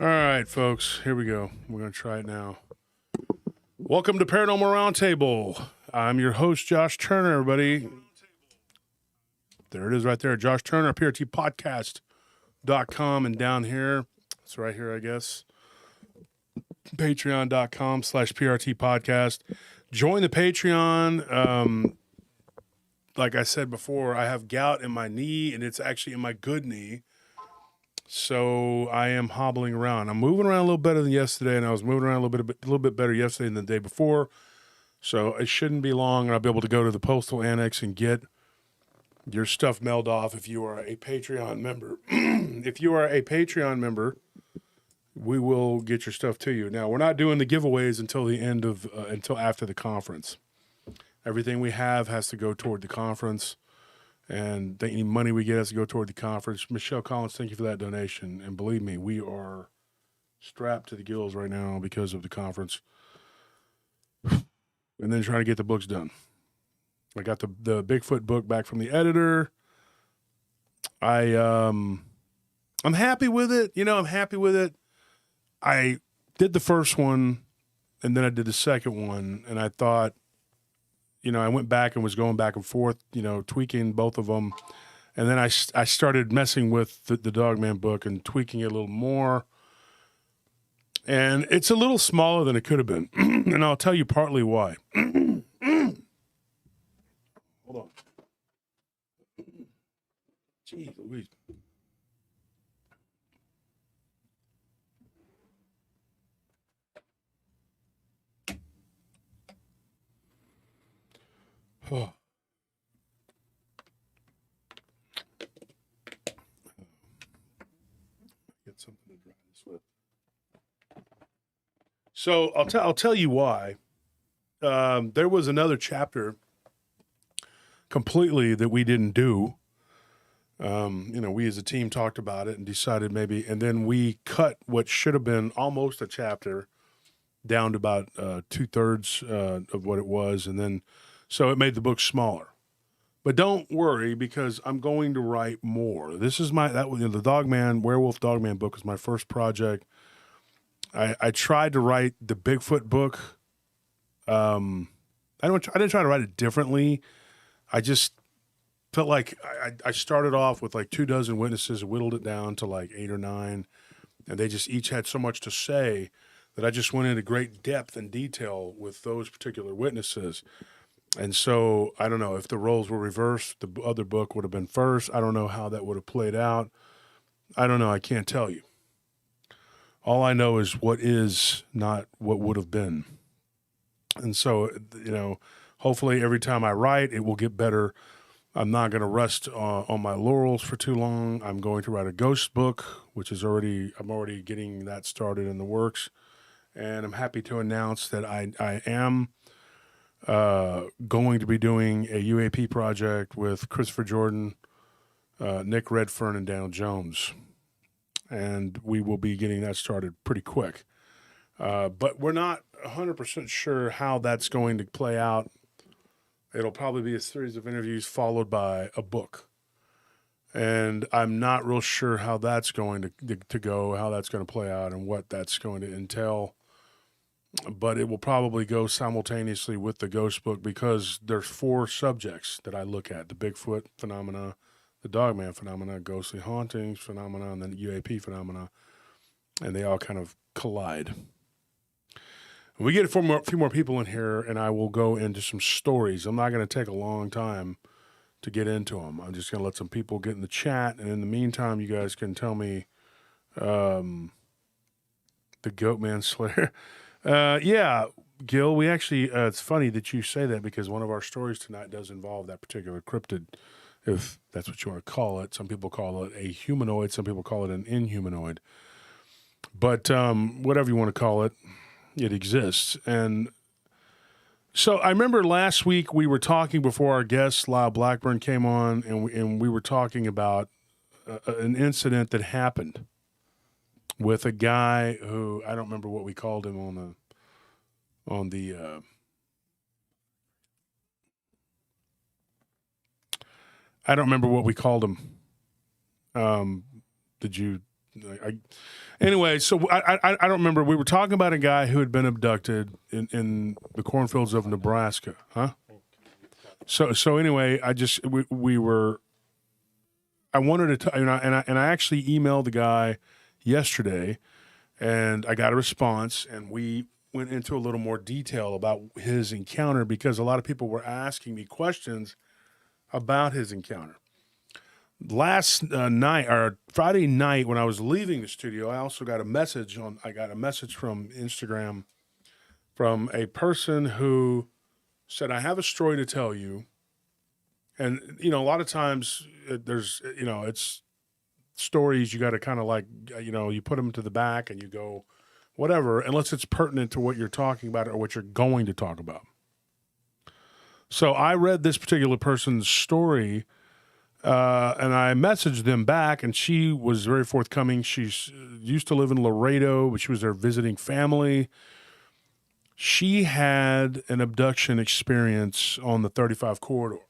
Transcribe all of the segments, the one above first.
All right, folks, here we go. We're going to try it now. Welcome to Paranormal Roundtable. I'm your host, Josh Turner, everybody. There it is right there. Josh Turner, PRTpodcast.com. And down here, it's right here, I guess, patreon.com/PRT podcast. Join the Patreon. Like I said before, I have gout in my knee, and it's actually in my good knee. So I am hobbling around. I'm moving around a little better than yesterday, and I was moving around a little bit better yesterday than the day before. So it shouldn't be long, and I'll be able to go to the postal annex and get your stuff mailed off if you are a Patreon member. If you are a Patreon member, we will get your stuff to you. Now, we're not doing the giveaways until the end of until after the conference. Everything we have has to go toward the conference. And any money we get has to go toward the conference. Michelle Collins, thank you for that donation. And believe me, we are strapped to the gills right now because of the conference. And then trying to get the books done. I got the Bigfoot book back from the editor. I'm happy with it. I'm happy with it. I did the first one, and then I did the second one, and I thought, I went back and was going back and forth, tweaking both of them. And then I started messing with the Dogman book and tweaking it a little more. And it's a little smaller than it could have been. And I'll tell you partly why. Hold on. Jeez Louise. Oh. Get something to dry this with. So I'll tell you why. There was another chapter completely that we didn't do. We as a team talked about it and decided maybe, and then we cut what should have been almost a chapter down to about 2/3 of what it was, and then so it made the book smaller. But don't worry, because I'm going to write more. This is the Werewolf Dogman book was my first project. I tried to write the Bigfoot book. I didn't try to write it differently. I just felt like I started off with like 24 witnesses and whittled it down to like 8 or 9, and they just each had so much to say that I just went into great depth and detail with those particular witnesses. And so I don't know if the roles were reversed, the other book would have been first. I don't know how that would have played out. I don't know. I can't tell you. All I know is what is, not what would have been. And so, hopefully every time I write, it will get better. I'm not going to rest on my laurels for too long. I'm going to write a ghost book, which is I'm already getting that started in the works. And I'm happy to announce that I am going to be doing a UAP project with Christopher Jordan, Nick Redfern, and Daniel Jones. And we will be getting that started pretty quick. But we're not 100% sure how that's going to play out. It'll probably be a series of interviews followed by a book. And I'm not real sure how that's going to go, how that's going to play out, and what that's going to entail. But it will probably go simultaneously with the ghost book because there's 4 subjects that I look at: the Bigfoot phenomena, the Dogman phenomena, ghostly hauntings phenomena, and then UAP phenomena. And they all kind of collide. We get a few more people in here, and I will go into some stories. I'm not going to take a long time to get into them. I'm just going to let some people get in the chat, and in the meantime, you guys can tell me the Goatman Slayer. Yeah, Gil, we actually, it's funny that you say that because one of our stories tonight does involve that particular cryptid, if that's what you want to call it. Some people call it a humanoid. Some people call it an inhumanoid. But whatever you want to call it, it exists. And so I remember last week we were talking before our guest, Lyle Blackburn, came on, and we were talking about an incident that happened with a guy who, I don't remember what we called him on the I don't remember what we called him. Did you Anyway, so I don't remember. We were talking about a guy who had been abducted in the cornfields of Nebraska, huh? So anyway, we were. I wanted to, and I actually emailed the guy yesterday, and I got a response, and we went into a little more detail about his encounter because a lot of people were asking me questions about his encounter. Last night or Friday night when I was leaving the studio, I also got a message from Instagram from a person who said, "I have a story to tell you." And a lot of times there's it's stories you got to kind of like you put them to the back and you go whatever, unless it's pertinent to what you're talking about or what you're going to talk about. So I read this particular person's story. And I messaged them back, and she was very forthcoming. She's used to live in Laredo, but she was there visiting family. She had an abduction experience on the 35 corridor.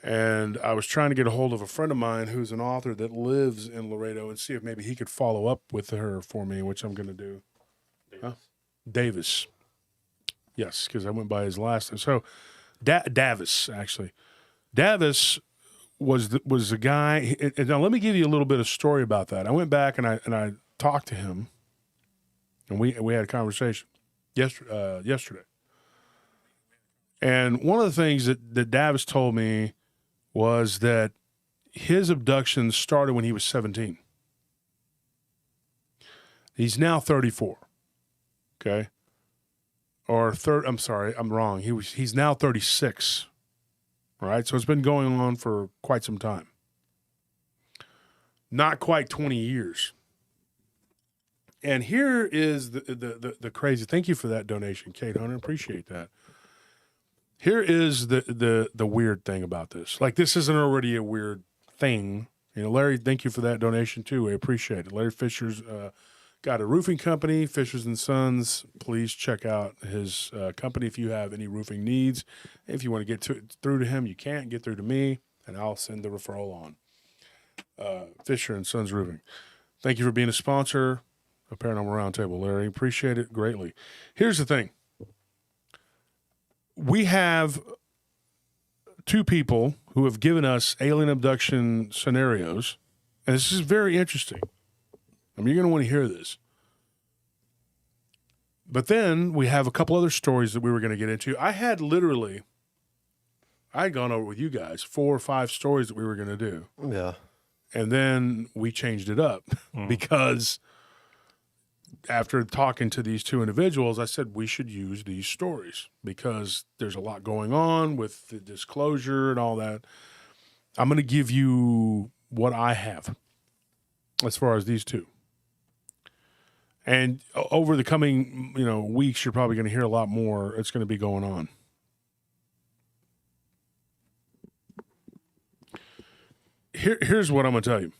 And I was trying to get a hold of a friend of mine who's an author that lives in Laredo and see if maybe he could follow up with her for me, which I'm going to do. Davis. Yes, because I went by his last name. So Davis, actually. Davis was the guy. Now let me give you a little bit of story about that. I went back and I talked to him, and we had a conversation yesterday. And one of the things that Davis told me was that his abduction started when he was 17. He's now 34. Okay, I'm sorry, I'm wrong. He's now 36. All right, so it's been going on for quite some time. Not quite 20 years. And here is the crazy. Thank you for that donation, Kate Hunter. Appreciate that. Here is the weird thing about this. Like, this isn't already a weird thing. Larry, thank you for that donation too. I appreciate it. Larry Fisher's got a roofing company, Fishers and Sons. Please check out his company if you have any roofing needs. If you want to get through to him, you can't get through to me, and I'll send the referral on. Fisher and Sons Roofing. Thank you for being a sponsor of Paranormal Roundtable, Larry. Appreciate it greatly. Here's the thing. We have two people who have given us alien abduction scenarios, and this is very interesting. I mean, you're going to want to hear this. But then we have a couple other stories that we were going to get into. I had gone over with you guys 4 or 5 stories that we were going to do. Yeah. And then we changed it up because after talking to these two individuals, I said we should use these stories because there's a lot going on with the disclosure and all that. I'm going to give you what I have as far as these two. And over the coming, weeks, you're probably going to hear a lot more. It's going to be going on. Here's what I'm going to tell you.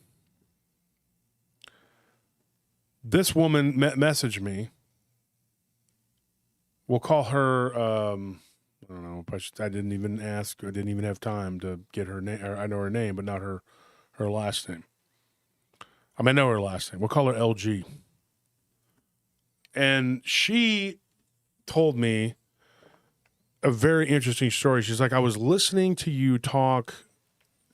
This woman messaged me. We'll call her, I don't know, I didn't even ask. I didn't even have time to get her name. I know her name, but not her last name. I know her last name. We'll call her LG. And she told me a very interesting story. She's like, I was listening to you talk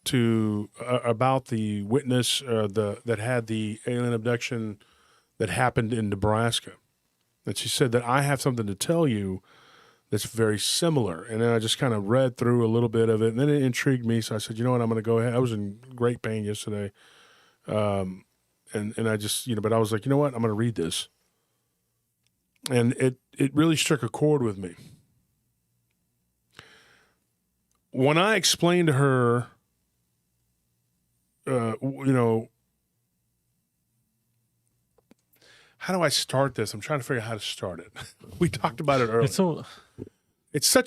about the witness that had the alien abduction that happened in Nebraska. And she said that I have something to tell you that's very similar. And then I just kind of read through a little bit of it, and then it intrigued me. So I said, you know what, I'm going to go ahead. I was in great pain yesterday. And I just, but I was like, you know what, I'm going to read this. And it really struck a chord with me. When I explained to her, how do I start this? I'm trying to figure out how to start it. We talked about it earlier. It's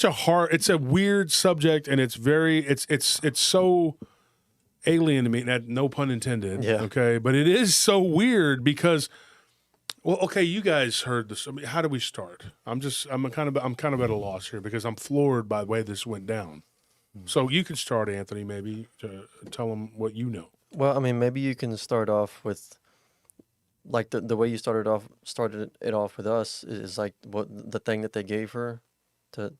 a weird subject, and it's so alien to me. No pun intended. Yeah. Okay, but it is so weird because, well, okay, you guys heard this. I mean, how do we start? I'm kind of at a loss here because I'm floored by the way this went down. So you can start, Anthony, maybe to tell them what you know. Well, I mean, maybe you can start off with like the way you started it off with us is like what the thing that they gave her to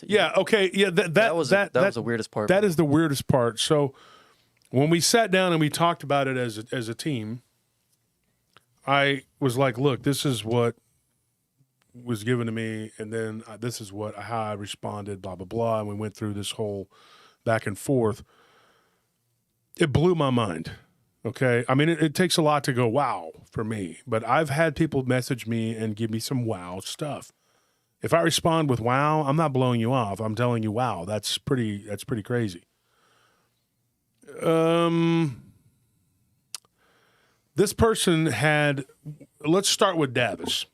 Yeah. eat. Okay. Yeah. That was the weirdest part. That is the weirdest part. So when we sat down and we talked about it as a team, I was like, "Look, this is what was given to me, and then this is how I responded." Blah blah blah, and we went through this whole back and forth. It blew my mind. Okay. I mean, it takes a lot to go wow for me, but I've had people message me and give me some wow stuff. If I respond with wow, I'm not blowing you off. I'm telling you, wow, that's pretty crazy. This person had, let's start with Davis.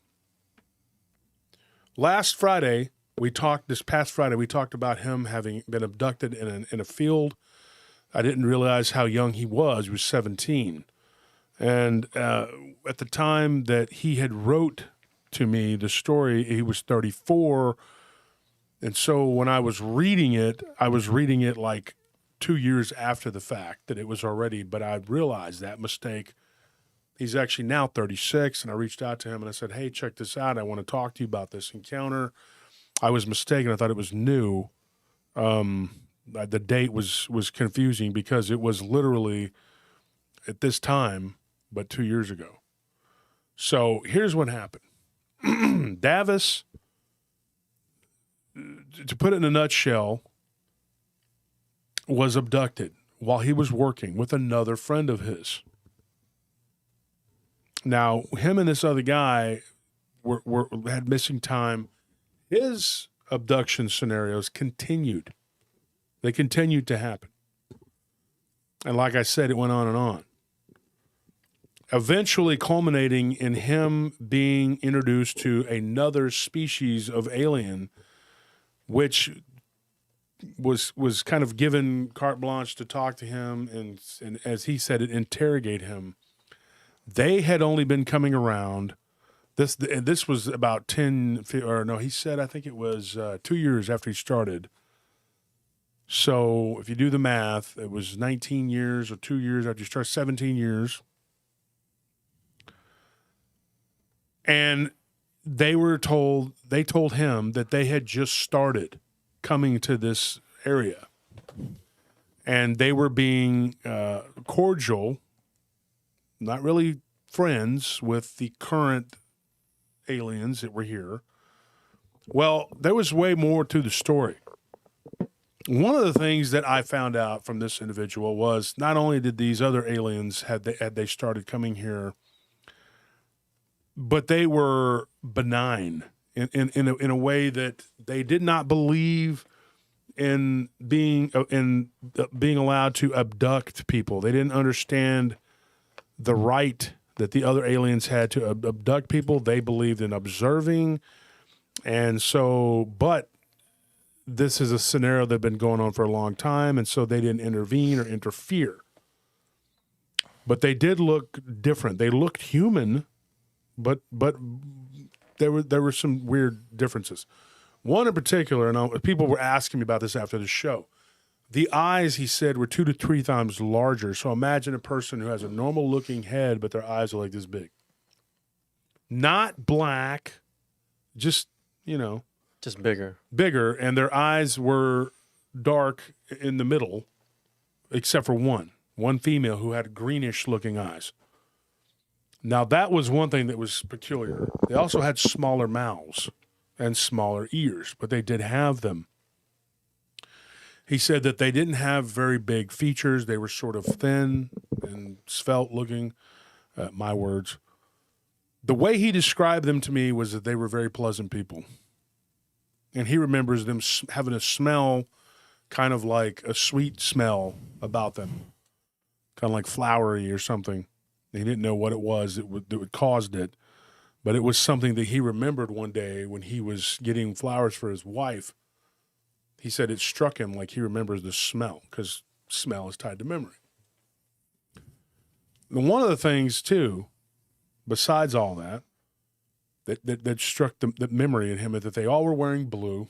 This past Friday, we talked about him having been abducted in a field. I didn't realize how young he was. He was 17. And at the time that he had wrote to me the story, he was 34. And so when I was reading it like 2 years after the fact that it was already, but I realized that mistake. He's actually now 36, and I reached out to him and I said, "Hey, check this out. I want to talk to you about this encounter." I was mistaken. I thought it was new. The date was confusing because it was literally at this time, but 2 years ago. So here's what happened. Davis, to put it in a nutshell, was abducted while he was working with another friend of his. Now, him and this other guy had missing time. His abduction scenarios continued. They continued to happen. And like I said, it went on and on. Eventually culminating in him being introduced to another species of alien, which was kind of given carte blanche to talk to him and as he said it, interrogate him. They had only been coming around. This was about 10, or no, he said, I think it was 2 years after he started. So if you do the math, it was 19 years or 2 years after you start, 17 years. And they told him that they had just started coming to this area. And they were being cordial, not really friends with the current aliens that were here. Well, there was way more to the story. One of the things that I found out from this individual was not only did these other aliens had they started coming here, but they were benign in a way that they did not believe in being allowed to abduct people. They didn't understand the right that the other aliens had to abduct people. They believed in observing. And so, but this is a scenario that had been going on for a long time, and so they didn't intervene or interfere. But they did look different. They looked human, but there were some weird differences. One in particular, and people were asking me about this after the show. The eyes, he said, were 2 to 3 times larger. So imagine a person who has a normal-looking head, but their eyes are like this big. Not black, just, Just bigger. Bigger, and their eyes were dark in the middle, except for one female who had greenish-looking eyes. Now, that was one thing that was peculiar. They also had smaller mouths and smaller ears, but they did have them. He said that they didn't have very big features. They were sort of thin and svelte looking, my words. The way he described them to me was that they were very pleasant people. And he remembers them having a smell, kind of like a sweet smell about them, kind of like flowery or something. He didn't know what it was that caused it, but it was something that he remembered one day when he was getting flowers for his wife. He said it struck him like he remembers the smell, because smell is tied to memory. And one of the things, too, besides all that struck the memory in him, is that they all were wearing blue.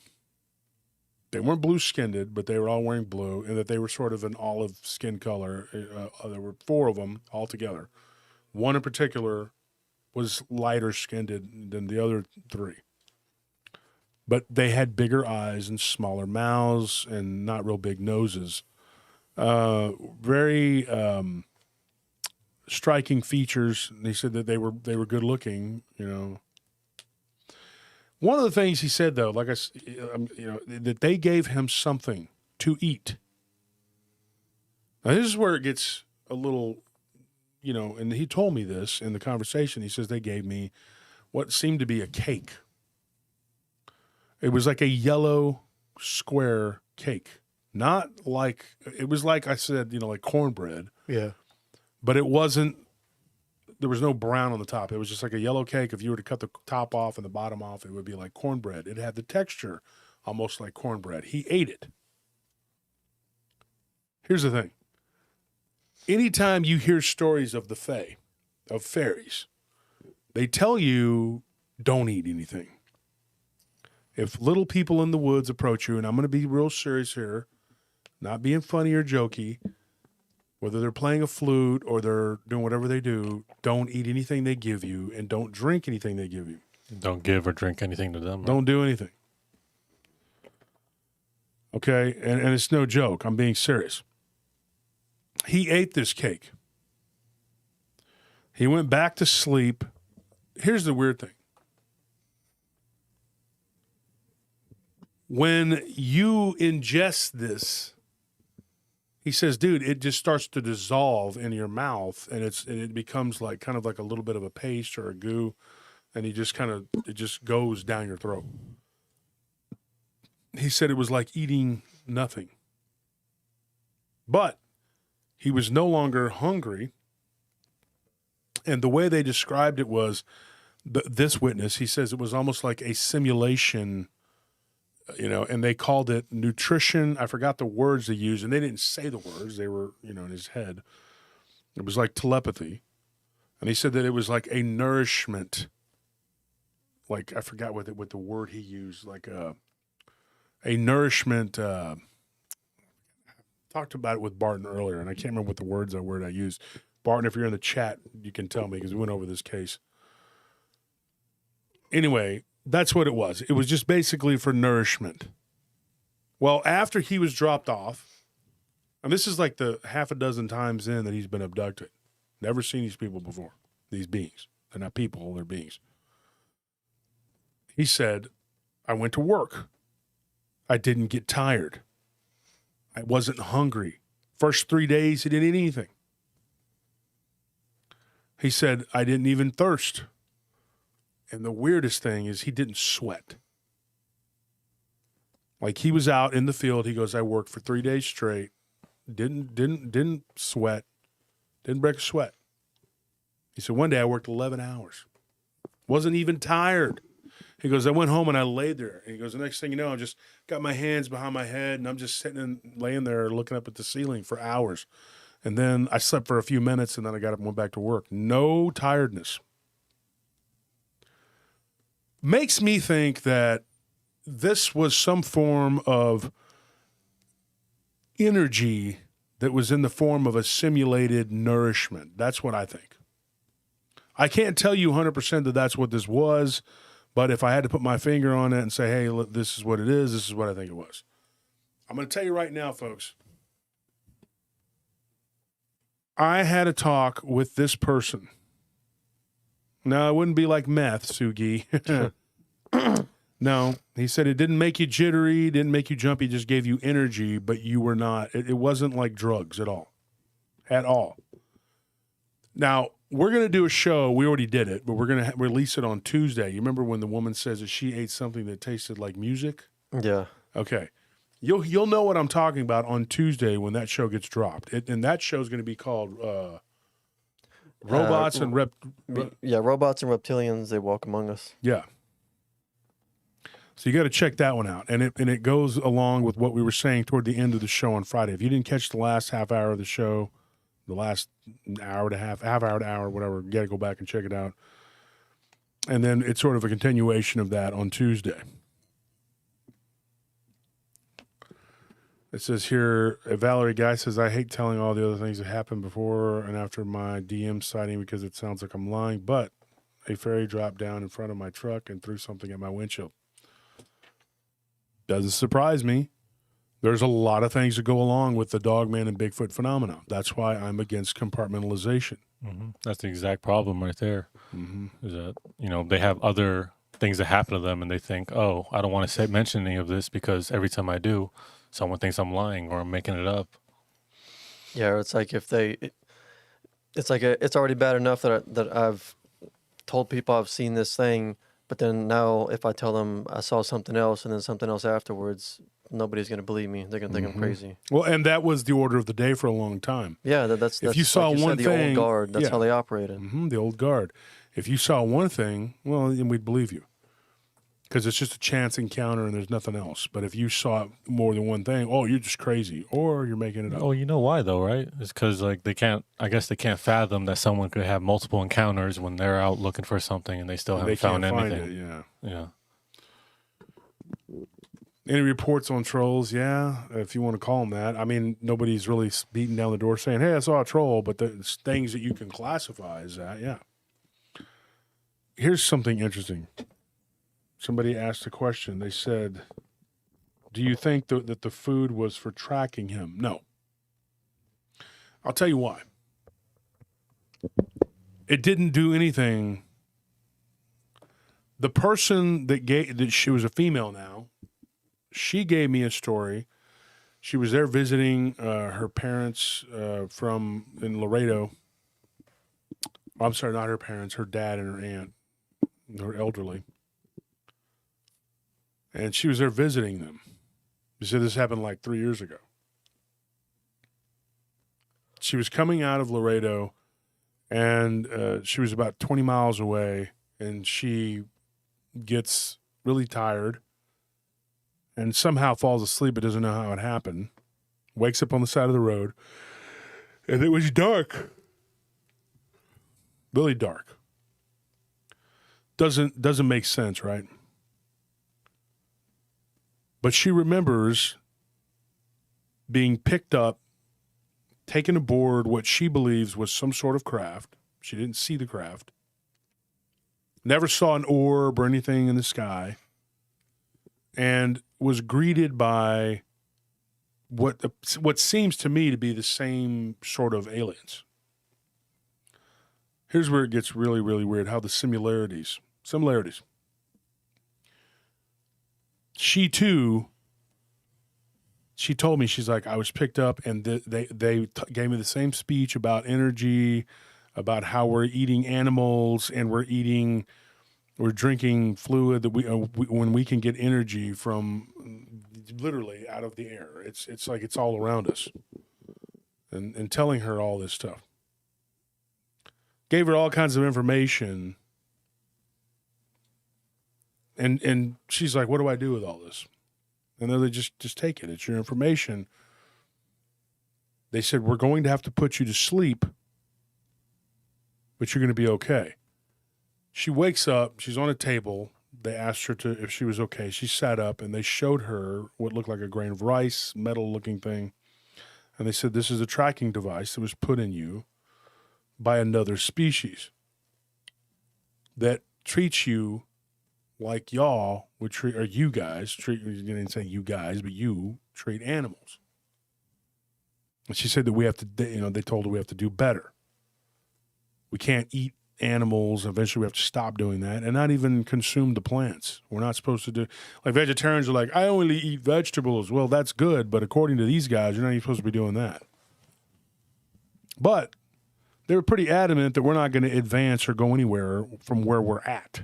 They weren't blue-skinned, but they were all wearing blue, and that they were sort of an olive skin color. There were 4 of them all together. One in particular was lighter skinned than the other 3. But they had bigger eyes and smaller mouths and not real big noses. Very striking features. They said that they were good looking, you know. One of the things he said, though, that they gave him something to eat. Now, this is where it gets a little, you know, and he told me this in the conversation. He says they gave me what seemed to be a cake. It was like a yellow square cake. Not like, it was like I said, you know, like cornbread. Yeah. But it wasn't, there was no brown on the top. It was just like a yellow cake. If you were to cut the top off and the bottom off, it would be like cornbread. It had the texture almost like cornbread. He ate it. Here's the thing. Anytime you hear stories of the fae, of fairies, they tell you don't eat anything. If little people in the woods approach you, and I'm going to be real serious here, not being funny or jokey, whether they're playing a flute or they're doing whatever they do, don't eat anything they give you and don't drink anything they give you. Don't give or drink anything to them. Right? Don't do anything. Okay? And it's no joke. I'm being serious. He ate this cake. He went back to sleep. Here's the weird thing. When you ingest this, he says, dude, it just starts to dissolve in your mouth, and it becomes like kind of like a little bit of a paste or a goo, and it just goes down your throat. He said it was like eating nothing. But he was no longer hungry, and the way they described it was, this witness, he says it was almost like a simulation. You know, and they called it nutrition. I forgot the words they used, and they didn't say the words. They were, you know, in his head. It was like telepathy. And he said that it was like a nourishment. Like, I forgot what the word he used, like a nourishment. Talked about it with Barton earlier, and I can't remember what the word I used. Barton, if you're in the chat, you can tell me because we went over this case. Anyway, that's what it was. It was just basically for nourishment. Well, after he was dropped off, and this is like the half a dozen times in that he's been abducted. Never seen these people before, these beings. They're not people, they're beings. He said, I went to work. I didn't get tired. I wasn't hungry. First 3 days, he didn't eat anything. He said, I didn't even thirst. And the weirdest thing is he didn't sweat. Like he was out in the field. He goes, I worked for 3 days straight. Didn't sweat. Didn't break a sweat. He said, one day I worked 11 hours. Wasn't even tired. He goes, I went home and I laid there. And he goes, the next thing you know, I just got my hands behind my head and I'm just laying there looking up at the ceiling for hours. And then I slept for a few minutes and then I got up and went back to work. No tiredness. Makes me think that this was some form of energy that was in the form of a simulated nourishment. That's what I think. I can't tell you 100% that that's what this was, but if I had to put my finger on it and say, hey, look, this is what it is, this is what I think it was. I'm going to tell you right now, folks. I had a talk with this person. No, it wouldn't be like meth, Sugi. No, he said it didn't make you jittery, didn't make you jumpy, just gave you energy, but you were not, it wasn't like drugs at all. At all. Now, we're going to do a show. We already did it, but we're going to release it on Tuesday. You remember when the woman says that she ate something that tasted like music? Yeah. Okay. You'll know what I'm talking about on Tuesday when that show gets dropped. And that show is going to be called Robots and Robots and Reptilians, They Walk Among Us. Yeah. So you got to check that one out. And it goes along with what we were saying toward the end of the show on Friday. If you didn't catch the last half hour of the show, the last hour and a half hour to hour, whatever, you got to go back and check it out. And then it's sort of a continuation of that on Tuesday. It says here, Valerie Guy says, I hate telling all the other things that happened before and after my DM sighting because it sounds like I'm lying, but a fairy dropped down in front of my truck and threw something at my windshield. Doesn't surprise me. There's a lot of things that go along with the Dogman and Bigfoot phenomenon. That's why I'm against compartmentalization. Mm-hmm. That's the exact problem right there. Mm-hmm. Is that, they have other things that happen to them and they think, oh, I don't want to mention any of this because every time I do, someone thinks I'm lying or I'm making it up. Yeah, it's like it's already bad enough that I've told people I've seen this thing, but then now if I tell them I saw something else and then something else afterwards, nobody's going to believe me. They're going to think I'm crazy. Well, and that was the order of the day for a long time. Yeah, that's if you saw like you one said, thing, the old guard. That's how they operated. The old guard. If you saw one thing, well, then we'd believe you. Because it's just a chance encounter and there's nothing else. But if you saw more than one thing, oh, you're just crazy, or you're making it up. Oh, you know why though, right? It's because I guess they can't fathom that someone could have multiple encounters when they're out looking for something and they still haven't found anything. Yeah. Any reports on trolls? Yeah, if you want to call them that. I mean, nobody's really beating down the door saying, hey, I saw a troll, but there's things that you can classify as that, yeah. Here's something interesting. Somebody asked a question. They said, do you think that the food was for tracking him? No. I'll tell you why. It didn't do anything. The person that she was a female now, she gave me a story. She was there visiting her parents in Laredo. I'm sorry, not her parents, her dad and her aunt. They're elderly. And she was there visiting them. She said this happened like 3 years ago. She was coming out of Laredo, and she was about 20 miles away, and she gets really tired and somehow falls asleep but doesn't know how it happened. Wakes up on the side of the road, and it was dark. Really dark. Doesn't make sense, right? But she remembers being picked up, taken aboard what she believes was some sort of craft. She didn't see the craft. Never saw an orb or anything in the sky. And was greeted by what seems to me to be the same sort of aliens. Here's where it gets really, really weird, how the similarities. She too, she told me, she's like, I was picked up and they gave me the same speech about energy, about how we're eating animals and we're drinking fluid that when we can get energy from literally out of the air. It's like it's all around us. And telling her all this stuff. Gave her all kinds of information. And she's like, what do I do with all this? And then they just take it. It's your information. They said, we're going to have to put you to sleep, but you're going to be okay. She wakes up. She's on a table. They asked her if she was okay. She sat up, and they showed her what looked like a grain of rice, metal-looking thing. And they said, this is a tracking device that was put in you by another species that treats you like y'all would treat, or you guys treat, you didn't say you guys, but you treat animals. And she said that we have to, they told her we have to do better. We can't eat animals. Eventually we have to stop doing that and not even consume the plants. We're not supposed to do, like vegetarians are like, I only eat vegetables. Well, that's good, but according to these guys, you're not even supposed to be doing that. But they were pretty adamant that we're not going to advance or go anywhere from where we're at,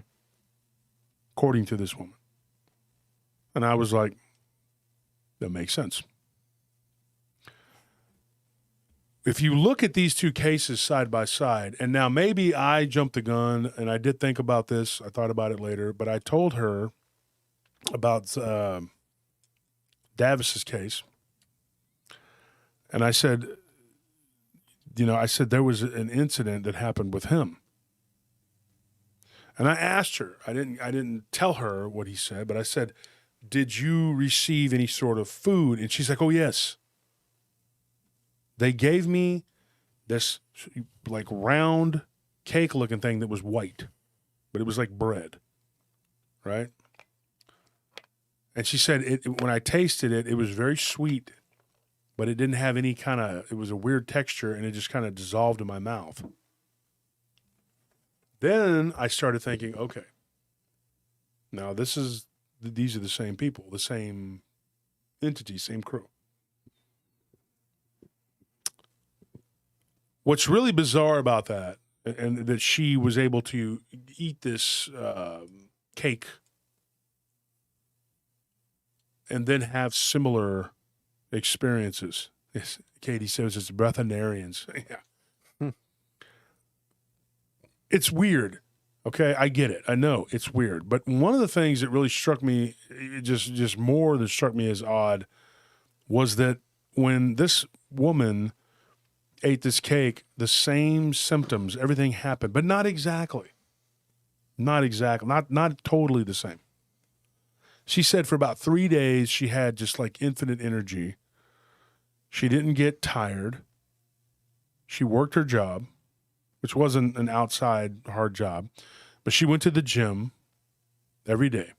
according to this woman. And I was like, that makes sense. If you look at these two cases side by side, and now maybe I jumped the gun, and I did think about this. I thought about it later, but I told her about Davis's case. And I said, there was an incident that happened with him. And I asked her, I didn't tell her what he said, but I said, did you receive any sort of food? And she's like, oh, yes. They gave me this like round cake looking thing that was white, but it was like bread, right? And she said when I tasted it, it was very sweet, but it didn't have any kind of, it was a weird texture, and it just kind of dissolved in my mouth. Then I started thinking, okay, now these are the same people, the same entity, same crew. What's really bizarre about that, and that she was able to eat this cake and then have similar experiences. Yes, Katie says it's breathanarians. Yeah. It's weird. Okay, I get it. I know it's weird. But one of the things that really struck me, just more than struck me as odd, was that when this woman ate this cake, the same symptoms, everything happened, but not exactly. Not exactly. Not totally the same. She said for about 3 days, she had just like infinite energy. She didn't get tired. She worked her job, which wasn't an outside hard job, but she went to the gym every day.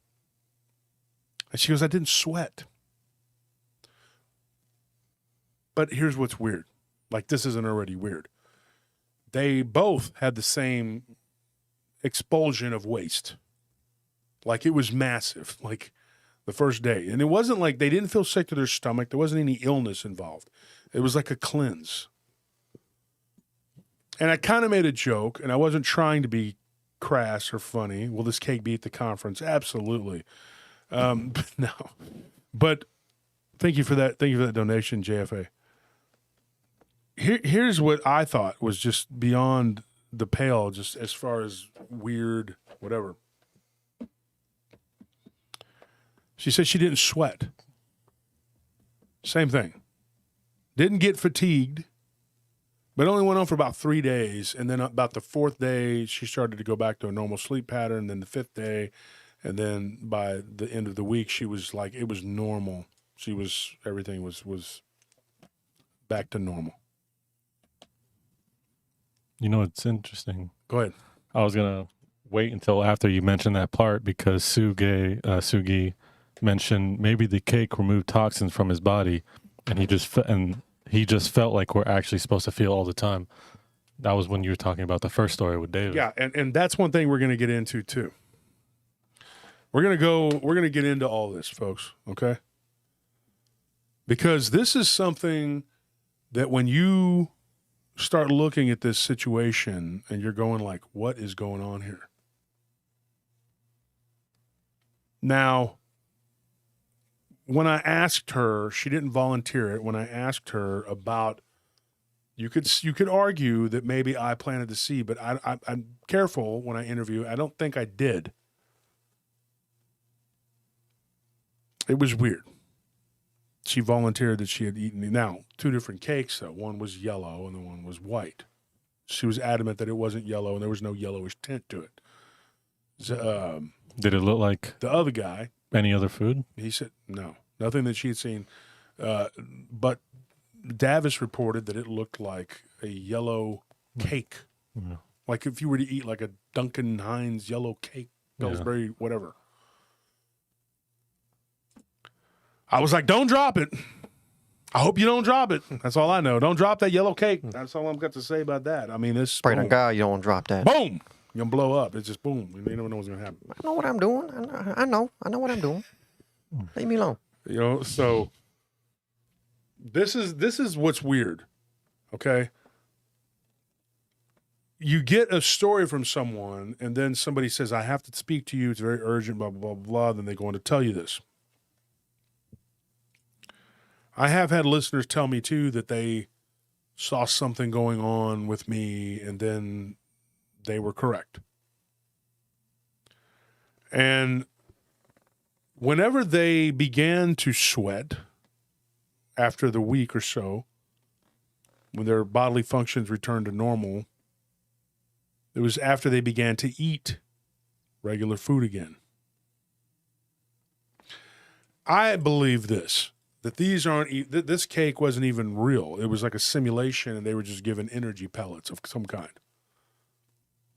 And she goes, I didn't sweat. But here's what's weird. Like, this isn't already weird. They both had the same expulsion of waste. Like, it was massive, like the first day. And it wasn't like they didn't feel sick to their stomach. There wasn't any illness involved. It was like a cleanse. And I kind of made a joke, and I wasn't trying to be crass or funny. Will this cake be at the conference? Absolutely. But no. But thank you for that. Thank you for that donation, JFA. Here's what I thought was just beyond the pale, just as far as weird, whatever. She said she didn't sweat. Same thing. Didn't get fatigued, but only went on for about 3 days. And then about the 4th day, she started to go back to a normal sleep pattern. Then the 5th day, and then by the end of the week, she was like, it was normal. Everything was back to normal. You know, it's interesting. Go ahead. I was going to wait until after you mentioned that part because Sugi mentioned maybe the cake removed toxins from his body, and he just felt like we're actually supposed to feel all the time. That was when you were talking about the first story with David. Yeah, and that's one thing we're going to get into too. We're going to get into all this, folks, okay? Because this is something that when you start looking at this situation and you're going like, what is going on here? Now, when I asked her, she didn't volunteer it. When I asked her about, you could argue that maybe I planted the seed, but I'm careful when I interview. I don't think I did. It was weird. She volunteered that she had eaten, now, 2 different cakes, though. One was yellow and the one was white. She was adamant that it wasn't yellow and there was no yellowish tint to it. Did it look like the other guy, any other food? he said, no, nothing that she had seen. But Davis reported that it looked like a yellow cake. Yeah. Like if you were to eat like a Duncan Hines yellow cake, Pillsbury, whatever. I was like, don't drop it. I hope you don't drop it. That's all I know. Don't drop that yellow cake. That's all I've got to say about that. I mean, it's Pray to God you don't drop that. boom. You're going to blow up. It's just boom. You never know what's going to happen. I know what I'm doing. I know what I'm doing. Leave me alone. You know, so this is what's weird. Okay? You get a story from someone, and then somebody says, I have to speak to you. It's very urgent, blah, blah, blah, blah. Then they go on to tell you this. I have had listeners tell me, too, that they saw something going on with me, and then they were correct. And whenever they began to sweat after the week or so, when their bodily functions returned to normal, it was after they began to eat regular food again. I believe this, that these aren't, this cake wasn't even real. It was like a simulation, and they were just given energy pellets of some kind.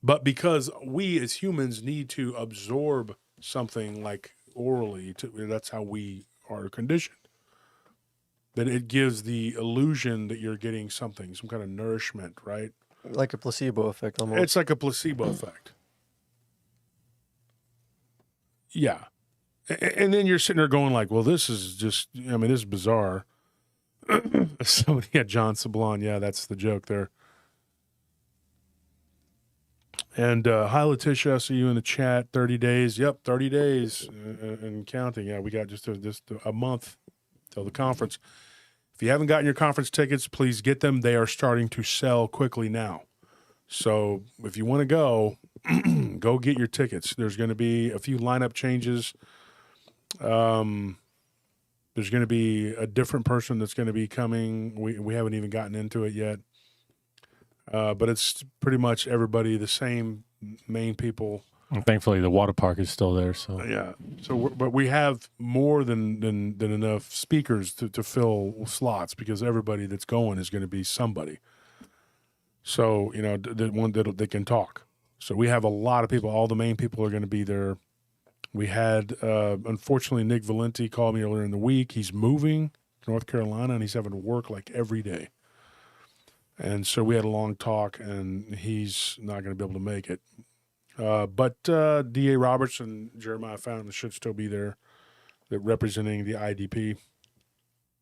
But because we as humans need to absorb something like orally, that's how we are conditioned. That it gives the illusion that you're getting something, some kind of nourishment, right? Like a placebo effect almost. It's like a placebo effect. Yeah. And then you're sitting there going like, well, this is just, I mean, this is bizarre. Somebody had John Sablon. Yeah, that's the joke there. And hi, Letitia. I see you in the chat. 30 days. Yep, 30 days and counting. Yeah, we got just a month till the conference. If you haven't gotten your conference tickets, please get them. They are starting to sell quickly now. So if you want to go, go get your tickets. There's going to be a few lineup changes. There's going to be a different person that's going to be coming. We haven't even gotten into it yet. But it's pretty much everybody, the same main people. And thankfully, the water park is still there. So yeah. So, but we have more than enough speakers to fill slots because everybody that's going is going to be somebody. So the one that they can talk. So we have a lot of people. All the main people are going to be there. We had unfortunately Nick Valenti called me earlier in the week. He's moving to North Carolina and he's having to work like every day. And so we had a long talk, and he's not going to be able to make it. But D.A. Roberts and Jeremiah Fountain should still be there. They're representing the IDP,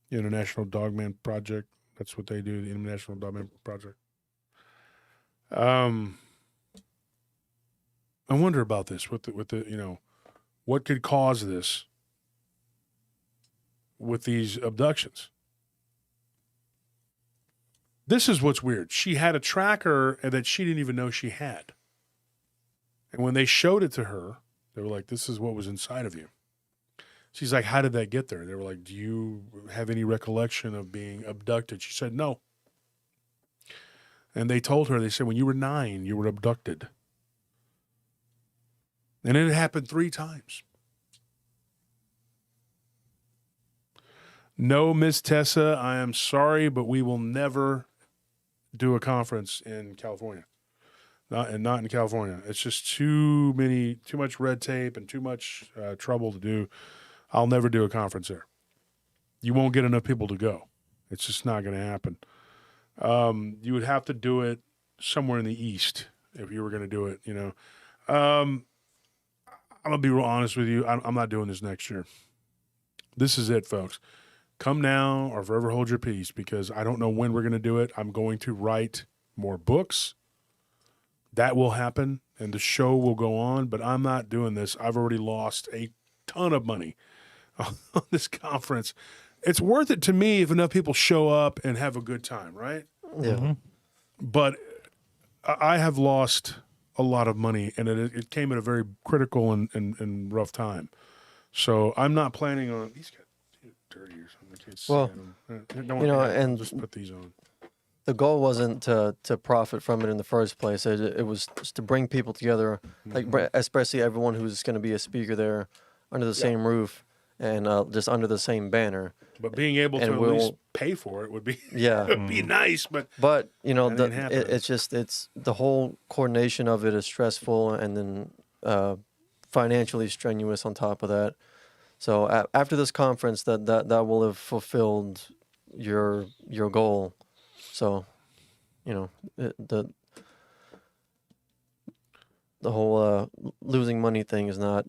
International Dogman Project. That's what they do, the International Dogman Project. I wonder about this with the what could cause this with these abductions. This is what's weird. She had a tracker that she didn't even know she had. And when they showed it to her, they were like, this is what was inside of you. She's like, how did that get there? They were like, do you have any recollection of being abducted? She said, no. And they told her, they said, when you were 9, you were abducted. And it happened 3 times. No, Miss Tessa, I am sorry, but we will never do a conference in California. Not in California. It's just too much red tape and too much trouble to do. I'll never do a conference there. You won't get enough people to go. It's just not going to happen. You would have to do it somewhere in the East if you were going to do it, I'm going to be real honest with you. I'm not doing this next year. This is it, folks. Come now or forever hold your peace because I don't know when we're going to do it. I'm going to write more books. That will happen, and the show will go on, but I'm not doing this. I've already lost a ton of money on this conference. It's worth it to me if enough people show up and have a good time, right? Yeah. Mm-hmm. But I have lost a lot of money, and it came at a very critical and rough time. So I'm not planning on these guys dirty or something. I can't see them. And just put these on. The goal wasn't to profit from it in the first place. It was just to bring people together, like especially everyone who's going to be a speaker there under the same roof and just under the same banner. But being able to at least pay for it would be would be nice. But it's the whole coordination of it is stressful, and then financially strenuous on top of that. So after this conference, that will have fulfilled your goal. So, the whole losing money thing is not.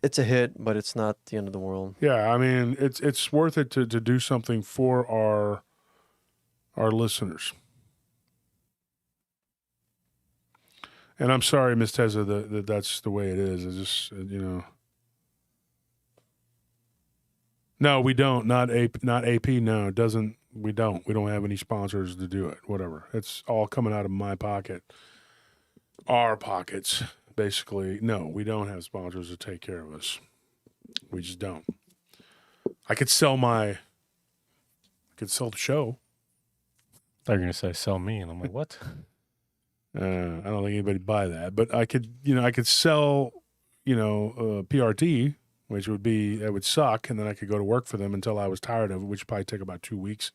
It's a hit, but it's not the end of the world. Yeah, I mean, it's worth it to do something for our listeners. And I'm sorry, Miss Tessa, that's the way it is. It's just No, we don't. Not AP. No, it doesn't. We don't. We don't have any sponsors to do it. Whatever. It's all coming out of my pocket. Our pockets, basically. No, we don't have sponsors to take care of us. We just don't. I could sell the show. They're going to say sell me, and I'm like, what? I don't think anybody buy that, but I could sell, PRT, which that would suck, and then I could go to work for them until I was tired of it, which would probably take about 2 weeks.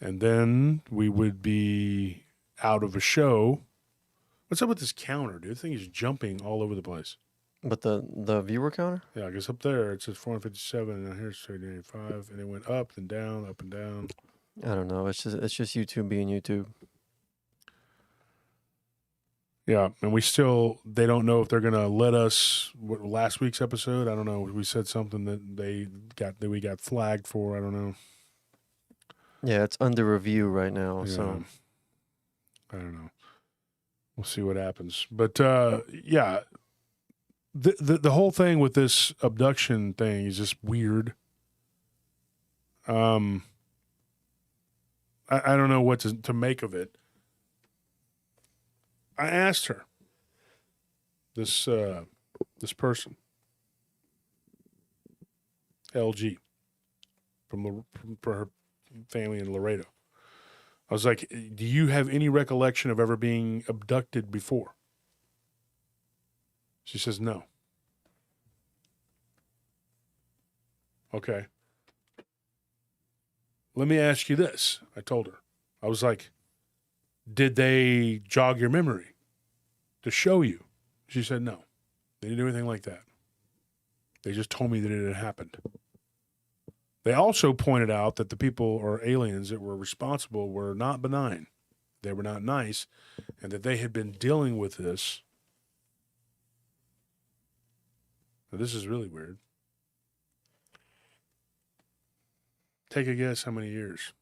And then we would be out of a show. What's up with this counter, dude? This thing is jumping all over the place. But the viewer counter? Yeah, I guess up there it says 457, and now here's 385, and it went up and down, up and down. I don't know. It's just YouTube being YouTube. Yeah, and they don't know if they're gonna let us. Last week's episode, I don't know. We said something that we got flagged for. I don't know. Yeah, it's under review right now. Yeah. So I don't know. We'll see what happens. But yeah, the whole thing with this abduction thing is just weird. I don't know what to make of it. I asked her, this person, LG, for her family in Laredo. I was like, do you have any recollection of ever being abducted before? She says, no. Okay. Let me ask you this. I told her. I was like, did they jog your memory to show you? She said, no. They didn't do anything like that. They just told me that it had happened. They also pointed out that the people or aliens that were responsible were not benign. They were not nice, and that they had been dealing with this. Now, this is really weird. Take a guess how many years?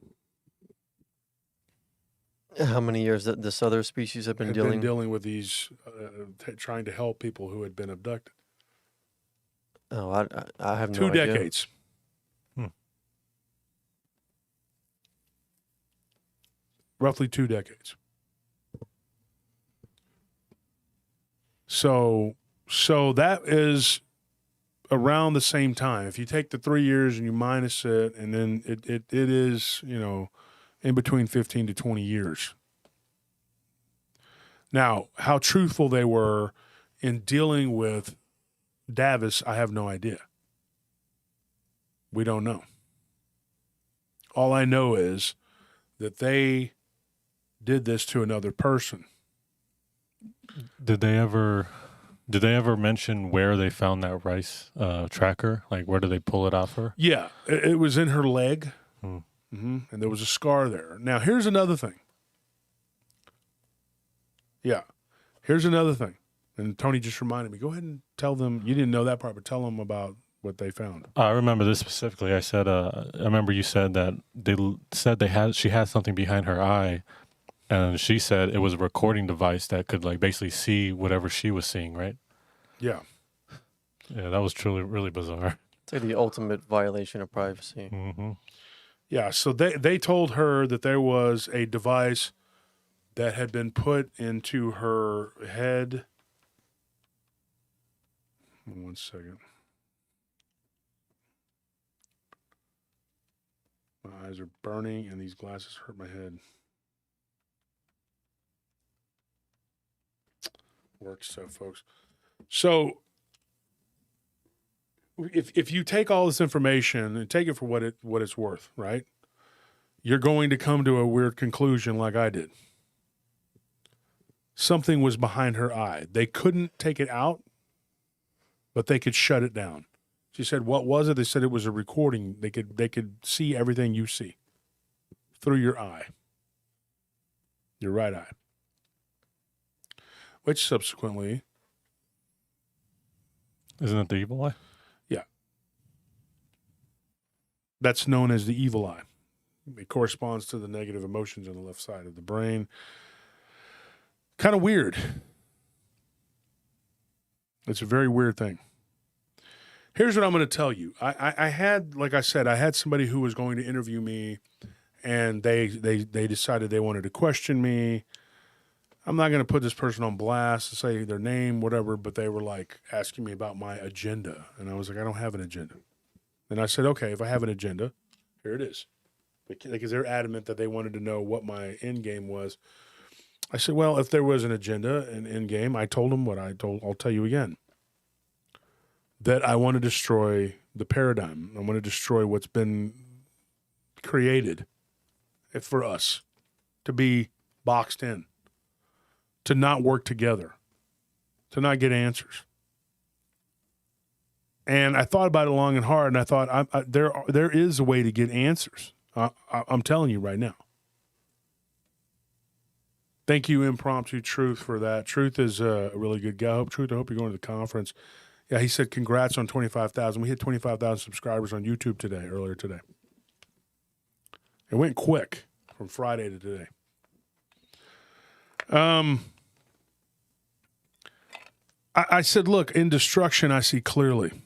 how many years that this other species have been dealing with these, trying to help people who had been abducted. Oh, I have no 2 idea. decades. Roughly 2 decades. So that is around the same time. If you take the 3 years and you minus it, and then it is, in between 15 to 20 years. Now, how truthful they were in dealing with Davis, I have no idea. We don't know. All I know is that they did this to another person. Did they ever mention where they found that rice tracker? Like, where did they pull it off her? Yeah, it was in her leg, and there was a scar there. Now, here's another thing. Yeah, here's another thing. And Tony just reminded me, go ahead and tell them, you didn't know that part, but tell them about what they found. I remember this specifically. I said, I remember you said that they said she had something behind her eye, and she said it was a recording device that could basically see whatever she was seeing, right? Yeah. Yeah, that was truly really bizarre. It's like the ultimate violation of privacy. Mm-hmm. Yeah, so they told her that there was a device that had been put into her head. 1 second. My eyes are burning and these glasses hurt my head. Work stuff, folks. So if you take all this information and take it for what it's worth, right? You're going to come to a weird conclusion like I did. Something was behind her eye. They couldn't take it out, but they could shut it down. She said, what was it? They said it was a recording. They could see everything you see through your eye, your right eye. Which subsequently... Isn't it the evil eye? Yeah. That's known as the evil eye. It corresponds to the negative emotions on the left side of the brain. Kind of weird. It's a very weird thing. Here's what I'm going to tell you. I had, like I said, I had somebody who was going to interview me, and they decided they wanted to question me. I'm not going to put this person on blast to say their name, whatever, but they were asking me about my agenda. And I was like, I don't have an agenda. And I said, okay, if I have an agenda, here it is. Because they're adamant that they wanted to know what my end game was. I said, well, if there was an agenda, an end game, I told them what I'll tell you again. that I want to destroy the paradigm. I want to destroy what's been created for us to be boxed in, to not work together, to not get answers. And I thought about it long and hard, and I thought there is a way to get answers. I'm telling you right now. Thank you, Impromptu Truth, for that. Truth is a really good guy. I hope you're going to the conference. Yeah, he said congrats on 25,000. We hit 25,000 subscribers on YouTube earlier today. It went quick from Friday to today. I said, look, in destruction, I see clearly.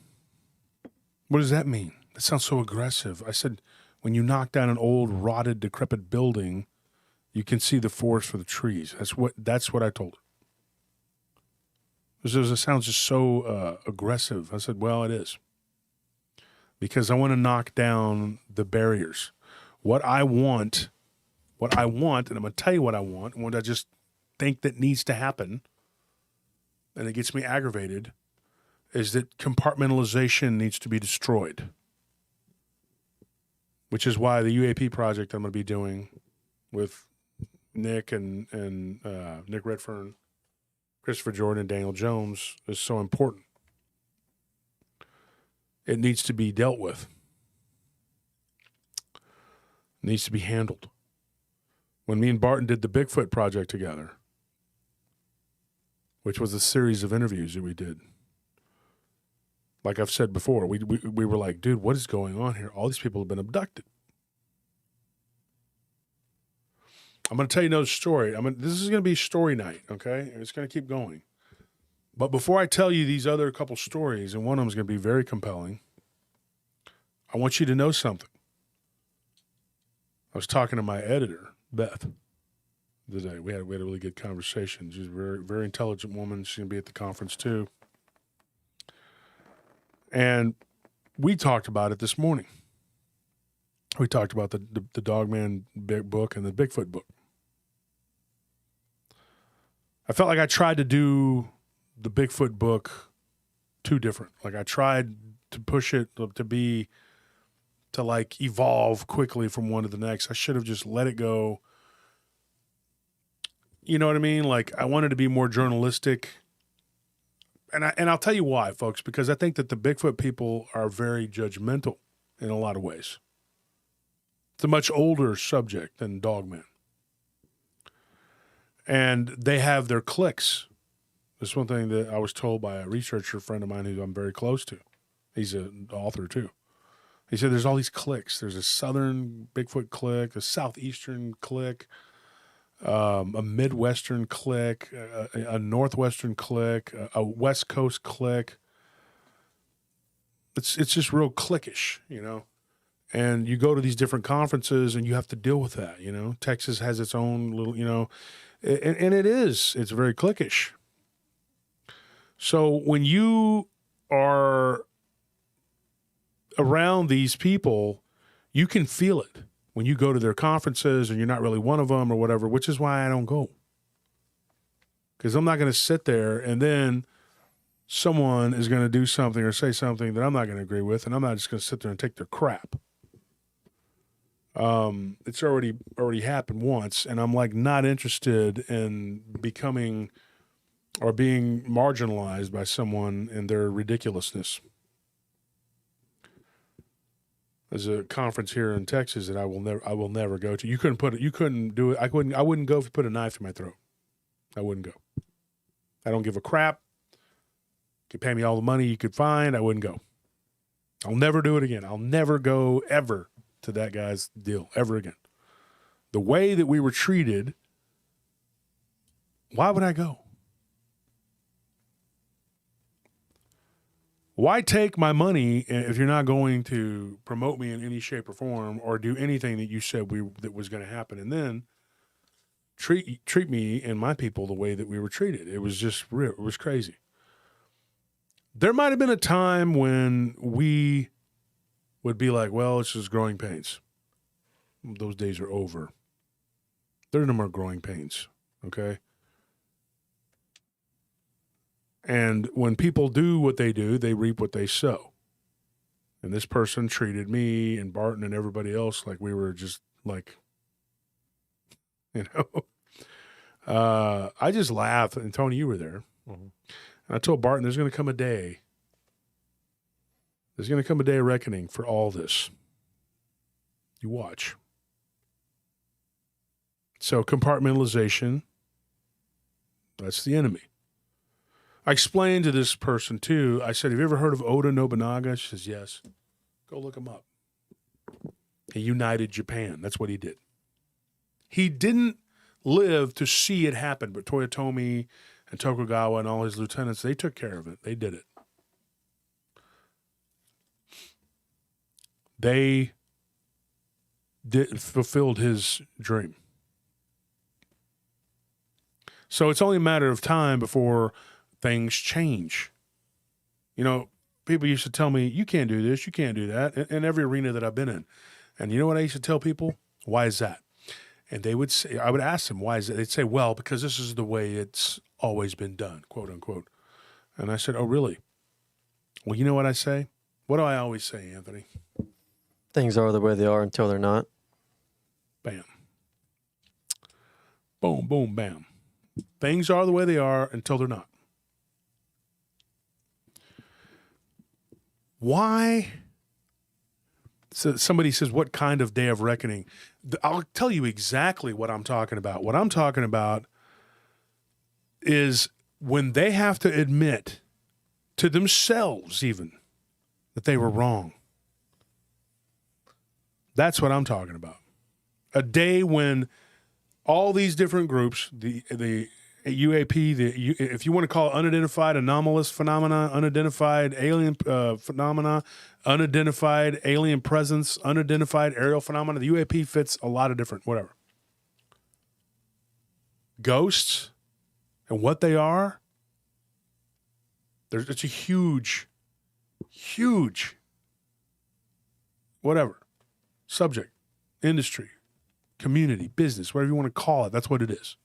What does that mean? That sounds so aggressive. I said, when you knock down an old, rotted, decrepit building, you can see the forest for the trees. That's what I told her. It sounds just so aggressive. I said, well, it is. Because I want to knock down the barriers. What I want, and I'm going to tell you what I want, and what I just think that needs to happen, and it gets me aggravated, is that compartmentalization needs to be destroyed. Which is why the UAP project I'm going to be doing with Nick and Nick Redfern, Christopher Jordan, and Daniel Jones is so important. It needs to be dealt with. It needs to be handled. When me and Barton did the Bigfoot project together, which was a series of interviews that we did, like I've said before, we were like, dude, what is going on here? All these people have been abducted. I'm going to tell you another story. This is going to be story night, okay? It's going to keep going. But before I tell you these other couple stories, and one of them is going to be very compelling, I want you to know something. I was talking to my editor, Beth, today. We had a really good conversation. She's a very, very intelligent woman. She's going to be at the conference too. And we talked about it this morning. We talked about the Dogman book and the Bigfoot book. I felt like I tried to do the Bigfoot book too different. Like I tried to push it to like evolve quickly from one to the next. I should have just let it go. You know what I mean? Like I wanted to be more journalistic. And I'll tell you why, folks, because I think that the Bigfoot people are very judgmental in a lot of ways. It's a much older subject than Dogman. And they have their cliques. This is one thing that I was told by a researcher friend of mine who I'm very close to. He's an author too. He said there's all these cliques. There's a southern Bigfoot clique, a southeastern clique, a Midwestern clique, a Northwestern clique, a West Coast clique. It's just real cliquish, you know. And you go to these different conferences and you have to deal with that, you know. Texas has its own little, you know, and it's very cliquish. So when you are around these people, you can feel it when you go to their conferences and you're not really one of them or whatever, which is why I don't go. Because I'm not going to sit there and then someone is going to do something or say something that I'm not going to agree with, and I'm not just going to sit there and take their crap. It's already happened once, and I'm like not interested in becoming or being marginalized by someone in their ridiculousness. There's a conference here in Texas that I will never go to. You couldn't do it. I wouldn't go if you put a knife to my throat. I wouldn't go. I don't give a crap. You could pay me all the money you could find. I wouldn't go. I'll never do it again. I'll never go ever to that guy's deal ever again. The way that we were treated, why would I go? Why take my money if you're not going to promote me in any shape or form or do anything that you said that was going to happen, and then treat me and my people the way that we were treated? It was just real. It was crazy. There might have been a time when we would be like, well, it's just growing pains. Those days are over. There are no more growing pains, okay? And when people do what they do, they reap what they sow. And this person treated me and Barton and everybody else like we were just like, you know. I just laughed. And Tony, you were there. Mm-hmm. And I told Barton, there's going to come a day. There's going to come a day of reckoning for all this. You watch. So compartmentalization, that's the enemy. I explained to this person, too. I said, have you ever heard of Oda Nobunaga? She says, yes. Go look him up. He united Japan. That's what he did. He didn't live to see it happen, but Toyotomi and Tokugawa and all his lieutenants, they took care of it. They did it. They fulfilled his dream. So it's only a matter of time before things change. You know, people used to tell me, you can't do this, you can't do that, in every arena that I've been in. And you know what I used to tell people? Why is that? And they would say, I would ask them, why is it? They'd say, well, because this is the way it's always been done, quote unquote. And I said, oh, really? Well, you know what I say? What do I always say, Anthony? Things are the way they are until they're not. Bam. Boom, boom, bam. Things are the way they are until they're not. Why? So somebody says, what kind of day of reckoning? I'll tell you exactly what I'm talking about. What I'm talking about is when they have to admit to themselves even that they were wrong. That's what I'm talking about. A day when all these different groups, the UAP, if you want to call it unidentified anomalous phenomena, unidentified alien phenomena, unidentified alien presence, unidentified aerial phenomena, the UAP fits a lot of different whatever. Ghosts and what they are, it's a huge whatever subject, industry, community, business, whatever you want to call it. That's what it is.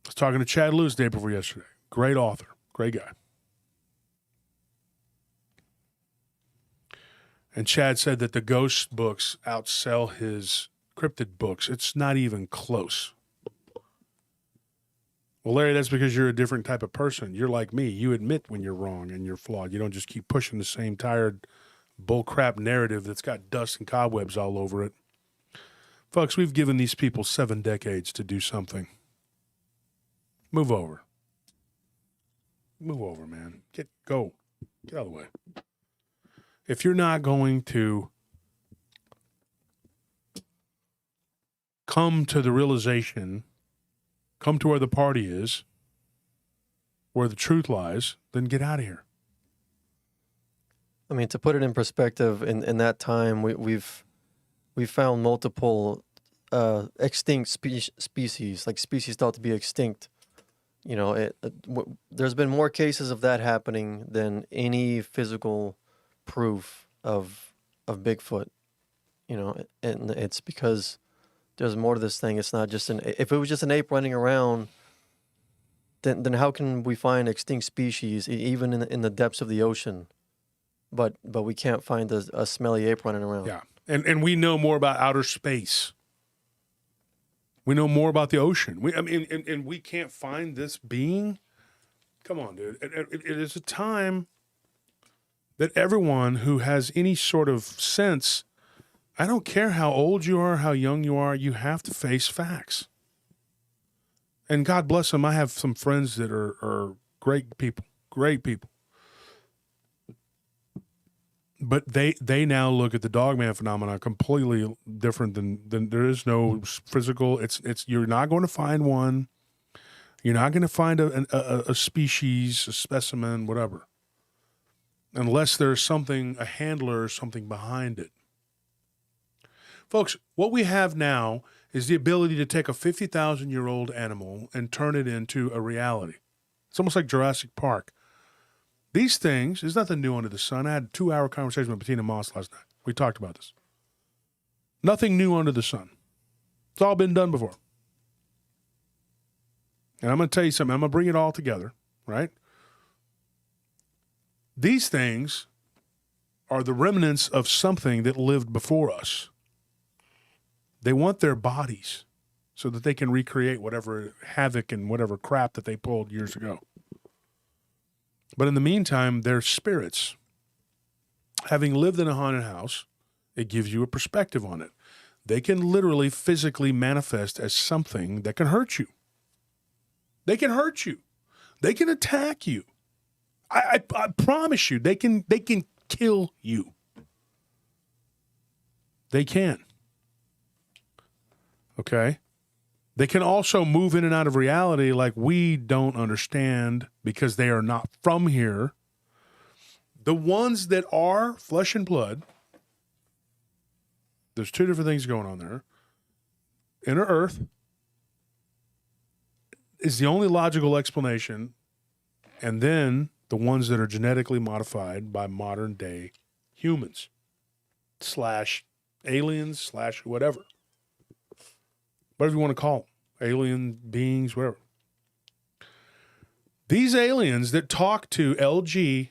I was talking to Chad Lewis the day before yesterday. Great author, great guy. And Chad said that the ghost books outsell his cryptid books. It's not even close. Well, Larry, that's because you're a different type of person. You're like me. You admit when you're wrong and you're flawed. You don't just keep pushing the same tired bullcrap narrative that's got dust and cobwebs all over it. Folks, we've given these people 7 decades to do something. Move over. Move over, man. Go. Get out of the way. If you're not going to come to the realization, come to where the party is, where the truth lies, then get out of here. I mean, to put it in perspective, in that time, we've found multiple extinct species, like species thought to be extinct. You know, there's been more cases of that happening than any physical proof of Bigfoot. You know, and it's because there's more to this thing. It's not just if it was just an ape running around, then how can we find extinct species even in the depths of the ocean? But we can't find a smelly ape running around. Yeah, and we know more about outer space. We know more about the ocean. And we can't find this being. Come on, dude. It is a time that everyone who has any sort of sense, I don't care how old you are, how young you are, you have to face facts. And God bless them. I have some friends that are great people. But they now look at the dogman phenomenon completely different than there is no physical. It's you're not going to find one. You're not going to find a species, a specimen, whatever, unless there's something, a handler or something behind it. Folks, what we have now is the ability to take a 50,000-year-old animal and turn it into a reality. It's almost like Jurassic Park. These things, there's nothing new under the sun. I had a 2-hour conversation with Bettina Moss last night. We talked about this. Nothing new under the sun. It's all been done before. And I'm going to tell you something. I'm going to bring it all together, right? These things are the remnants of something that lived before us. They want their bodies so that they can recreate whatever havoc and whatever crap that they pulled years ago. But in the meantime, they're spirits. Having lived in a haunted house, it gives you a perspective on it. They can literally physically manifest as something that can hurt you. They can hurt you. They can attack you. I promise you, they can kill you. They can. Okay? They can also move in and out of reality like we don't understand because they are not from here. The ones that are flesh and blood, there's two different things going on there. Inner Earth is the only logical explanation, and then the ones that are genetically modified by modern day humans / aliens / whatever you want to call them, alien beings, whatever. These aliens that talk to LG,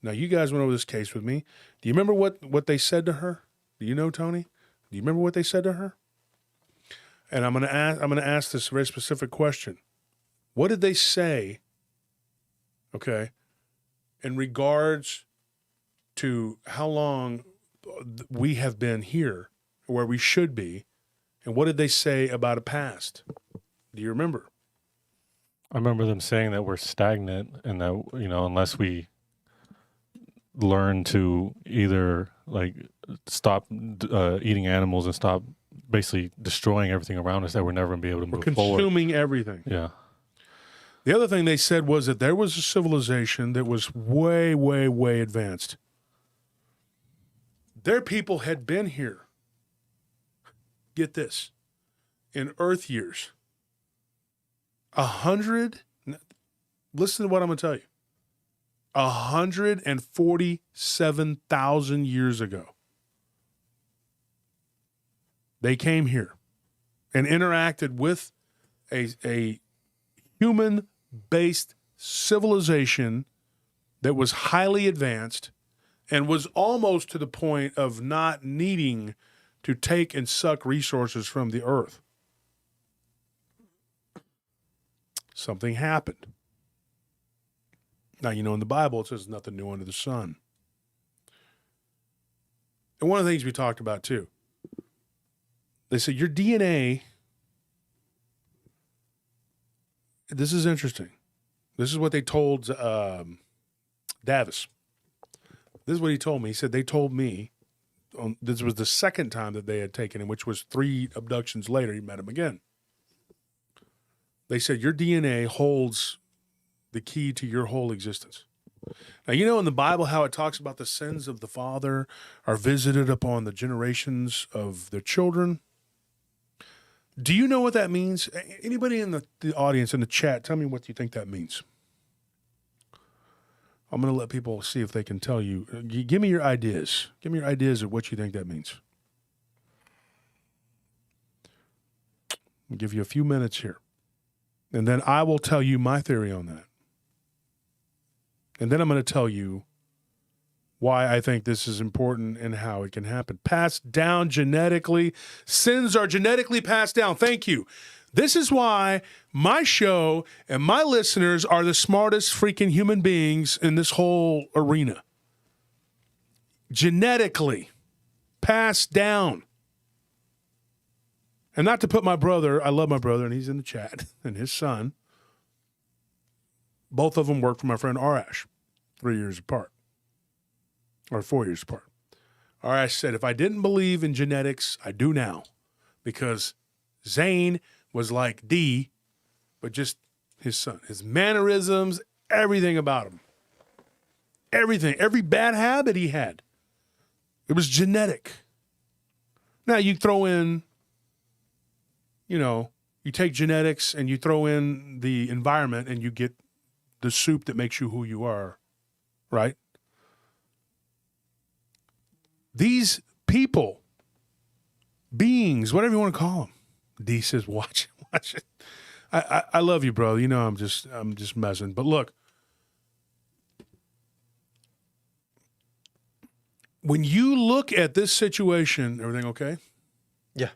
now you guys went over this case with me. Do you remember what they said to her? Do you know, Tony? Do you remember what they said to her? And I'm going to ask this very specific question. What did they say? Okay, in regards to how long we have been here, where we should be, and what did they say about a past? Do you remember? I remember them saying that we're stagnant and that, unless we learn to either stop eating animals and stop basically destroying everything around us, that we're never going to be able to move forward. Consuming everything. Yeah. The other thing they said was that there was a civilization that was way, way, way advanced. Their people had been here. Get this. In Earth years. 100, listen to what I'm going to tell you. 147,000 years ago. They came here and interacted with a human-based civilization that was highly advanced and was almost to the point of not needing to take and suck resources from the earth. Something happened. Now, in the Bible, it says nothing new under the sun. And one of the things we talked about, too, they said your DNA, this is interesting. This is what they told Davis. This is what he told me. He said, they told me, this was the second time that they had taken him, which was 3 abductions later, he met him again. They said, your DNA holds the key to your whole existence. Now, in the Bible how it talks about the sins of the father are visited upon the generations of the children. Do you know what that means? Anybody in the audience, in the chat, tell me what you think that means. I'm going to let people see if they can tell you. Give me your ideas. Give me your ideas of what you think that means. I'll give you a few minutes here. And then I will tell you my theory on that. And then I'm going to tell you why I think this is important and how it can happen. Passed down genetically. Sins are genetically passed down. Thank you. This is why my show and my listeners are the smartest freaking human beings in this whole arena. Genetically passed down. And not to put my brother, I love my brother, and he's in the chat, and his son. Both of them worked for my friend Arash, 3 years apart, or 4 years apart. Arash said, if I didn't believe in genetics, I do now, because Zane was like D, but just his son. His mannerisms, everything about him. Everything, every bad habit he had. It was genetic. Now you throw in, you take genetics and you throw in the environment and you get the soup that makes you who you are, right? These people, beings, whatever you want to call them, D says, watch it. I love you, bro. You know I'm just messing. But look, when you look at this situation, everything okay? Yeah.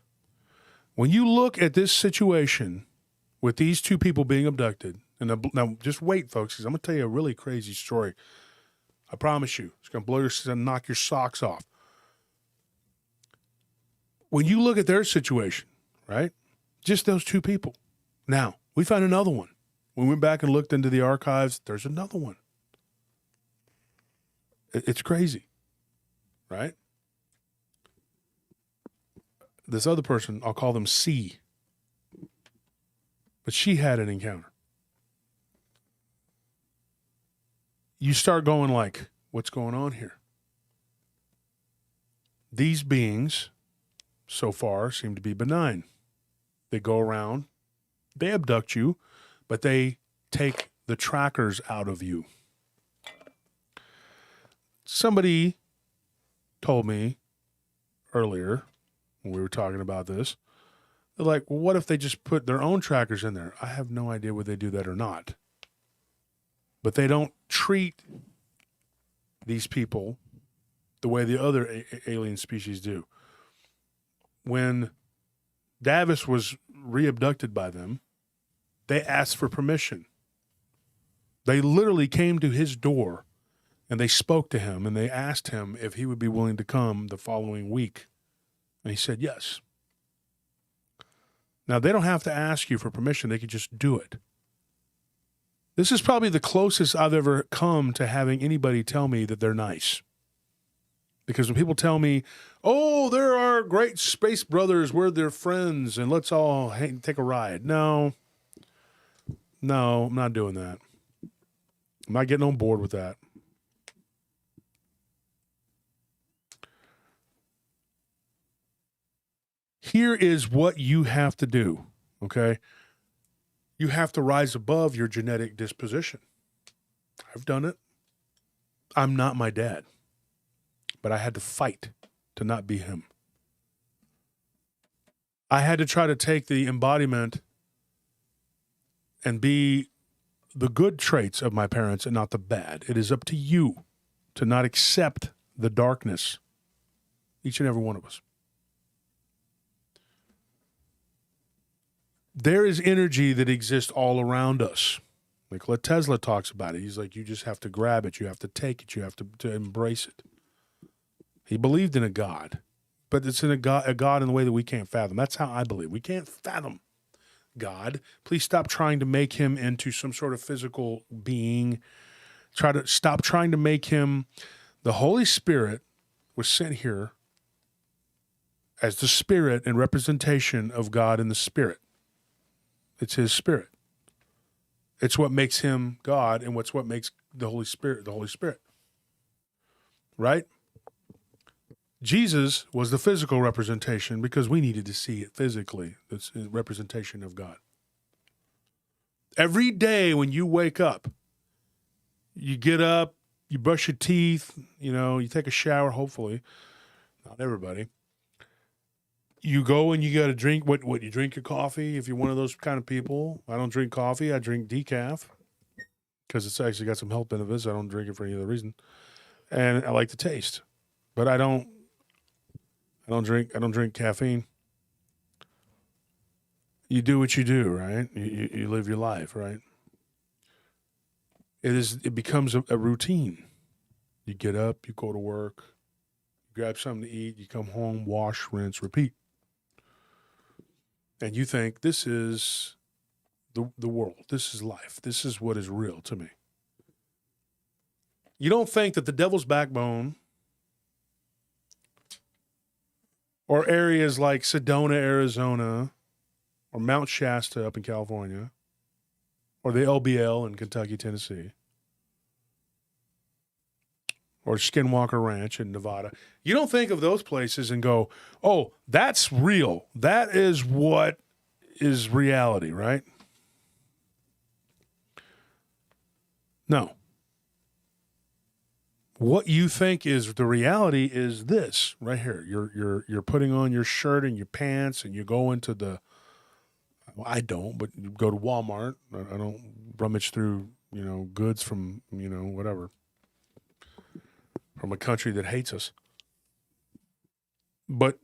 When you look at this situation with these two people being abducted, and now just wait, folks, because I'm going to tell you a really crazy story. I promise you. It's going to knock your socks off. When you look at their situation, right? Just those two people. Now, we found another one. We went back and looked into the archives. There's another one. It's crazy, right? This other person, I'll call them C. But she had an encounter. You start going like, what's going on here? These beings, so far, seem to be benign. They go around, they abduct you, but they take the trackers out of you. Somebody told me earlier when we were talking about this, they're like, well, what if they just put their own trackers in there? I have no idea whether they do that or not. But they don't treat these people the way the other alien species do. When Davis was re-abducted by them, they asked for permission. They literally came to his door and they spoke to him and they asked him if he would be willing to come the following week. And he said yes. Now, they don't have to ask you for permission. They could just do it. This is probably the closest I've ever come to having anybody tell me that they're nice. Because when people tell me, oh, there are great space brothers, we're their friends, and let's all take a ride. No, I'm not doing that. I'm not getting on board with that. Here is what you have to do, okay? You have to rise above your genetic disposition. I've done it. I'm not my dad, but I had to fight to not be him. I had to try to take the embodiment and be the good traits of my parents and not the bad. It is up to you to not accept the darkness, each and every one of us. There is energy that exists all around us. Nikola Tesla talks about it. He's like, you just have to grab it. You have to take it. You have to embrace it. He believed in a God, but it's in a God in the way that we can't fathom. That's how I believe. We can't fathom God. Please stop trying to make him into some sort of physical being. Stop trying to make him. The Holy Spirit was sent here as the Spirit and representation of God in the Spirit. It's his Spirit. It's what makes him God, and what makes the Holy Spirit the Holy Spirit. Right? Jesus was the physical representation because we needed to see it physically. It's a representation of God. Every day when you wake up, you get up, you brush your teeth, you take a shower, hopefully. Not everybody. You go and you got to drink, what you drink your coffee if you're one of those kind of people. I don't drink coffee. I drink decaf because it's actually got some health benefits. I don't drink it for any other reason. And I like the taste. But I don't drink caffeine. You do what you do, right? You live your life, right? It becomes a routine. You get up, you go to work, you grab something to eat, you come home, wash, rinse, repeat. And you think this is the world. This is life. This is what is real to me. You don't think that the Devil's Backbone or areas like Sedona, Arizona, or Mount Shasta up in California, or the LBL in Kentucky, Tennessee, or Skinwalker Ranch in Nevada. You don't think of those places and go, oh, that's real. That is what is reality, right? No. What you think is the reality is this right here. You're putting on your shirt and your pants and you go into Well, I don't, but you go to Walmart. I don't rummage through, goods from, whatever, from a country that hates us. But,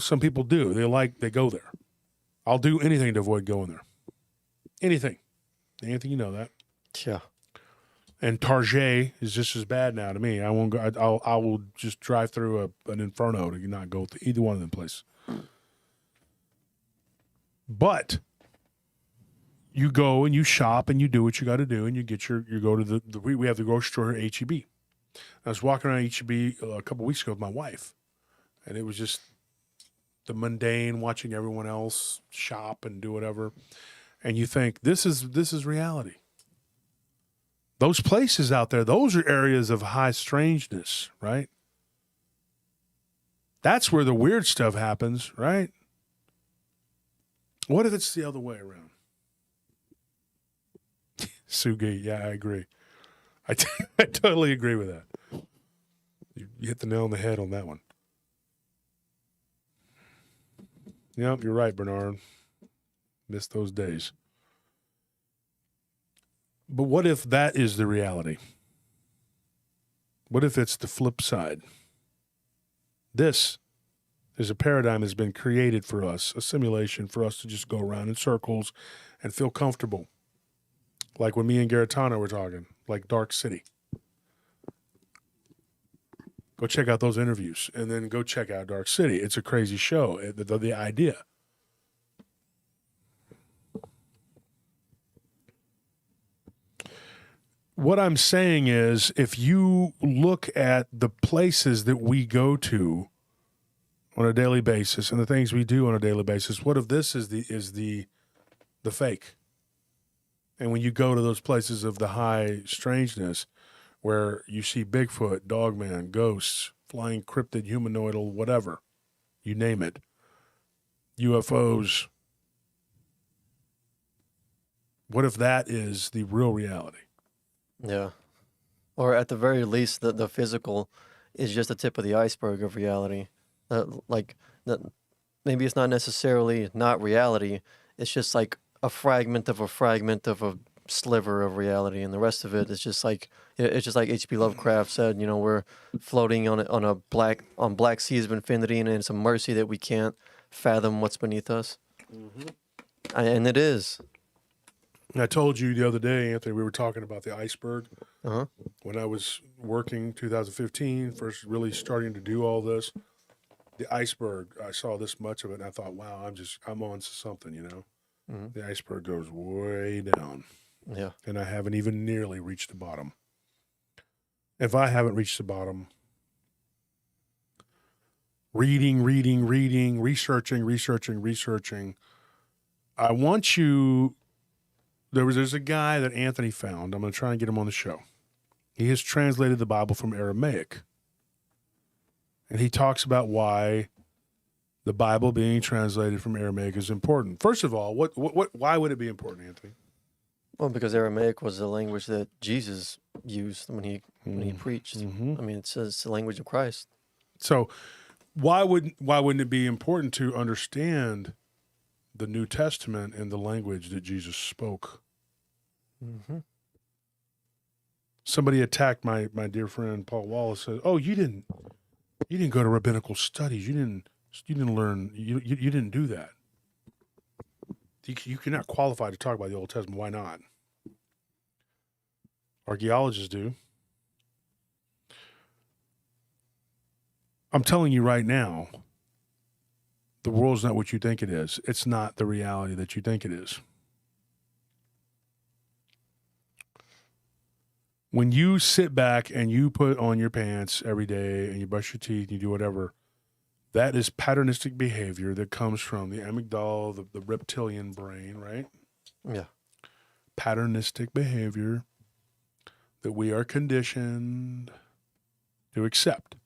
some people do. They go there. I'll do anything to avoid going there. Anything. Anything, you know that. Yeah. And Target is just as bad now to me. I won't go. I will just drive through an inferno to not go to either one of them places. But you go and you shop and you do what you got to do, and you go to we have the grocery store here, H-E-B. I was walking around H-E-B a couple weeks ago with my wife, and it was just the mundane, watching everyone else shop and do whatever, and you think this is reality. Those places out there, those are areas of high strangeness, right? That's where the weird stuff happens, right? What if it's the other way around? Sugi, yeah, I agree. I totally agree with that. You hit the nail on the head on that one. Yep, you're right, Bernard. Missed those days. But what if that is the reality? What if it's the flip side? This is a paradigm that's been created for us, a simulation for us to just go around in circles and feel comfortable. Like when me and Garetano were talking, like Dark City. Go check out those interviews and then go check out Dark City. It's a crazy show, the idea. What I'm saying is, if you look at the places that we go to on a daily basis and the things we do on a daily basis, what if this is the fake? And when you go to those places of the high strangeness, where you see Bigfoot, Dogman, ghosts, flying cryptid, humanoidal, whatever, you name it, UFOs, what if that is the real reality? Yeah. Or at the very least, the physical is just the tip of the iceberg of reality. Maybe it's not necessarily not reality. It's just like a fragment of a sliver of reality, and the rest of it is just like H.P. Lovecraft said. We're floating on black seas of infinity, and it's a mercy that we can't fathom what's beneath us. Mm-hmm. And it is. I told you the other day, Anthony, we were talking about the iceberg. Uh-huh. When I was working 2015, first really starting to do all this, the iceberg, I saw this much of it, and I thought, wow, I'm on to something, Mm-hmm. The iceberg goes way down. Yeah. And I haven't even nearly reached the bottom. If I haven't reached the bottom, reading, researching, I want you... There's a guy that Anthony found. I'm going to try and get him on the show. He has translated the Bible from Aramaic. And he talks about why the Bible being translated from Aramaic is important. First of all, why would it be important, Anthony? Well, because Aramaic was the language that Jesus used when he preached. Mm-hmm. I mean, it's the language of Christ. So why wouldn't it be important to understand the New Testament and the language that Jesus spoke? Mm-hmm. Somebody attacked my dear friend Paul Wallace. Said, "Oh, you didn't go to rabbinical studies. You didn't learn. You didn't do that. You cannot qualify to talk about the Old Testament. Why not? Archaeologists do. I'm telling you right now, the world's not what you think it is. It's not the reality that you think it is. When you sit back and you put on your pants every day and you brush your teeth and you do whatever, that is patternistic behavior that comes from the amygdala, the reptilian brain, right? Yeah. Patternistic behavior that we are conditioned to accept.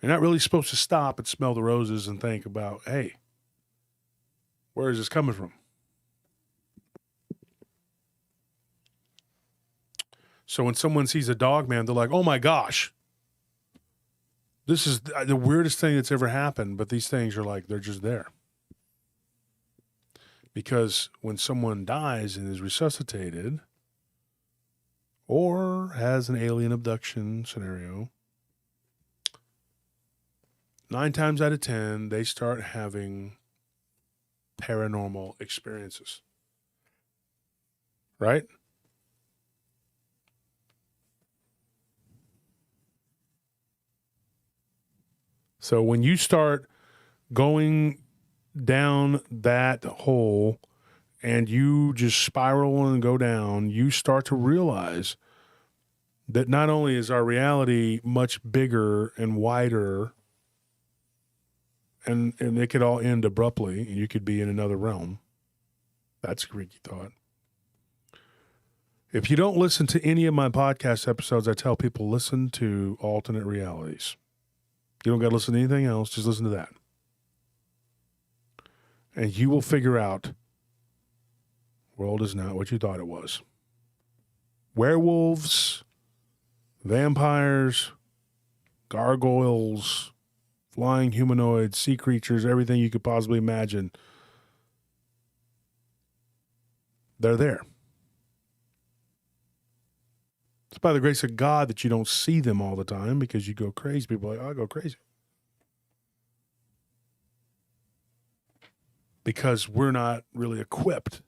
You're not really supposed to stop and smell the roses and think about, hey, where is this coming from? So when someone sees a dog man, they're like, oh my gosh, this is the weirdest thing that's ever happened. But these things are like, they're just there. Because when someone dies and is resuscitated or has an alien abduction scenario, 9 times out of 10, they start having paranormal experiences. Right? So when you start going down that hole and you just spiral and go down, you start to realize that not only is our reality much bigger and wider, and it could all end abruptly, and you could be in another realm. That's a freaky thought. If you don't listen to any of my podcast episodes, I tell people listen to alternate realities. You don't got to listen to anything else. Just listen to that. And you will figure out the world is not what you thought it was. Werewolves, vampires, gargoyles, flying humanoids, sea creatures, everything you could possibly imagine. They're there. It's by the grace of God that you don't see them all the time because you go crazy. People are like, oh, I go crazy. Because we're not really equipped,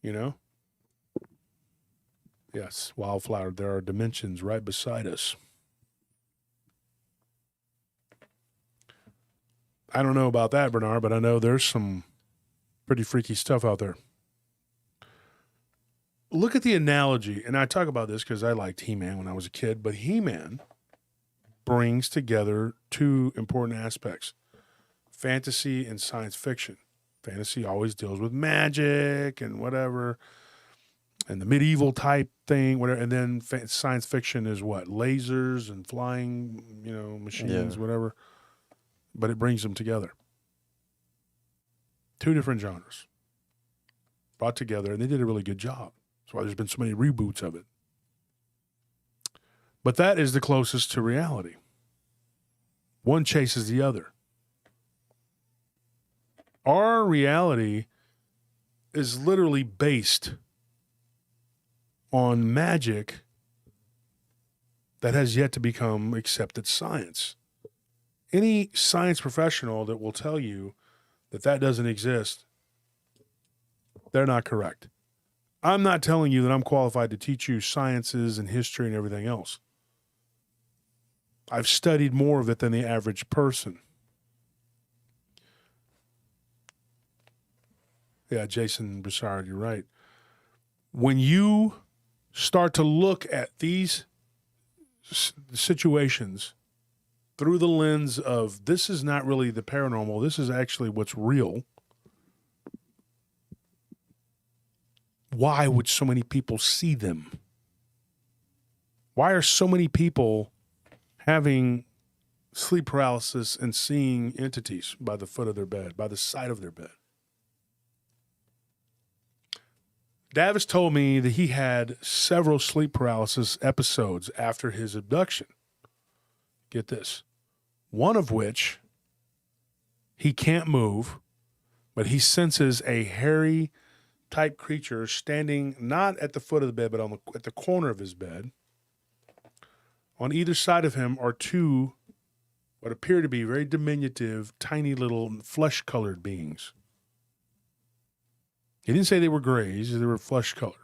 you know? Yes, Wildflower, there are dimensions right beside us. I don't know about that, Bernard, but I know there's some pretty freaky stuff out there. Look at the analogy, and I talk about this because I liked He-Man when I was a kid, but He-Man brings together two important aspects, fantasy and science fiction. Fantasy always deals with magic and whatever, and the medieval type thing, whatever, and then science fiction is what? Lasers and flying, machines, whatever. But it brings them together. Two different genres brought together, and they did a really good job. That's why there's been so many reboots of it. But that is the closest to reality. One chases the other. Our reality is literally based on magic that has yet to become accepted science. Any science professional that will tell you that that doesn't exist, they're not correct. I'm not telling you that I'm qualified to teach you sciences and history and everything else. I've studied more of it than the average person. Yeah, Jason Broussard, you're right. When you start to look at these situations through the lens of this is not really the paranormal, this is actually what's real, why would so many people see them? Why are so many people having sleep paralysis and seeing entities by the foot of their bed, by the side of their bed? Davis told me that he had several sleep paralysis episodes after his abduction. Get this. One of which he can't move, but he senses a hairy type creature standing not at the foot of the bed, but at the corner of his bed. On either side of him are two what appear to be very diminutive, tiny little flesh-colored beings. He didn't say they were grays, they were flesh-colored.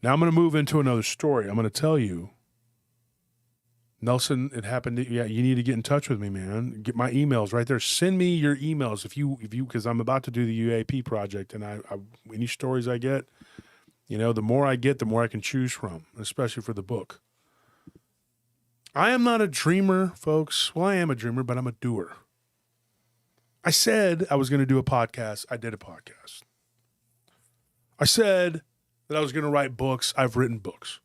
Now I'm going to move into another story. I'm going to tell you, Nelson, it happened. You need to get in touch with me, man. Get my emails right there. Send me your emails if you, because I'm about to do the UAP project, and I any stories I get, the more I get, the more I can choose from, especially for the book. I am not a dreamer, folks. Well, I am a dreamer, but I'm a doer. I said I was going to do a podcast. I did a podcast. I said that I was going to write books. I've written books.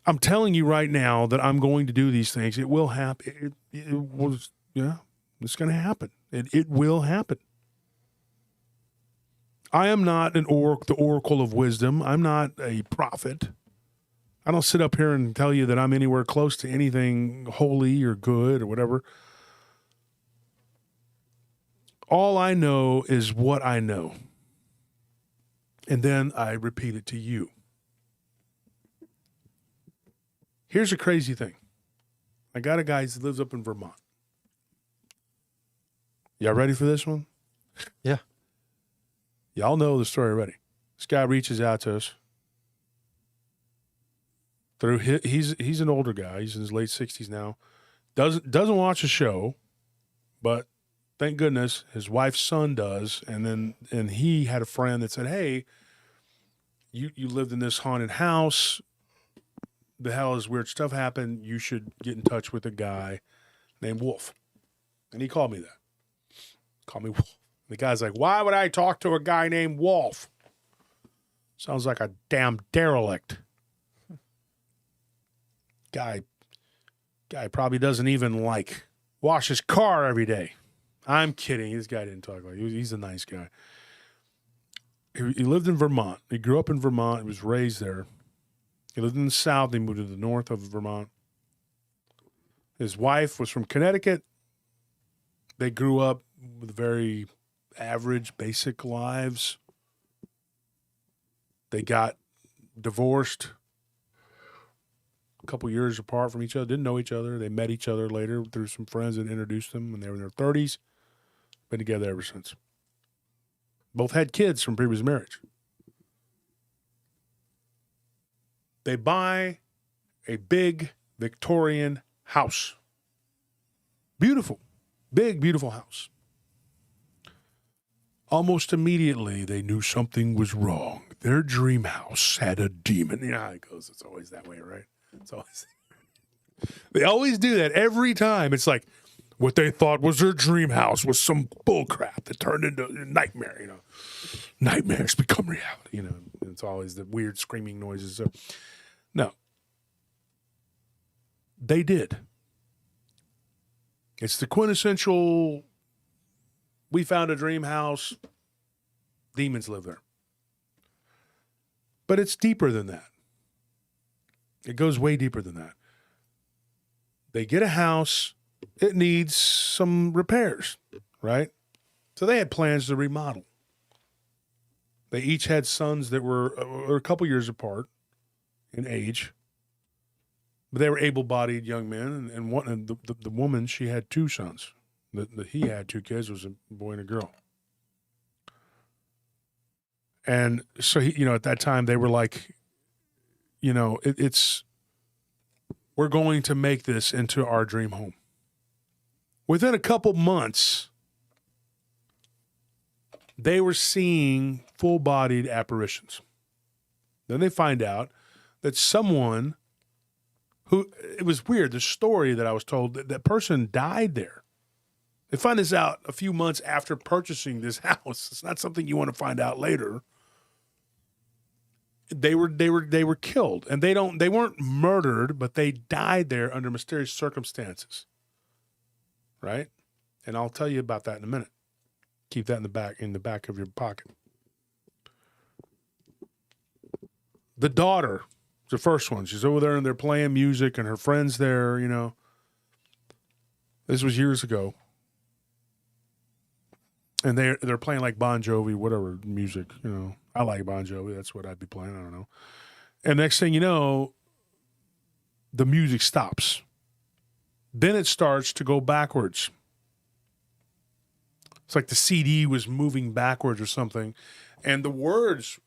I'm telling you right now that I'm going to do these things. It will happen. It's going to happen. It will happen. I am not the oracle of wisdom. I'm not a prophet. I don't sit up here and tell you that I'm anywhere close to anything holy or good or whatever. All I know is what I know. And then I repeat it to you. Here's a crazy thing. I got a guy who lives up in Vermont. Y'all ready for this one? Yeah. Y'all know the story already. This guy reaches out to us. He's an older guy. He's in his late 60s now. Doesn't watch the show, but thank goodness his wife's son does. And he had a friend that said, "Hey, you lived in this haunted house. The hell is weird stuff happened. You should get in touch with a guy named Wolf." And he called me that. Call me Wolf. The guy's like, "Why would I talk to a guy named Wolf? Sounds like a damn derelict. Guy probably doesn't even wash his car every day." I'm kidding. This guy didn't talk like he's a nice guy. He lived in Vermont. He grew up in Vermont. He was raised there. He lived in the South. He moved to the north of Vermont. His wife was from Connecticut. They grew up with very average, basic lives. They got divorced a couple years apart from each other, didn't know each other. They met each other later through some friends that introduced them when they were in their 30s. Been together ever since. Both had kids from previous marriage. They buy a big Victorian house. Beautiful. Big, beautiful house. Almost immediately, they knew something was wrong. Their dream house had a demon. You know how it goes. It's always that way, right? It's always. They always do that every time. It's like what they thought was their dream house was some bullcrap that turned into a nightmare. You know, nightmares become reality. You know, it's always the weird screaming noises. So, no, they did. It's the quintessential. We found a dream house. Demons live there. But it's deeper than that. It goes way deeper than that. They get a house. It needs some repairs, right? So they had plans to remodel. They each had sons that were a couple years apart in age. But they were able-bodied young men. And the woman, she had two sons. He had two kids. It was a boy and a girl. And so, at that time, they were like, we're going to make this into our dream home. Within a couple months, they were seeing full-bodied apparitions. Then they find out that someone it was weird, the story that I was told, that person died there. They find this out a few months after purchasing this house. It's not something you want to find out later. They were killed, and they weren't murdered, but they died there under mysterious circumstances. Right? And I'll tell you about that in a minute. Keep that in the back of your pocket. The daughter, the first one, she's over there and they're playing music and her friend's there, This was years ago. And they're playing like Bon Jovi, whatever music, I like Bon Jovi. That's what I'd be playing. I don't know. And next thing you know, the music stops. Then it starts to go backwards. It's like the CD was moving backwards or something. And it was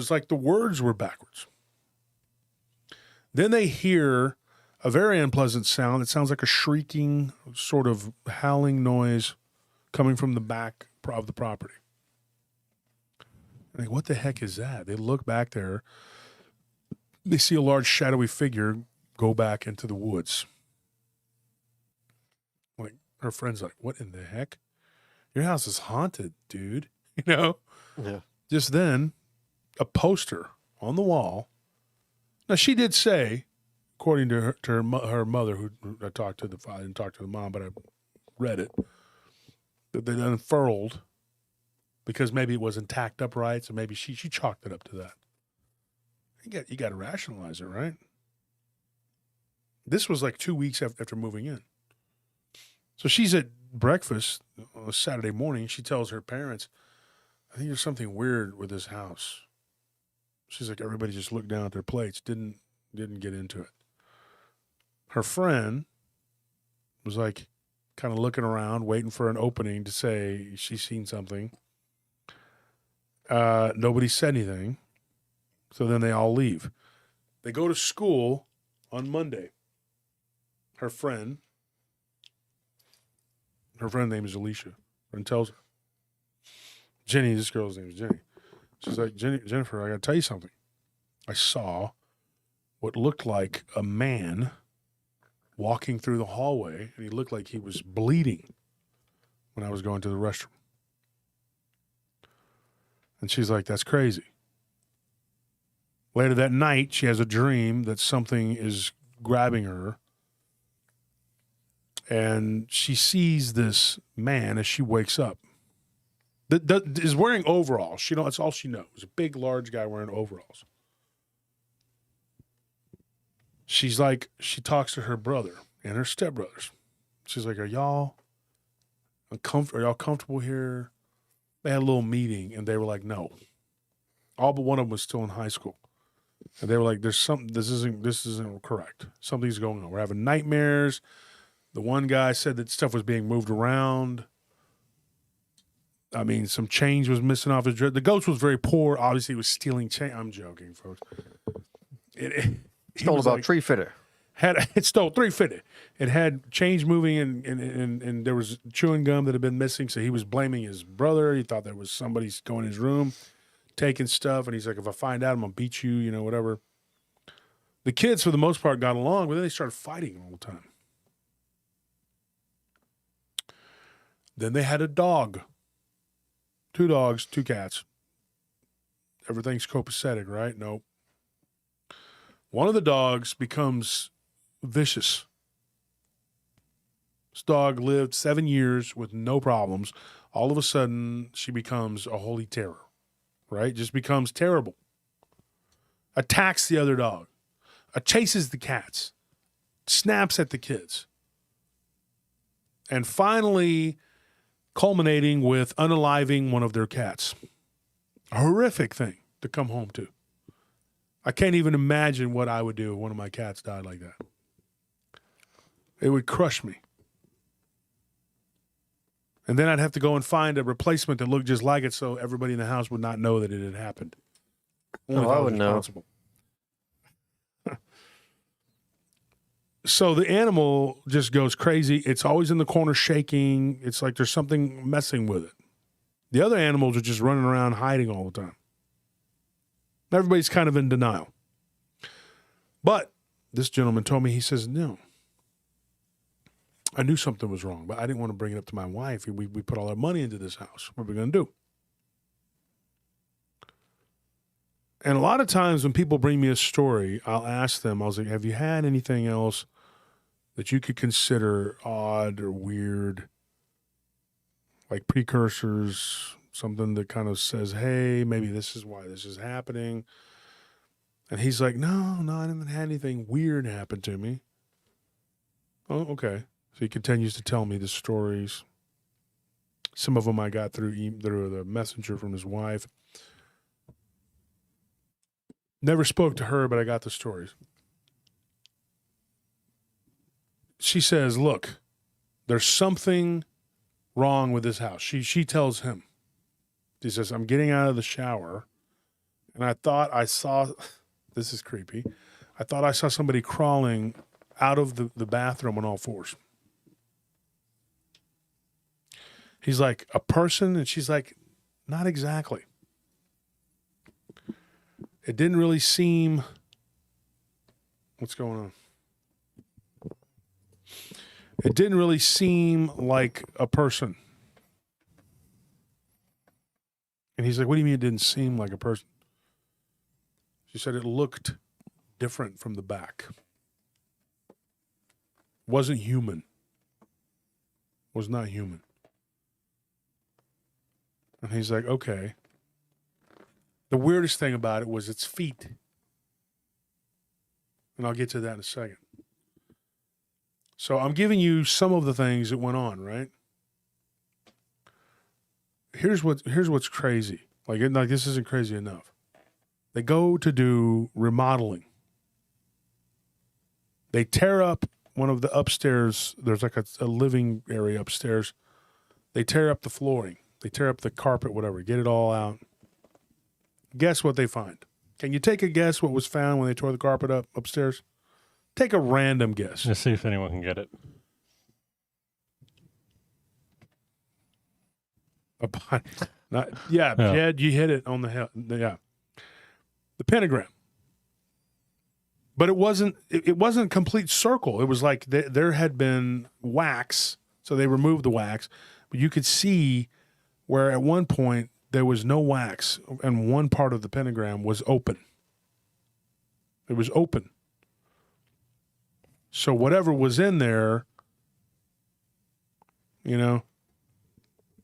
like the words were backwards. Then they hear a very unpleasant sound. It sounds like a shrieking, sort of howling noise coming from the back of the property. And what the heck is that? They look back there. They see a large shadowy figure go back into the woods. Like, her friend's like, what in the heck? Your house is haunted, dude. Yeah. Just then, a poster on the wall. Now, she did say, according to her mother, who I talked to the father, I didn't talk to the mom, but I read it, that they unfurled because maybe it wasn't tacked up right, so maybe she chalked it up to that. You got to rationalize it, right? This was like 2 weeks after moving in. So she's at breakfast on a Saturday morning. She tells her parents, I think there's something weird with this house. She's like, everybody just looked down at their plates, didn't get into it. Her friend was like kind of looking around, waiting for an opening to say she's seen something. Nobody said anything. So then they all leave. They go to school on Monday. Her friend's name is Alicia. And tells her, Jenny, this girl's name is Jenny. She's like, Jennifer, I got to tell you something. I saw what looked like a man walking through the hallway, and he looked like he was bleeding when I was going to the restroom. And she's like, that's crazy. Later that night, she has a dream that something is grabbing her. And she sees this man as she wakes up. That is wearing overalls. That's all she knows. A big, large guy wearing overalls. She's like, she talks to her brother and her stepbrothers. She's like, are y'all comfortable here? They had a little meeting, and they were like, no. All but one of them was still in high school. And they were like, there's something, this isn't correct. Something's going on. We're having nightmares. The one guy said that stuff was being moved around. I mean, some change was missing off his dress. The ghost was very poor. Obviously, he was stealing change. I'm joking, folks. Stole about like, 350. It stole 350. It had change moving, and there was chewing gum that had been missing. So he was blaming his brother. He thought there was somebody going in his room, taking stuff. And he's like, if I find out, I'm going to beat you, whatever. The kids, for the most part, got along, but then they started fighting all the time. Then they had a dog. 2 dogs, 2 cats. Everything's copacetic, right? Nope. One of the dogs becomes vicious. This dog lived 7 years with no problems. All of a sudden, she becomes a holy terror, right? Just becomes terrible. Attacks the other dog. Chases the cats. Snaps at the kids. And finally, culminating with unaliving one of their cats. A horrific thing to come home to. I can't even imagine what I would do if one of my cats died like that. It would crush me. And then I'd have to go and find a replacement that looked just like it so everybody in the house would not know that it had happened. Only I would know. So the animal just goes crazy. It's always in the corner shaking. It's like there's something messing with it. The other animals are just running around hiding all the time. Everybody's kind of in denial. But this gentleman told me, he says, no. I knew something was wrong, but I didn't want to bring it up to my wife. We put all our money into this house. What are we going to do? And a lot of times when people bring me a story, I'll ask them, I was like, have you had anything else that you could consider odd or weird, like precursors, something that kind of says, hey, maybe this is why this is happening? And he's like, no, I haven't had anything weird happen to me. Oh, okay. So he continues to tell me the stories. Some of them I got through the messenger from his wife. Never spoke to her, but I got the stories. She says, look, there's something wrong with this house. She tells him. She says, I'm getting out of the shower, and I thought I saw, this is creepy, I thought I saw somebody crawling out of the bathroom on all fours. He's like, a person? And she's like, not exactly. It didn't really seem, what's going on? It didn't really seem like a person. And he's like, what do you mean it didn't seem like a person? She said it looked different from the back. Wasn't human. Was not human. And he's like, okay. The weirdest thing about it was its feet. And I'll get to that in a second. So I'm giving you some of the things that went on, right? Here's what's crazy. Like this isn't crazy enough. They go to do remodeling. They tear up one of the upstairs. There's like a living area upstairs. They tear up the flooring. They tear up the carpet, whatever. Get it all out. Guess what they find? Can you take a guess what was found when they tore the carpet up upstairs? Take a random guess. Let's see if anyone can get it. A body. Jed, you hit it on the head. Yeah. The pentagram. But it wasn't a complete circle. It was like there had been wax, so they removed the wax. But you could see where at one point there was no wax and one part of the pentagram was open. It was open. So whatever was in there, do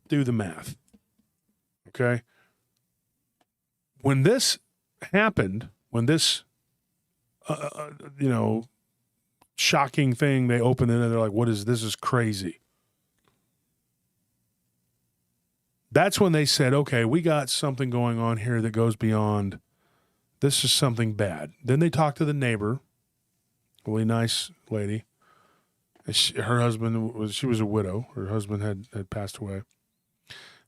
the math. Okay? When this happened, when this shocking thing, they opened it and they're like, this is crazy. That's when they said, okay, we got something going on here that goes beyond, this is something bad. Then they talked to the neighbor, a really nice lady. Her husband she was a widow. Her husband had passed away.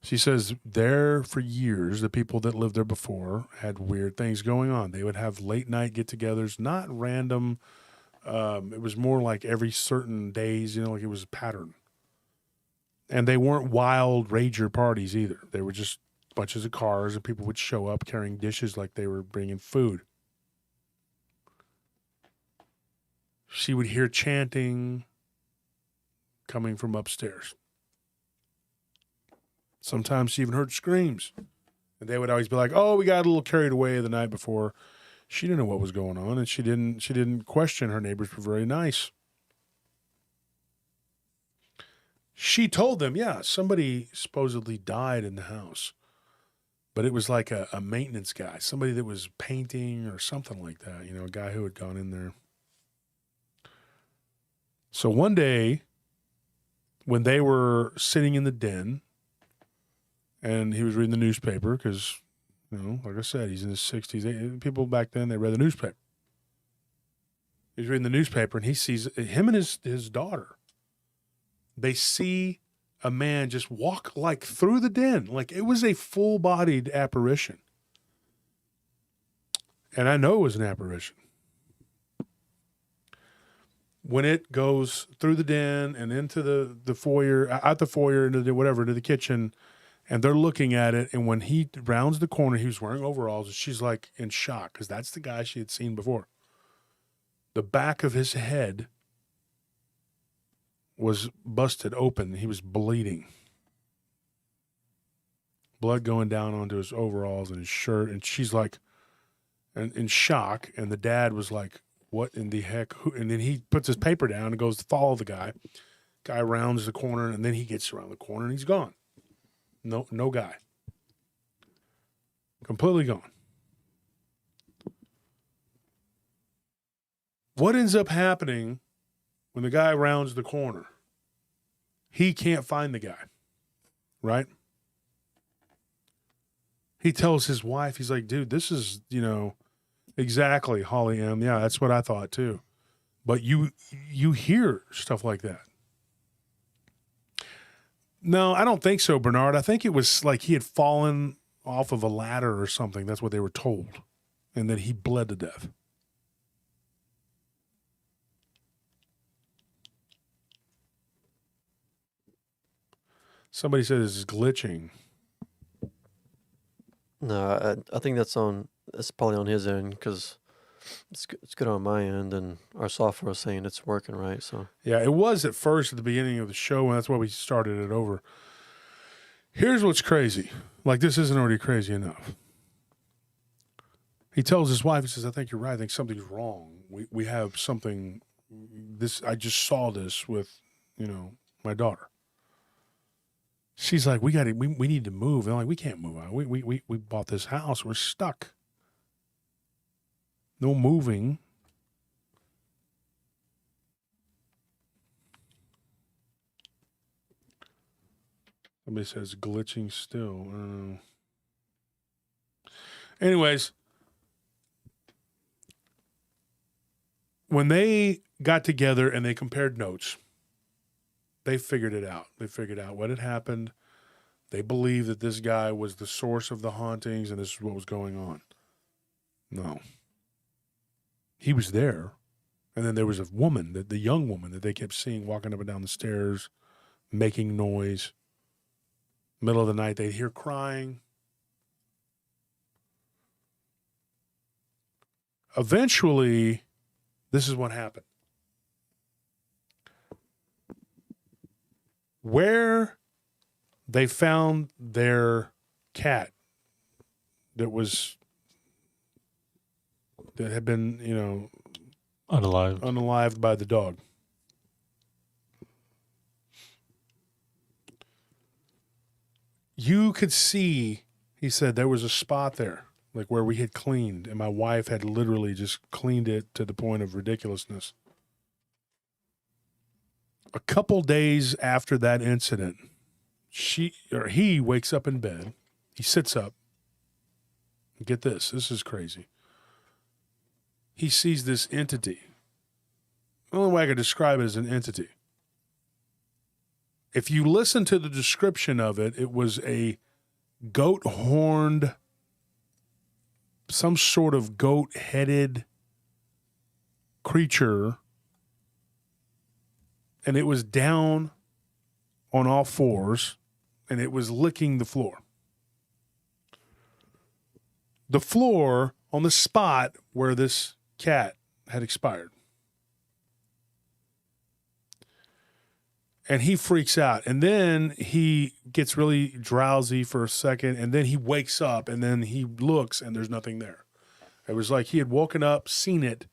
She says there for years, the people that lived there before had weird things going on. They would have late night get-togethers, not random. It was more like every certain days, like it was a pattern. And they weren't wild rager parties either. They were just bunches of cars and people would show up carrying dishes like they were bringing food. She would hear chanting coming from upstairs. Sometimes she even heard screams. And they would always be like, oh, we got a little carried away the night before. She didn't know what was going on, and she didn't question. Her neighbors were very nice. She told them, yeah, somebody supposedly died in the house. But it was like a maintenance guy, somebody that was painting or something like that, a guy who had gone in there. So one day, when they were sitting in the den, and he was reading the newspaper because, like I said, he's in his 60s. People back then, they read the newspaper. He's reading the newspaper, and he sees him and his daughter. They see a man just walk like through the den. Like it was a full-bodied apparition. And I know it was an apparition. When it goes through the den and into the foyer, out the foyer, into the kitchen, and they're looking at it, and when he rounds the corner, he was wearing overalls, and she's like in shock because that's the guy she had seen before. The back of his head was busted open. He was bleeding. Blood going down onto his overalls and his shirt, and she's like in shock, and the dad was like, what in the heck? And then he puts his paper down and goes to follow the guy. Guy rounds the corner, and then he gets around the corner, and he's gone. No guy. Completely gone. What ends up happening when the guy rounds the corner? He can't find the guy, right? He tells his wife, he's like, dude, this is, exactly, Holly M. Yeah, that's what I thought too. But you hear stuff like that. No, I don't think so, Bernard. I think it was like he had fallen off of a ladder or something. That's what they were told. And then he bled to death. Somebody said it's glitching. No, I think that's probably on his end because it's good on my end, and our software is saying it's working right. So yeah, it was at first at the beginning of the show, and that's why we started it over. Here's what's crazy. Like, this isn't already crazy enough. He tells his wife, he says, I think you're right. I think something's wrong. We have something. I just saw this with, my daughter. She's like, we need to move. And I'm like, we can't move out. We bought this house. We're stuck. No moving. Somebody says glitching still. I don't know. Anyways, when they got together and they compared notes, they figured it out. They figured out what had happened. They believed that this guy was the source of the hauntings and this is what was going on. No. He was there. And then there was a woman, the young woman that they kept seeing walking up and down the stairs, making noise. Middle of the night, they'd hear crying. Eventually, this is what happened. Where they found their cat that had been, unalived by the dog. You could see, he said, there was a spot there, like where we had cleaned, and my wife had literally just cleaned it to the point of ridiculousness. A couple days after that incident, he wakes up in bed. He sits up. Get this. This is crazy. He sees this entity. The only way I could describe it as an entity. If you listen to the description of it, it was a goat-horned, some sort of goat-headed creature, and it was down on all fours, and it was licking the floor. The floor on the spot where this cat had expired. And he freaks out. And then he gets really drowsy for a second, and then he wakes up, and then he looks, and there's nothing there. It was like he had woken up, seen it.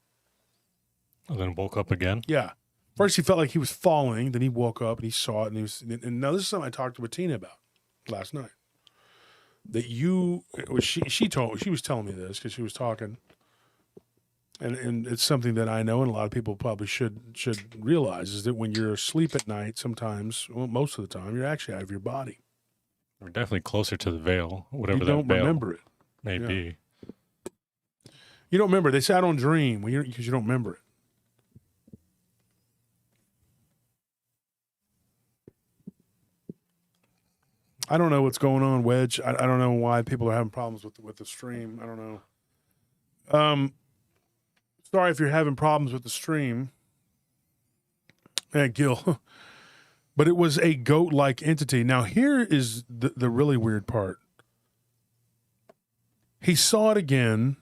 And then woke up again? Yeah. First he felt like he was falling, then he woke up and he saw it, and now this is something I talked to Bettina about last night. That she was telling me this because she was talking, and it's something that I know and a lot of people probably should realize is that when you're asleep at night, sometimes, well, most of the time, you're actually out of your body. We're definitely closer to the veil, whatever You that don't veil remember it. may Yeah. be. You don't remember. They say I don't dream because you don't remember it. I don't know what's going on, Wedge. I don't know why people are having problems with the stream. I don't know. Sorry if you're having problems with the stream. Gil. But it was a goat-like entity. Now, here is the really weird part. He saw it again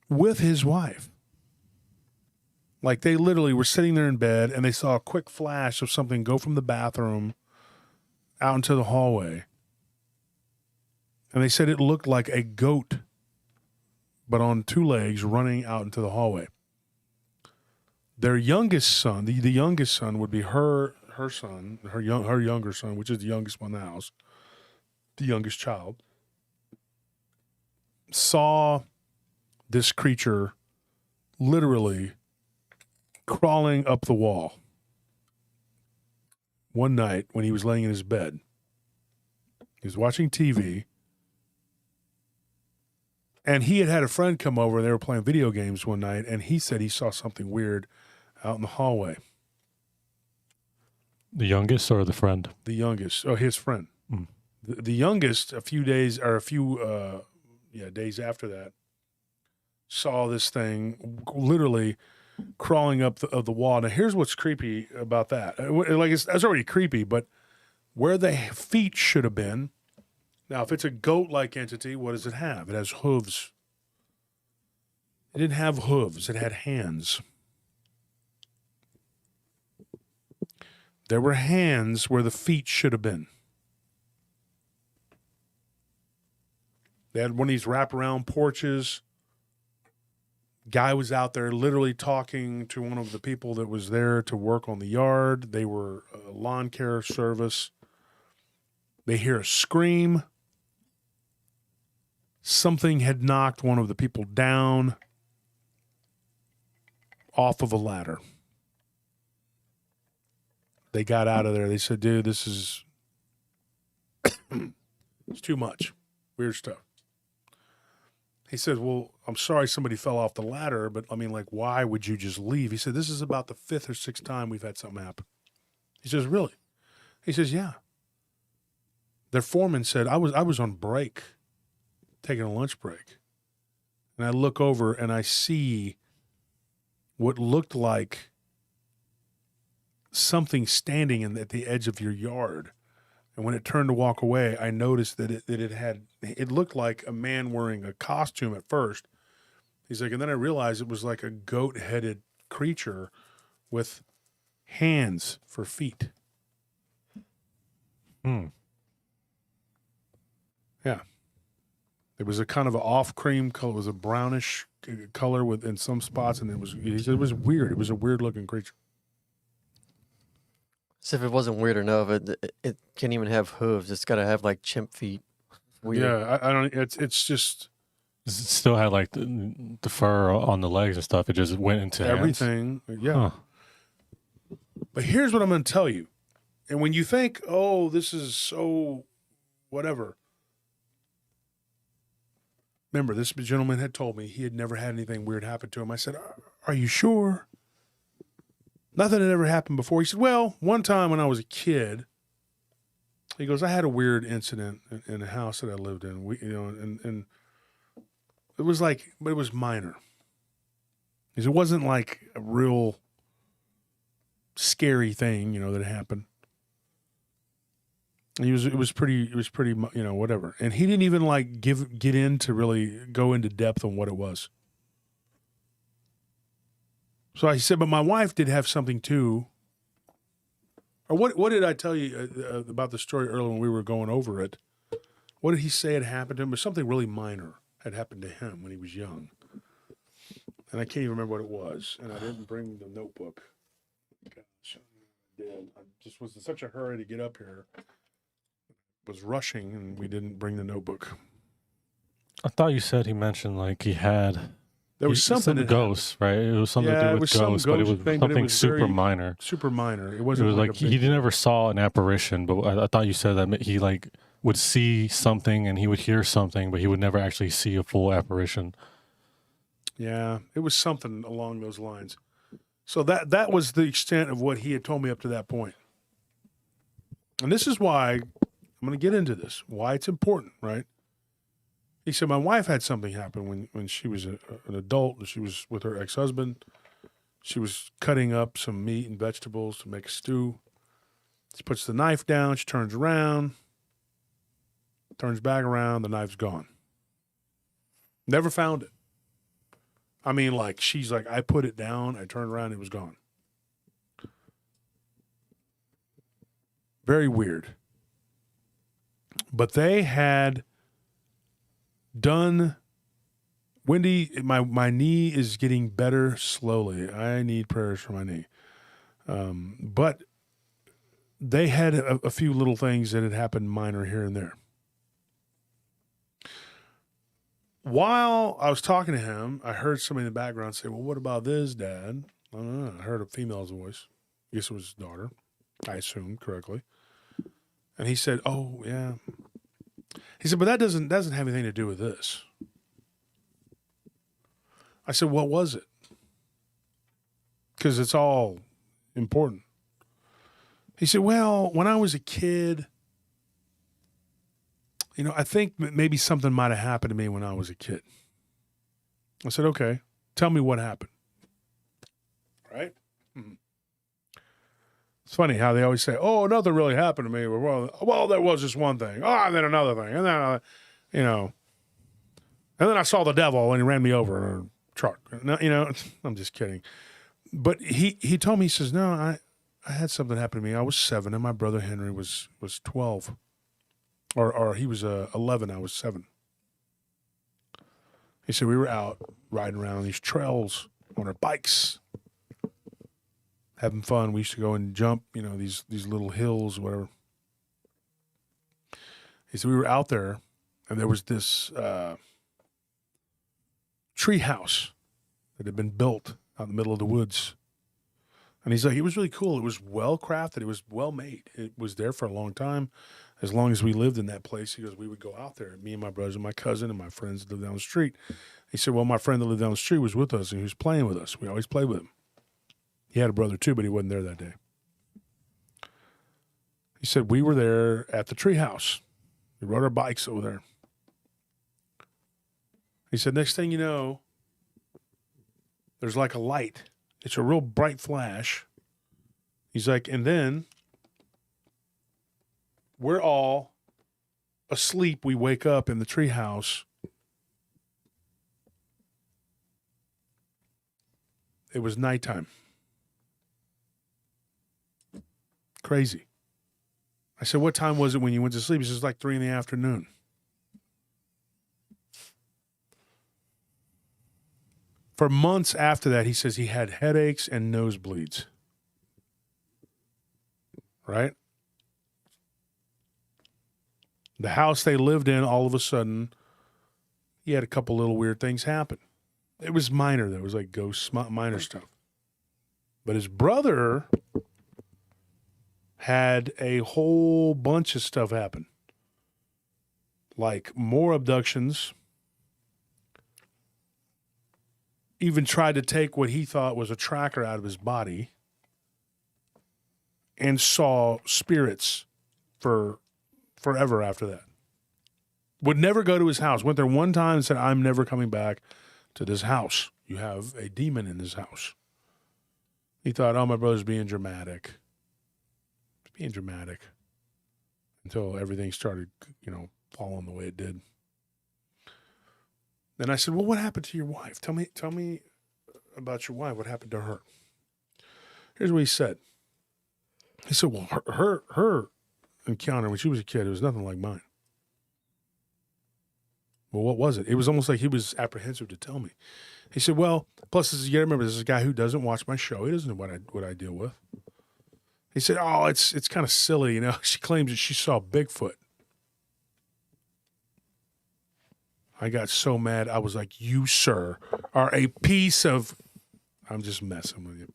with his wife. Like, they literally were sitting there in bed, and they saw a quick flash of something go from the bathroom out into the hallway. And they said it looked like a goat, but on two legs, running out into the hallway. Their youngest son, the youngest son would be her son, her younger son, which is the youngest one in the house, the youngest child, saw this creature literally crawling up the wall one night when he was laying in his bed. He was watching TV, and he had a friend come over, and they were playing video games one night, and he said he saw something weird out in the hallway. The youngest or the friend? The youngest. Oh, his friend. Mm. The youngest, a few days after that, saw this thing literally crawling up the wall. Now, here's what's creepy about that. Like, that's already creepy, but where the feet should have been. Now, if it's a goat-like entity, what does it have? It has hooves. It didn't have hooves. It had hands. There were hands where the feet should have been. They had one of these wraparound porches. Guy was out there literally talking to one of the people that was there to work on the yard. They were a lawn care service. They hear a scream. Something had knocked one of the people down off of a ladder. They got out of there. They said, dude, this is It's too much. Weird stuff. He said, well, I'm sorry somebody fell off the ladder, but I mean, like, why would you just leave? He said, this is about the 5th or 6th time we've had something happen. He says, really? He says, yeah. Their foreman said, I was on break, taking a lunch break. And I look over and I see what looked like something standing at the edge of your yard. And when it turned to walk away, I noticed that it looked like a man wearing a costume at first. He's like, and then I realized it was like a goat-headed creature with hands for feet. Yeah. It was a kind of an off cream color. It was a brownish color in some spots, and it was weird. It was a weird looking creature. So if it wasn't weird enough, it can't even have hooves. It's got to have like chimp feet. Weird. Yeah, I don't. It's just It still had like the fur on the legs and stuff. It just went into everything. hands. Yeah. Huh. But here's what I'm going to tell you. And when you think, oh, this is so whatever. Remember, this gentleman had told me he had never had anything weird happen to him. I said, are you sure? Nothing had ever happened before. He said, well, one time when I was a kid, he goes, I had a weird incident in a house that I lived in. And it was like, but it was minor. Because it wasn't like a real scary thing, that happened. It was pretty, whatever. And he didn't even like get in to really go into depth on what it was. So I said, but my wife did have something too. Or what did I tell you about the story earlier when we were going over it? What did he say had happened to him? It was something really minor had happened to him when he was young. And I can't even remember what it was. And I didn't bring the notebook. Gosh, I did. I just was in such a hurry to get up here. Was rushing, and we didn't bring the notebook. I thought you said he mentioned like he had. There was something some ghosts, right? It was something to do with ghosts, but it was something super minor. Super minor. It wasn't. It was like he never saw an apparition, but I thought you said that he like would see something and he would hear something, but he would never actually see a full apparition. Yeah, it was something along those lines. So that was the extent of what he had told me up to that point. And this is why I'm going to get into this. Why it's important, right? He said, my wife had something happen when she was an adult and she was with her ex-husband. She was cutting up some meat and vegetables to make a stew. She puts the knife down. She turns around, turns back around. The knife's gone. Never found it. I mean, like, she's like, I put it down. I turned around. It was gone. Very weird. But they had done, Wendy, my knee is getting better slowly. I need prayers for my knee. But they had a few little things that had happened minor here and there. While I was talking to him, I heard somebody in the background say, well, what about this, Dad? I don't know. I heard a female's voice. I guess it was his daughter. I assumed correctly. And he said, oh, yeah. He said, but that doesn't have anything to do with this. I said, what was it? Because it's all important. He said, well, when I was a kid, I think maybe something might have happened to me when I was a kid. I said, okay, tell me what happened. Right? Mm-hmm. It's funny how they always say, oh, nothing really happened to me. Well, there was just one thing. Oh, and then another thing. And then, and then I saw the devil and he ran me over in a truck. I'm just kidding. But he told me, he says, no, I had something happen to me. I was 7 and my brother Henry was 12. Or he was 11, I was 7. He said we were out riding around these trails on our bikes, having fun. We used to go and jump, these little hills, whatever. He said we were out there, and there was this tree house that had been built out in the middle of the woods. And he's like, it was really cool. It was well crafted. It was well made. It was there for a long time. As long as we lived in that place, he goes, we would go out there. Me and my brothers and my cousin and my friends that lived down the street. He said, well, my friend that lived down the street was with us and he was playing with us. We always played with him. He had a brother too, but he wasn't there that day. He said, we were there at the treehouse. We rode our bikes over there. He said, next thing you know, there's like a light. It's a real bright flash. He's like, and then we're all asleep. We wake up in the treehouse. It was nighttime. Crazy. I said, what time was it when you went to sleep? He says, like 3 p.m. For months after that, he says he had headaches and nosebleeds. Right? The house they lived in, all of a sudden, he had a couple little weird things happen. It was minor, though. It was like ghosts, minor stuff. But his brother had a whole bunch of stuff happen. Like more abductions. Even tried to take what he thought was a tracker out of his body and saw spirits for forever after that. Would never go to his house. Went there one time and said, I'm never coming back to this house. You have a demon in this house. He thought, oh, my brother's being dramatic. Being dramatic. Until everything started, falling the way it did. Then I said, well, what happened to your wife? Tell me about your wife. What happened to her? Here's what he said. He said, well, her encounter when she was a kid, it was nothing like mine. Well, what was it? It was almost like he was apprehensive to tell me. He said, well, plus, you gotta remember, this is a guy who doesn't watch my show. He doesn't know what I deal with. He said, oh, it's kind of silly, She claims that she saw Bigfoot. I got so mad. I was like, you, sir, are a piece of... I'm just messing with you.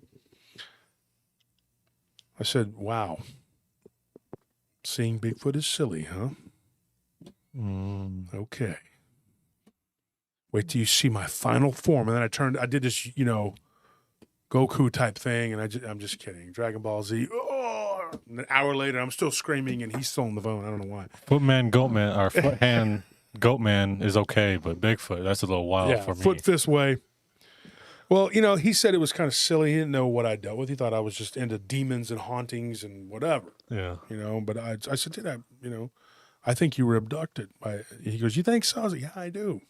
I said, wow. Seeing Bigfoot is silly, huh? Okay. Wait till you see my final form. And then I did this, Goku type thing. And I'm just kidding. Dragon Ball Z. Oh! And an hour later, I'm still screaming and he's still on the phone. I don't know why. Footman, Goatman, or Foot Hand Goatman is okay, but Bigfoot, that's a little wild for me. Foot fist way. Well, he said it was kind of silly. He didn't know what I dealt with. He thought I was just into demons and hauntings and whatever. Yeah. But I said, dude, I think you were abducted. He goes, you think so? I was like, yeah, I do.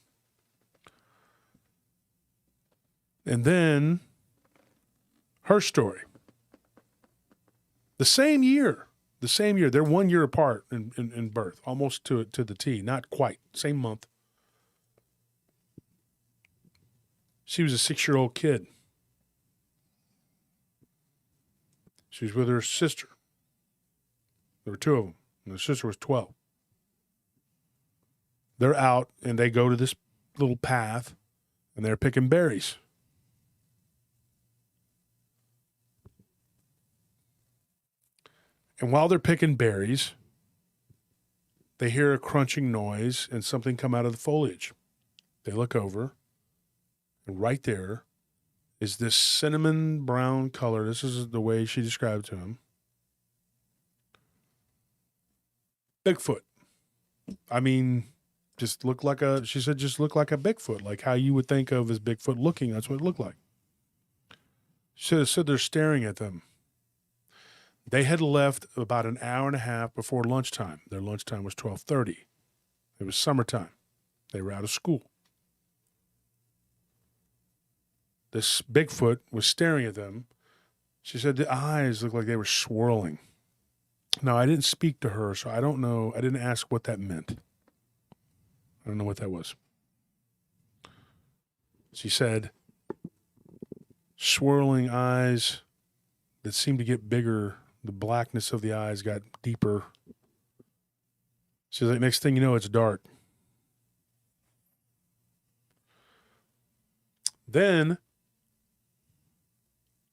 And then her story. The same year, they're 1 year apart in birth, almost to the T, not quite, same month. She was a 6-year-old kid. She was with her sister. There were 2 of them, and the sister was 12. They're out, and they go to this little path, and they're picking berries. And while they're picking berries, they hear a crunching noise and something come out of the foliage. They look over, and right there is this cinnamon brown color. This is the way she described to him. Bigfoot. I mean, she said, just looked like a Bigfoot, like how you would think of as Bigfoot looking. That's what it looked like. She said they're staring at them. They had left about an hour and a half before lunchtime. Their lunchtime was 12:30. It was summertime. They were out of school. This Bigfoot was staring at them. She said the eyes looked like they were swirling. Now, I didn't speak to her, so I don't know. I didn't ask what that meant. I don't know what that was. She said, swirling eyes that seemed to get bigger. The blackness of the eyes got deeper. She's like, next thing you know, it's dark. Then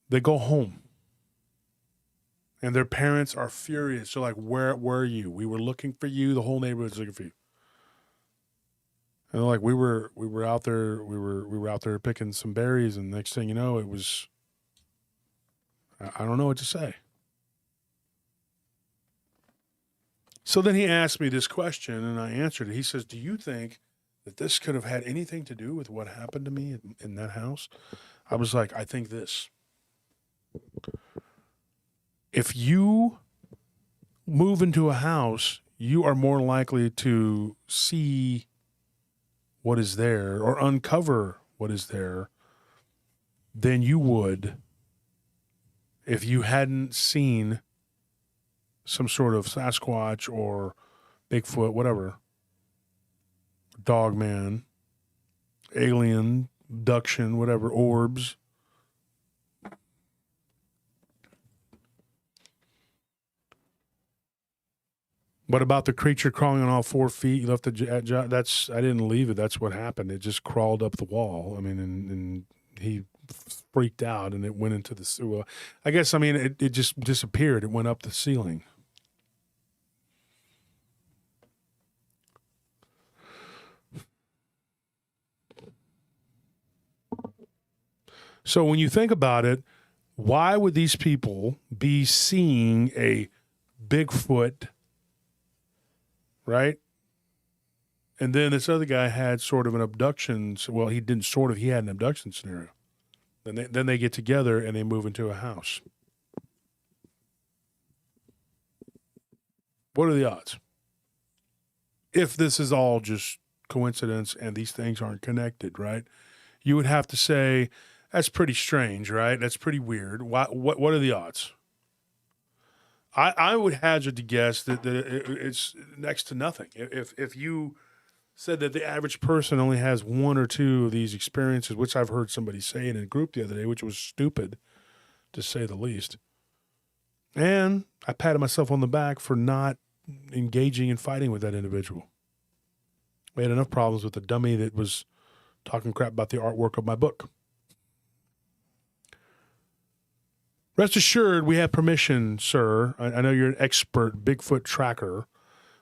they go home. And their parents are furious. They're like, where were you? We were looking for you. The whole neighborhood's looking for you. And they're like, we were out there, we were out there picking some berries, and next thing you know, it was, I don't know what to say. So then he asked me this question, and I answered it. He says, do you think that this could have had anything to do with what happened to me in that house? I was like, I think this. If you move into a house, you are more likely to see what is there or uncover what is there than you would if you hadn't seen some sort of Sasquatch or Bigfoot, whatever, Dogman, alien, abduction, whatever, orbs. What about the creature crawling on all 4 feet? You left the that's I didn't leave it. That's what happened. It just crawled up the wall. I mean, and he freaked out, and it went into the sewer. I guess, I mean, it just disappeared. It went up the ceiling. So when you think about it, why would these people be seeing a Bigfoot, right? And then this other guy had sort of an abduction. Well, he didn't sort of. He had an abduction scenario. Then they get together and they move into a house. What are the odds? If this is all just coincidence and these things aren't connected, right? You would have to say, that's pretty strange, right? That's pretty weird. What are the odds? I would hazard to guess that it's next to nothing. If you said that the average person only has 1 or 2 of these experiences, which I've heard somebody say in a group the other day, which was stupid, to say the least. And I patted myself on the back for not engaging in fighting with that individual. We had enough problems with the dummy that was talking crap about the artwork of my book. Rest assured, we have permission, sir. I know you're an expert Bigfoot tracker,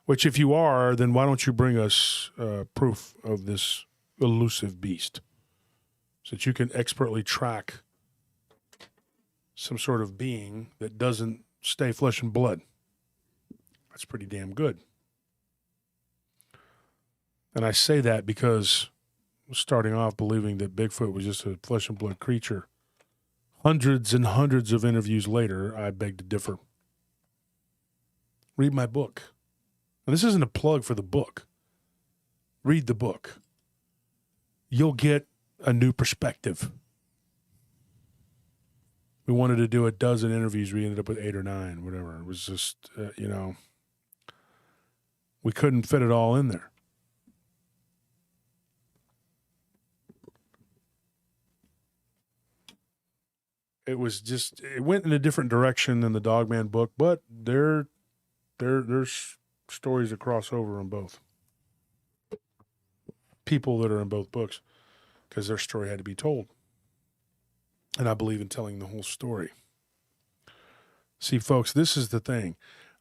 which if you are, then why don't you bring us proof of this elusive beast so that you can expertly track some sort of being that doesn't stay flesh and blood. That's pretty damn good. And I say that because starting off believing that Bigfoot was just a flesh and blood creature, hundreds and hundreds of interviews later, I beg to differ. Read my book. And this isn't a plug for the book. Read the book. You'll get a new perspective. We wanted to do a dozen interviews. We ended up with 8 or 9, whatever. It was just, we couldn't fit it all in there. It was just, it went in a different direction than the Dogman book, but there's stories that cross over on both. People that are in both books, because their story had to be told. And I believe in telling the whole story. See, folks, this is the thing.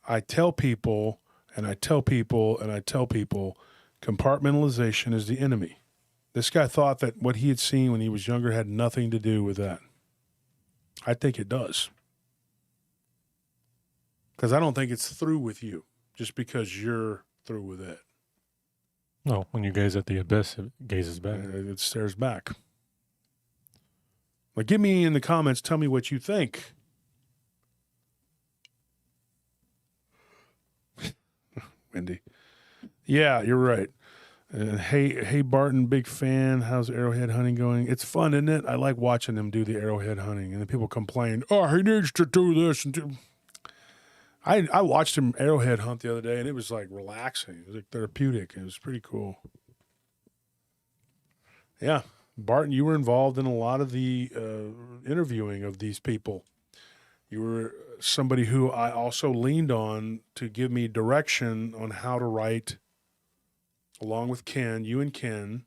I tell people, and I tell people, and I tell people, compartmentalization is the enemy. This guy thought that what he had seen when he was younger had nothing to do with that. I think it does. Because I don't think it's through with you just because you're through with it. No, when you gaze at the abyss, it gazes back. It stares back. Like, give me in the comments, tell me what you think. Wendy. Yeah, you're right. Hey, Barton, big fan. How's arrowhead hunting going? It's fun, isn't it? I like watching them do the arrowhead hunting. And then people complain, oh, he needs to do this. And do. I watched him arrowhead hunt the other day, and it was like relaxing. It was like therapeutic. It was pretty cool. Yeah. Barton, you were involved in a lot of the interviewing of these people. You were somebody who I also leaned on to give me direction on how to write, along with Ken, you and Ken,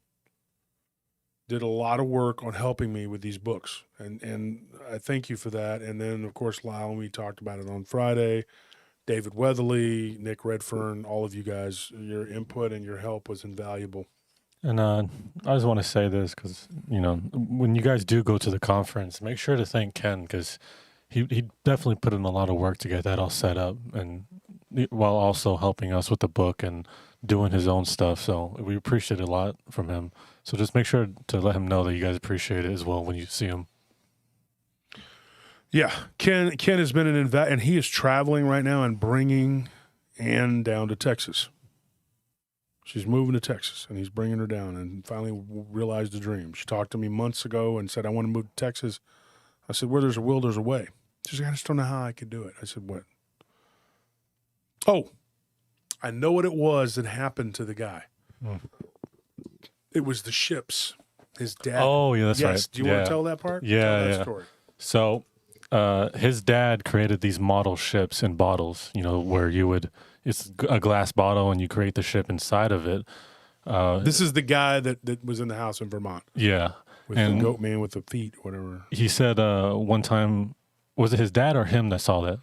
did a lot of work on helping me with these books, and I thank you for that. And then, of course, Lyle and we talked about it on Friday. David Weatherly, Nick Redfern, all of you guys, your input and your help was invaluable. And I just want to say this because, you know, when you guys do go to the conference, make sure to thank Ken because he definitely put in a lot of work to get that all set up, and while also helping us with the book and doing his own stuff. So we appreciate it a lot from him. So just make sure to let him know that you guys appreciate it as well when you see him. Yeah, Ken has been and he is traveling right now and bringing Ann down to Texas. She's moving to Texas, and he's bringing her down, and finally realized the dream. She talked to me months ago and said, I want to move to Texas. I said, where there's a will, there's a way. She said, I just don't know how I could do it. I said, what? Oh, I know what it was that happened to the guy. It was the ships. His dad. Oh, yeah, that's right. Do you want to tell that part? Yeah, tell that yeah. story. So his dad created these model ships in bottles, you know, where it's a glass bottle and you create the ship inside of it. This is the guy that was in the house in Vermont. Yeah. With the goat man with the feet, whatever. He said one time, was it his dad or him that saw that?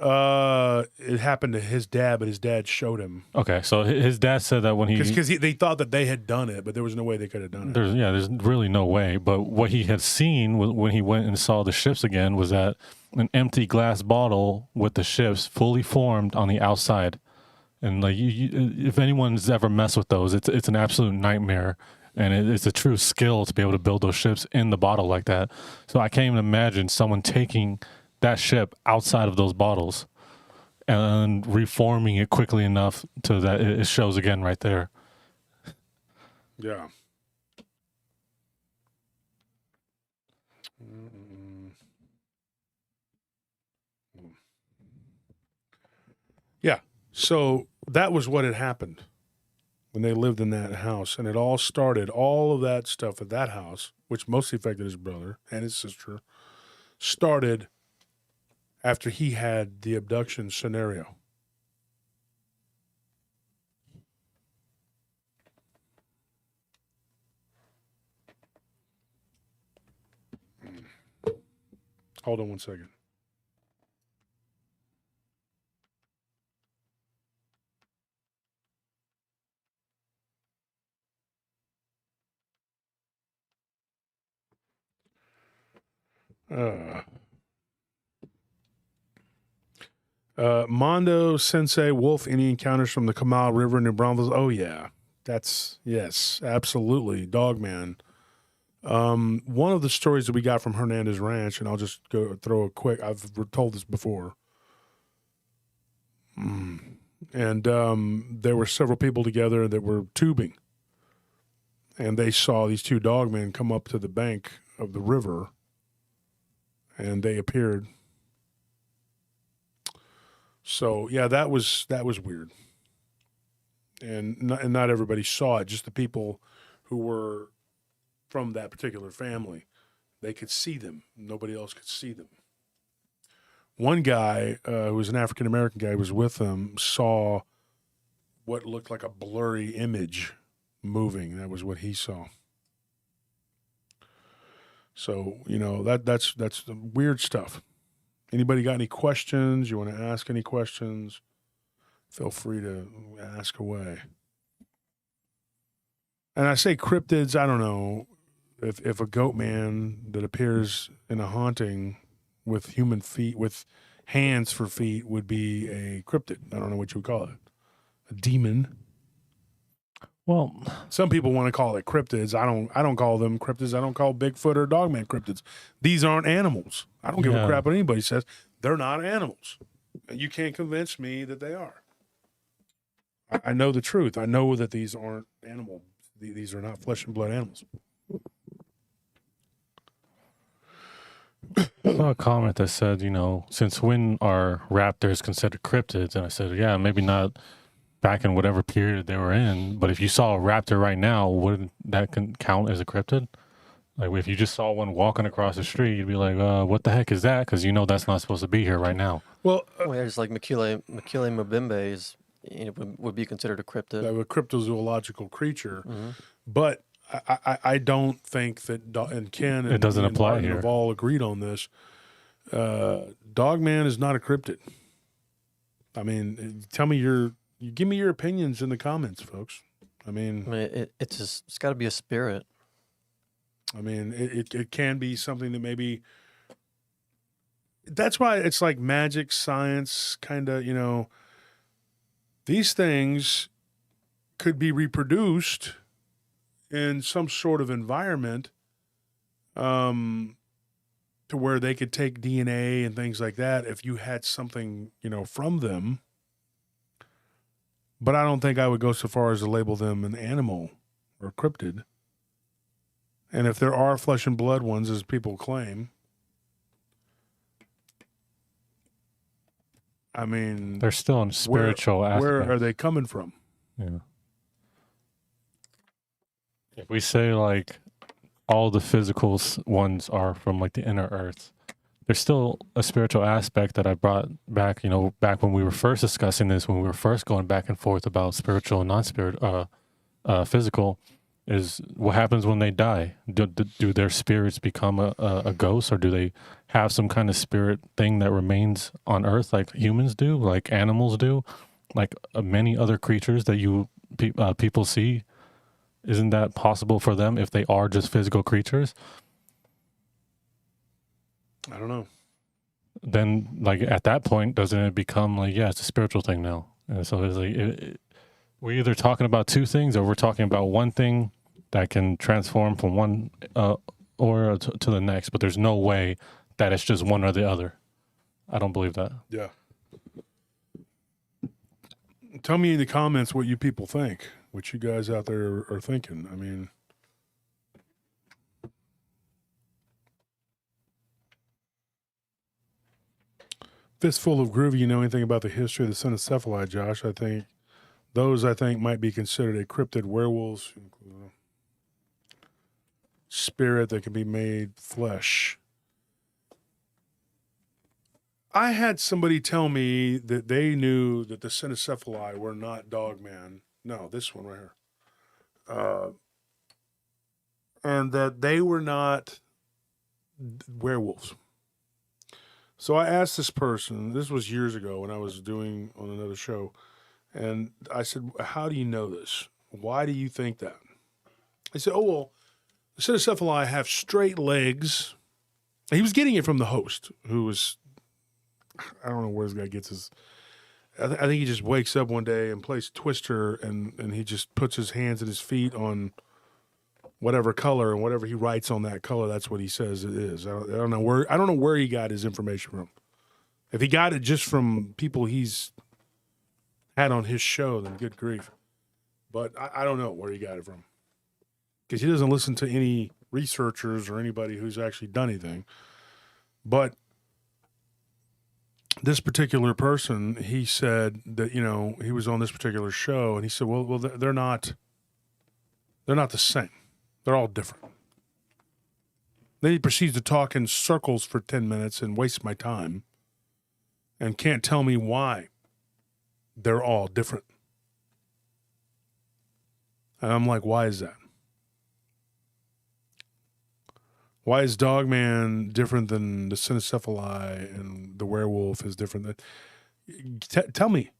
It happened to his dad, but his dad showed him. Okay, so his dad said that when because they thought that they had done it, but there was no way they could have done it. There's really no way. But what he had seen when he went and saw the ships again was that an empty glass bottle with the ships fully formed on the outside, and like if anyone's ever messed with those, it's an absolute nightmare. And it's a true skill to be able to build those ships in the bottle like that. So I can't even imagine someone taking that ship outside of those bottles and reforming it quickly enough to that it shows again right there. Yeah. Yeah. So that was what had happened when they lived in that house. And it all started, all of that stuff at that house, which mostly affected his brother and his sister, started after he had the abduction scenario. Hold on one second. Mondo Sensei Wolf, any encounters from the Kamal River in New Braunfels? Oh yeah, yes, absolutely. Dogman. One of the stories that we got from Hernandez Ranch, and I'll just go throw a quick, I've told this before. And there were several people together that were tubing, and they saw these two dogmen come up to the bank of the river, and they appeared. So yeah, that was weird, and not everybody saw it. Just the people who were from that particular family, they could see them. Nobody else could see them. One guy who was an African American guy who was with them saw what looked like a blurry image moving. That was what he saw. So that's the weird stuff. Anybody got any questions? You want to ask any questions? Feel free to ask away. And I say cryptids, I don't know if a goat man that appears in a haunting with human feet, with hands for feet, would be a cryptid. I don't know what you would call it. A demon. Well, some people want to call it cryptids. I don't call them cryptids. I don't call Bigfoot or Dogman cryptids. These aren't animals. I don't give a crap what anybody says. They're not animals. You can't convince me that they are. I know the truth. I know that these aren't animal. These are not flesh and blood animals. I saw a comment that said, since when are raptors considered cryptids? And I said, yeah, maybe not back in whatever period they were in, but if you saw a raptor right now, wouldn't that count as a cryptid? Like if you just saw one walking across the street, you'd be like, what the heck is that? Because that's not supposed to be here right now. Well, it's like Machile Mbembe would be considered a cryptid. A cryptozoological creature. Mm-hmm. But I don't think that and Ken and It doesn't me and apply Martin here. have all agreed on this. Dogman is not a cryptid. I mean, give me your opinions in the comments, folks. I mean, it's got to be a spirit. I mean, it can be something that maybe. That's why it's like magic, science, kind of, these things could be reproduced in some sort of environment to where they could take DNA and things like that if you had something, from them. But I don't think I would go so far as to label them an animal or cryptid. And if there are flesh and blood ones, as people claim, I mean, They're still in spiritual aspect. Where are they coming from? Yeah. If we say like all the physical ones are from like the inner earth, there's still a spiritual aspect that I brought back, back when we were first discussing this, when we were first going back and forth about spiritual and physical, is what happens when they die. Do their spirits become a ghost, or do they have some kind of spirit thing that remains on earth like humans do, like animals do, like many other creatures that people see? Isn't that possible for them if they are just physical creatures? I don't know. Then, like, at that point, doesn't it become like, yeah, it's a spiritual thing now? And so it's like, we're either talking about two things, or we're talking about one thing that can transform from one aura to the next, but there's no way that it's just one or the other. I don't believe that. Yeah. Tell me in the comments what you people think, what you guys out there are thinking. I mean, Fistful of Groovy, you know anything about the history of the Cynocephali, Josh? I think those might be considered a cryptid. Werewolves, spirit that can be made flesh. I had somebody tell me that they knew that the Cynocephali were not Dogman. No, this one right here. And that they were not werewolves. So I asked this person, this was years ago when I was doing on another show, and I said, how do you know this? Why do you think that? He said, oh, well, the Cynocephali have straight legs. He was getting it from the host, who was, I don't know where this guy gets his, I think he just wakes up one day and plays Twister, and he just puts his hands and his feet on whatever color, and whatever he writes on that color, that's what he says it is. I don't know where he got his information from. If he got it just from people he's had on his show, then good grief. But I don't know where he got it from, because he doesn't listen to any researchers or anybody who's actually done anything. But this particular person, he said that, he was on this particular show, and he said, well, they're not the same. They're all different. Then he proceeds to talk in circles for 10 minutes and wastes my time and can't tell me why they're all different. And I'm like, why is that? Why is Dogman different than the Cynocephali, and the werewolf is different than... Tell me.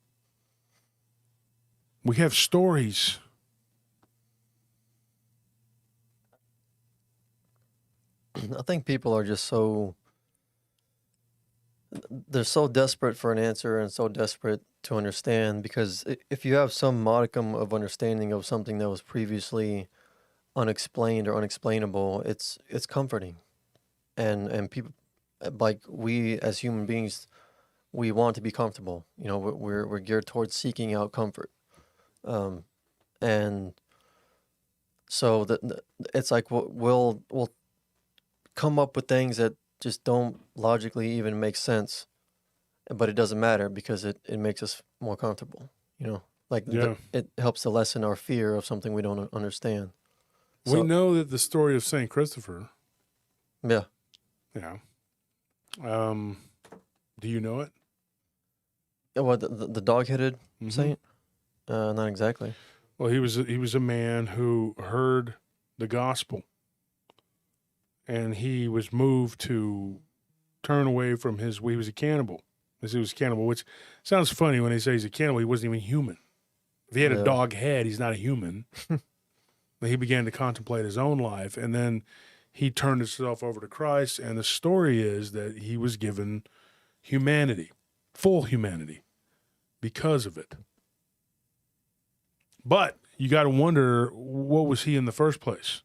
We have stories. I think people are just they're so desperate for an answer and so desperate to understand, because if you have some modicum of understanding of something that was previously unexplained or unexplainable, it's comforting. And people, like, we as human beings, we want to be comfortable. We're geared towards seeking out comfort. And so it's like we'll come up with things that just don't logically even make sense, but it doesn't matter because it makes us more comfortable. It helps to lessen our fear of something we don't understand. We know that the story of St. Christopher. Yeah. Yeah. Do you know it? What, the dog-headed saint? Not exactly. Well, he was a man who heard the gospel. And he was moved to turn away from he was a cannibal. He was a cannibal, which sounds funny when they say he's a cannibal. He wasn't even human. If he had a dog head, he's not a human. He began to contemplate his own life, and then he turned himself over to Christ, and the story is that he was given humanity, full humanity, because of it. But you got to wonder, what was he in the first place?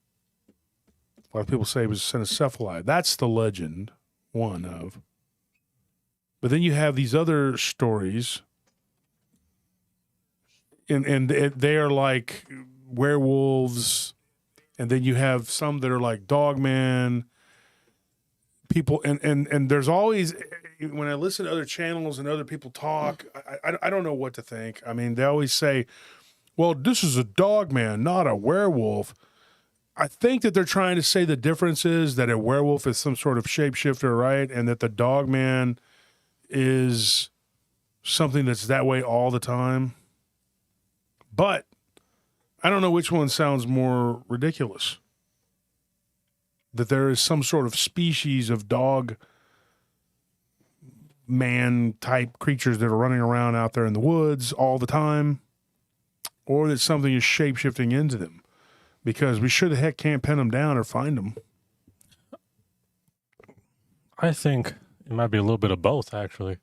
A lot of people say he was cynocephalide. That's the legend, one of. But then you have these other stories, and they are like werewolves, and then you have some that are like dogman people, and there's always, when I listen to other channels and other people talk, I don't know what to think. I mean, they always say, well, this is a dogman, not a werewolf. I think that they're trying to say the difference is that a werewolf is some sort of shapeshifter, right? And that the dogman is something that's that way all the time. But I don't know which one sounds more ridiculous. That there is some sort of species of dog man type creatures that are running around out there in the woods all the time, or that something is shape-shifting into them, because we sure the heck can't pin them down or find them. I think it might be a little bit of both, actually,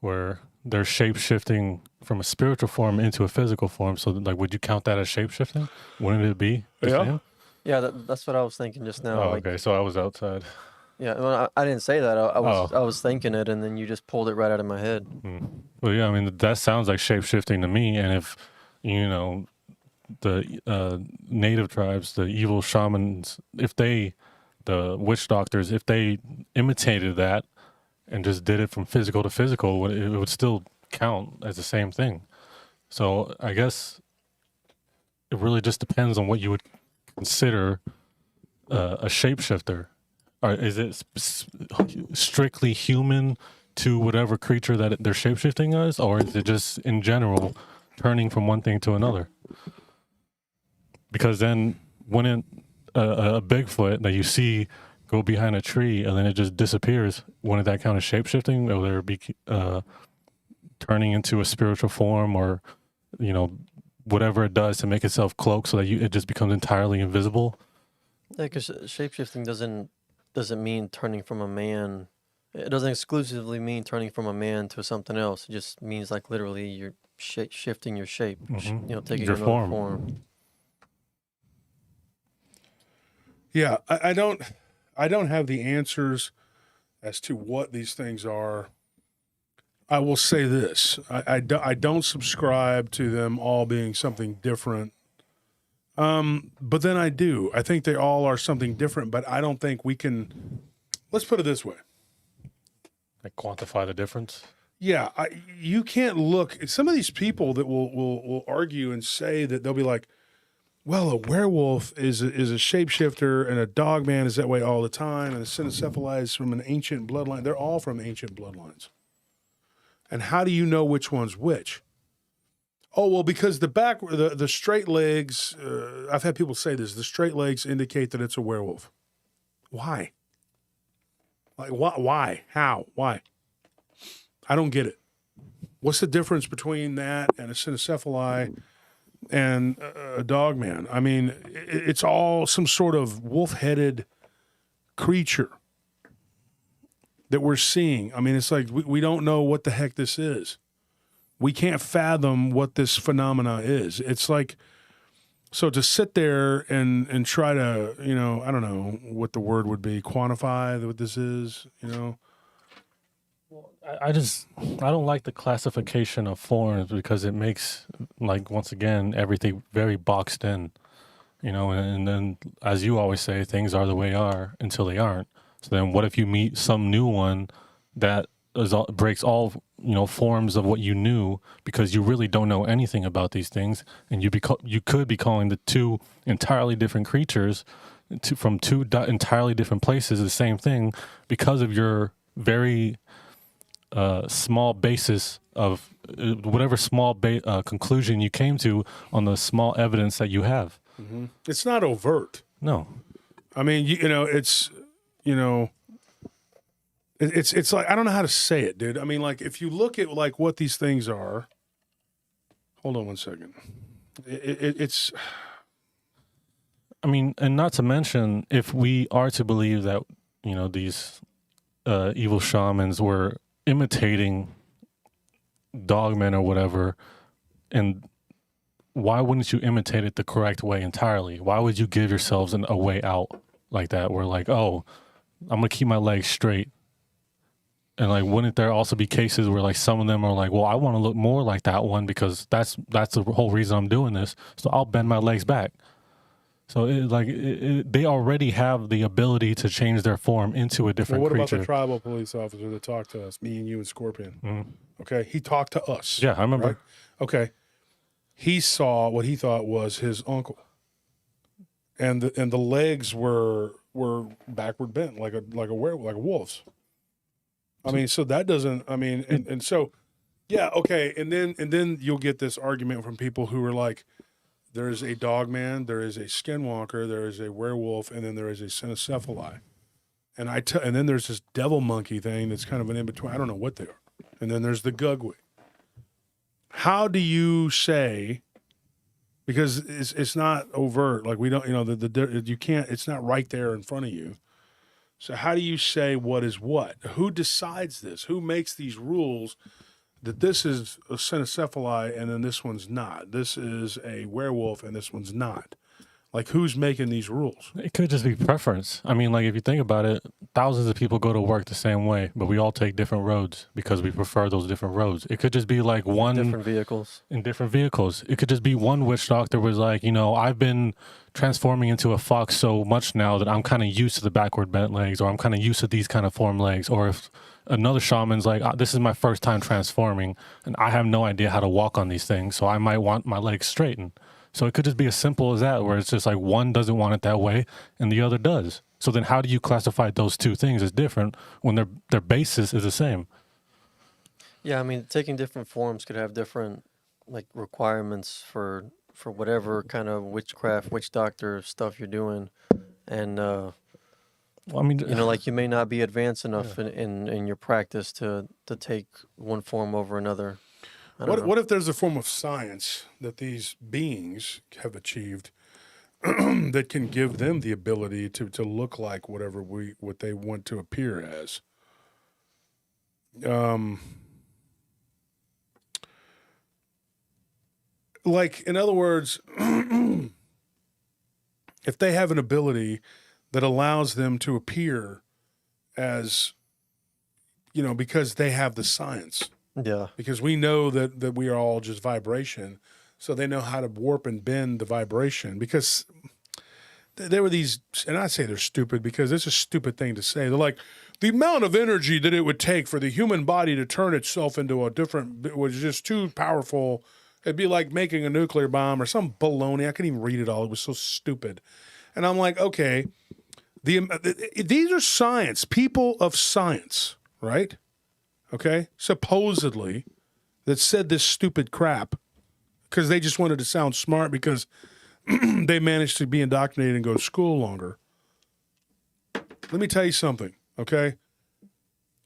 where they're shape-shifting from a spiritual form into a physical form. So, like, would you count that as shape-shifting? Wouldn't it be? Yeah. Yeah, that's what I was thinking just now. Oh, like, okay. So I was outside. Yeah, well, I didn't say that. I was thinking it, and then you just pulled it right out of my head. Well, yeah, I mean, that sounds like shape-shifting to me. And if, you know, the native tribes, the evil shamans, the witch doctors, if they imitated that and just did it from physical to physical, it would still count as the same thing. So I guess it really just depends on what you would consider a shapeshifter. Or is it strictly human to whatever creature that they're shapeshifting as, or is it just in general turning from one thing to another? Because then wouldn't a Bigfoot that you see go behind a tree and then it just disappears, wouldn't that count as shapeshifting? Or there be turning into a spiritual form, or, you know, whatever it does to make itself cloak so that it just becomes entirely invisible? Yeah, because shapeshifting doesn't mean turning from a man. It doesn't exclusively mean turning from a man to something else. It just means, like, literally you're shifting your shape, you know, taking Your another form. Yeah, I don't have the answers as to what these things are. I will say this: I don't subscribe to them all being something different. But then I do. I think they all are something different, but I don't think we can. Let's put it this way: Like, quantify the difference? Yeah, you can't look. Some of these people that will argue and say that they'll be like, well, a werewolf is a shapeshifter, and a dogman is that way all the time, and a cynocephalide is from an ancient bloodline. They're all from ancient bloodlines. And how do you know which one's which? Oh, well, because the straight legs, I've had people say this, the straight legs indicate that it's a werewolf. Why? Like, why? How? Why? I don't get it. What's the difference between that and a cynocephalide and a dogman? I mean, it's all some sort of wolf-headed creature that we're seeing. I mean, it's like we don't know what the heck this is. We can't fathom what this phenomena is. It's like, so to sit there and try to, you know, I don't know what the word would be, quantify what this is, you know? I don't like the classification of forms, because it makes, like, once again, everything very boxed in, you know, and then, as you always say, things are the way they are until they aren't. So then what if you meet some new one that breaks all, you know, forms of what you knew, because you really don't know anything about these things, and you could be calling the two entirely different creatures from two entirely different places the same thing, because of your very small basis of whatever small conclusion you came to on the small evidence that you have. Mm-hmm. It's not overt. No. I mean, you know, it's it's like, I don't know how to say it, dude. I mean, like, if you look at like what these things are, hold on one second. It's, I mean, and not to mention, if we are to believe that, you know, these evil shamans were imitating dogmen or whatever, and why wouldn't you imitate it the correct way entirely? Why would you give yourselves a way out like that? Where like, oh, I'm gonna keep my legs straight. And like, wouldn't there also be cases where like some of them are like, well, I want to look more like that one because that's the whole reason I'm doing this. So I'll bend my legs back. So they already have the ability to change their form into a different what creature. about the tribal police officer that talked to us, me and you and Scorpion? Okay, he talked to us. Yeah, I remember. Right? Okay, he saw what he thought was his uncle, and the legs were backward bent like a wolf's. I mean, so that doesn't. I mean, and so, yeah, okay, and then you'll get this argument from people who are like, there is a dog man, there is a skinwalker, there is a werewolf, and then there is a cynocephali, and then there's this devil monkey thing that's kind of an in between. I don't know what they are, and then there's the gugwi. How do you say? Because it's not overt, like we don't, you know, you can't. It's not right there in front of you. So how do you say what is what? Who decides this? Who makes these rules that this is a cynocephali and then this one's not? This is a werewolf and this one's not. Like, who's making these rules? It could just be preference. I mean, like, if you think about it, thousands of people go to work the same way, but we all take different roads because we prefer those different roads. It could just be like one... different vehicles. In different vehicles. It could just be one witch doctor was like, you know, I've been transforming into a fox so much now that I'm kind of used to the backward bent legs, or I'm kind of used to these kind of form legs. Or if another shaman's like, this is my first time transforming, and I have no idea how to walk on these things, so I might want my legs straightened. So it could just be as simple as that, where it's just like one doesn't want it that way and the other does. So then how do you classify those two things as different when their basis is the same? Yeah, I mean, taking different forms could have different like requirements for whatever kind of witchcraft, witch doctor stuff you're doing. And Well, I mean, you know, like you may not be advanced enough in your practice to take one form over another. What if there's a form of science that these beings have achieved that can give them the ability to look like what they want to appear as? Like, in other words, if they have an ability that allows them to appear as, you know, because they have the science. Yeah. Because we know that we are all just vibration. So they know how to warp and bend the vibration. Because there were these, and I say they're stupid because it's a stupid thing to say. They're like, the amount of energy that it would take for the human body to turn itself into a different, it was just too powerful. It'd be like making a nuclear bomb or some baloney. I couldn't even read it all. It was so stupid. And I'm like, okay, these are science, people of science, right? Okay, supposedly, that said this stupid crap because they just wanted to sound smart because they managed to be indoctrinated and go to school longer. Let me tell you something, okay?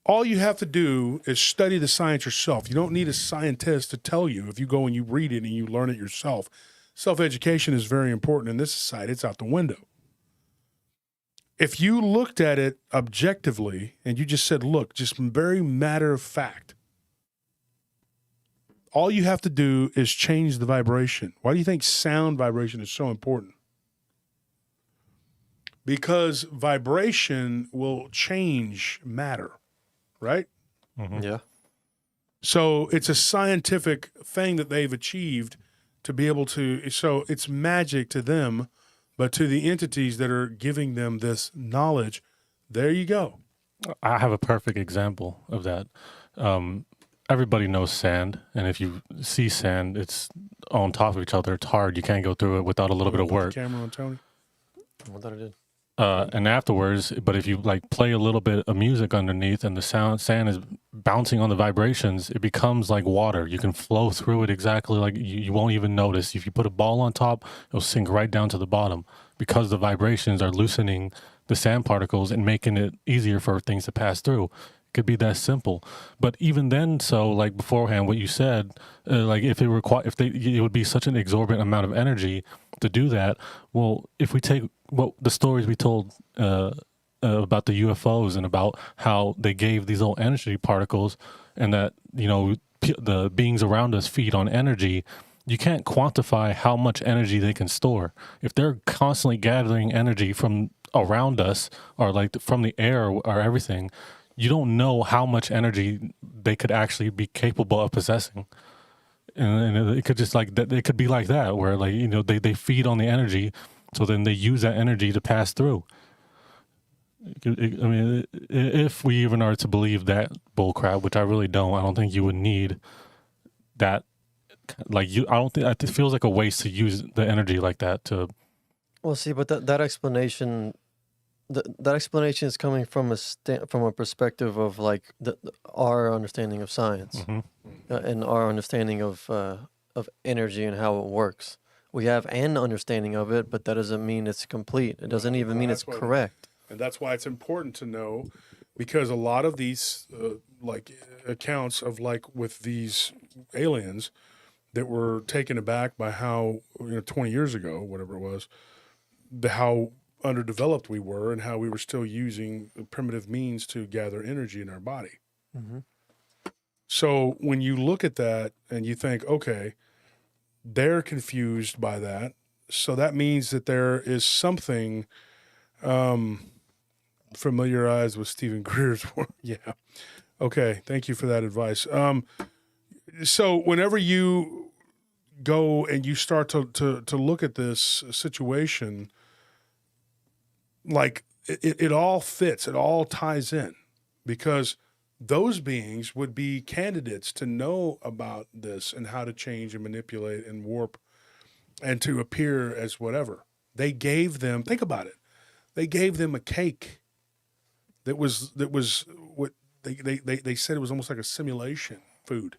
All you have to do is study the science yourself. You don't need a scientist to tell you. If you go and you read it and you learn it yourself, self-education is very important in this society. It's out the window. If you looked at it objectively and you just said, look, just very matter of fact, all you have to do is change the vibration. Why do you think sound vibration is so important? Because vibration will change matter, right? Mm-hmm. Yeah. So it's a scientific thing that they've achieved to be able to, so it's magic to them. But to the entities that are giving them this knowledge, there you go. I have a perfect example of that. Everybody knows sand, and if you see sand, it's on top of each other. It's hard. You can't go through it without a little bit of work. Put the camera on Tony. I thought I did. And afterwards, but if you like play a little bit of music underneath and the sand is bouncing on the vibrations, it becomes like water. You can flow through it exactly like you won't even notice. If you put a ball on top, it'll sink right down to the bottom because the vibrations are loosening the sand particles and making it easier for things to pass through. It could be that simple. But even then, so like beforehand, what you said, like if it it would be such an exorbitant amount of energy to do that. Well, if we take the stories we told about the UFOs and about how they gave these little energy particles, and that the beings around us feed on energy. You can't quantify how much energy they can store. If they're constantly gathering energy from around us, or like from the air or everything, you don't know how much energy they could actually be capable of possessing. And it could just like that. It could be like that, where like they feed on the energy, so then they use that energy to pass through. I mean, if we even are to believe that bullcrap, which I really don't, I don't think you would need that. Like I don't think it feels like a waste to use the energy like that to. Well, see, but that explanation, that explanation is coming from a perspective of like our understanding of science, and our understanding of energy and how it works. We have an understanding of it, but that doesn't mean it's complete. It doesn't even mean it's correct. And that's why it's important to know, because a lot of these like accounts of like with these aliens that were taken aback by how 20 years ago, whatever it was, how underdeveloped we were and how we were still using primitive means to gather energy in our body. Mm-hmm. So when you look at that and you think, okay, they're confused by that, so that means that there is something familiarized with Stephen Greer's work. Yeah. Okay. Thank you for that advice. So whenever you go and you start to look at this situation, like it all fits, it all ties in, because those beings would be candidates to know about this and how to change and manipulate and warp and to appear as whatever. They gave them, think about it, they gave them a cake that was what they said it was almost like a simulation food,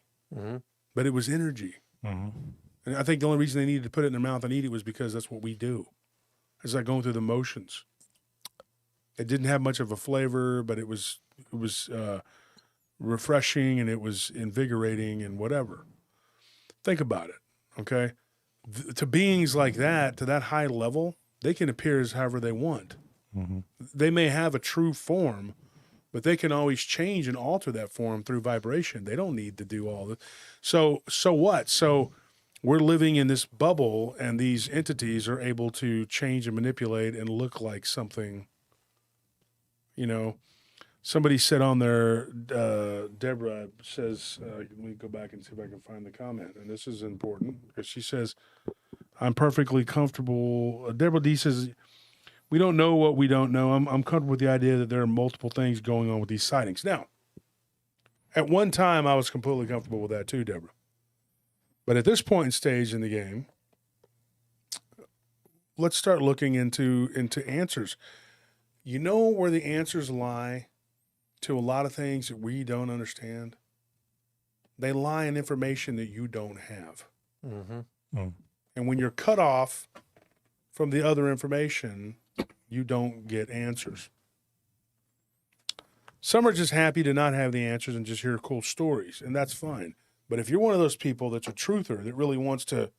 but it was energy. And I think the only reason they needed to put it in their mouth and eat it was because that's what we do. It's like going through the motions. It didn't have much of a flavor, but it was refreshing and it was invigorating and whatever. Think about it, okay? To beings like that, to that high level, they can appear as however they want. They may have a true form, but they can always change and alter that form through vibration. They don't need to do all this. So what? So we're living in this bubble, and these entities are able to change and manipulate and look like something. Somebody said on there, Deborah says, let me go back and see if I can find the comment. And this is important because she says, I'm perfectly comfortable. Deborah D says, we don't know what we don't know. I'm comfortable with the idea that there are multiple things going on with these sightings. Now, at one time, I was completely comfortable with that too, Deborah. But at this point in stage in the game, let's start looking into answers. You know where the answers lie to a lot of things that we don't understand? They lie in information that you don't have. And when you're cut off from the other information, you don't get answers. Some are just happy to not have the answers and just hear cool stories, and that's fine. But if you're one of those people that's a truther that really wants to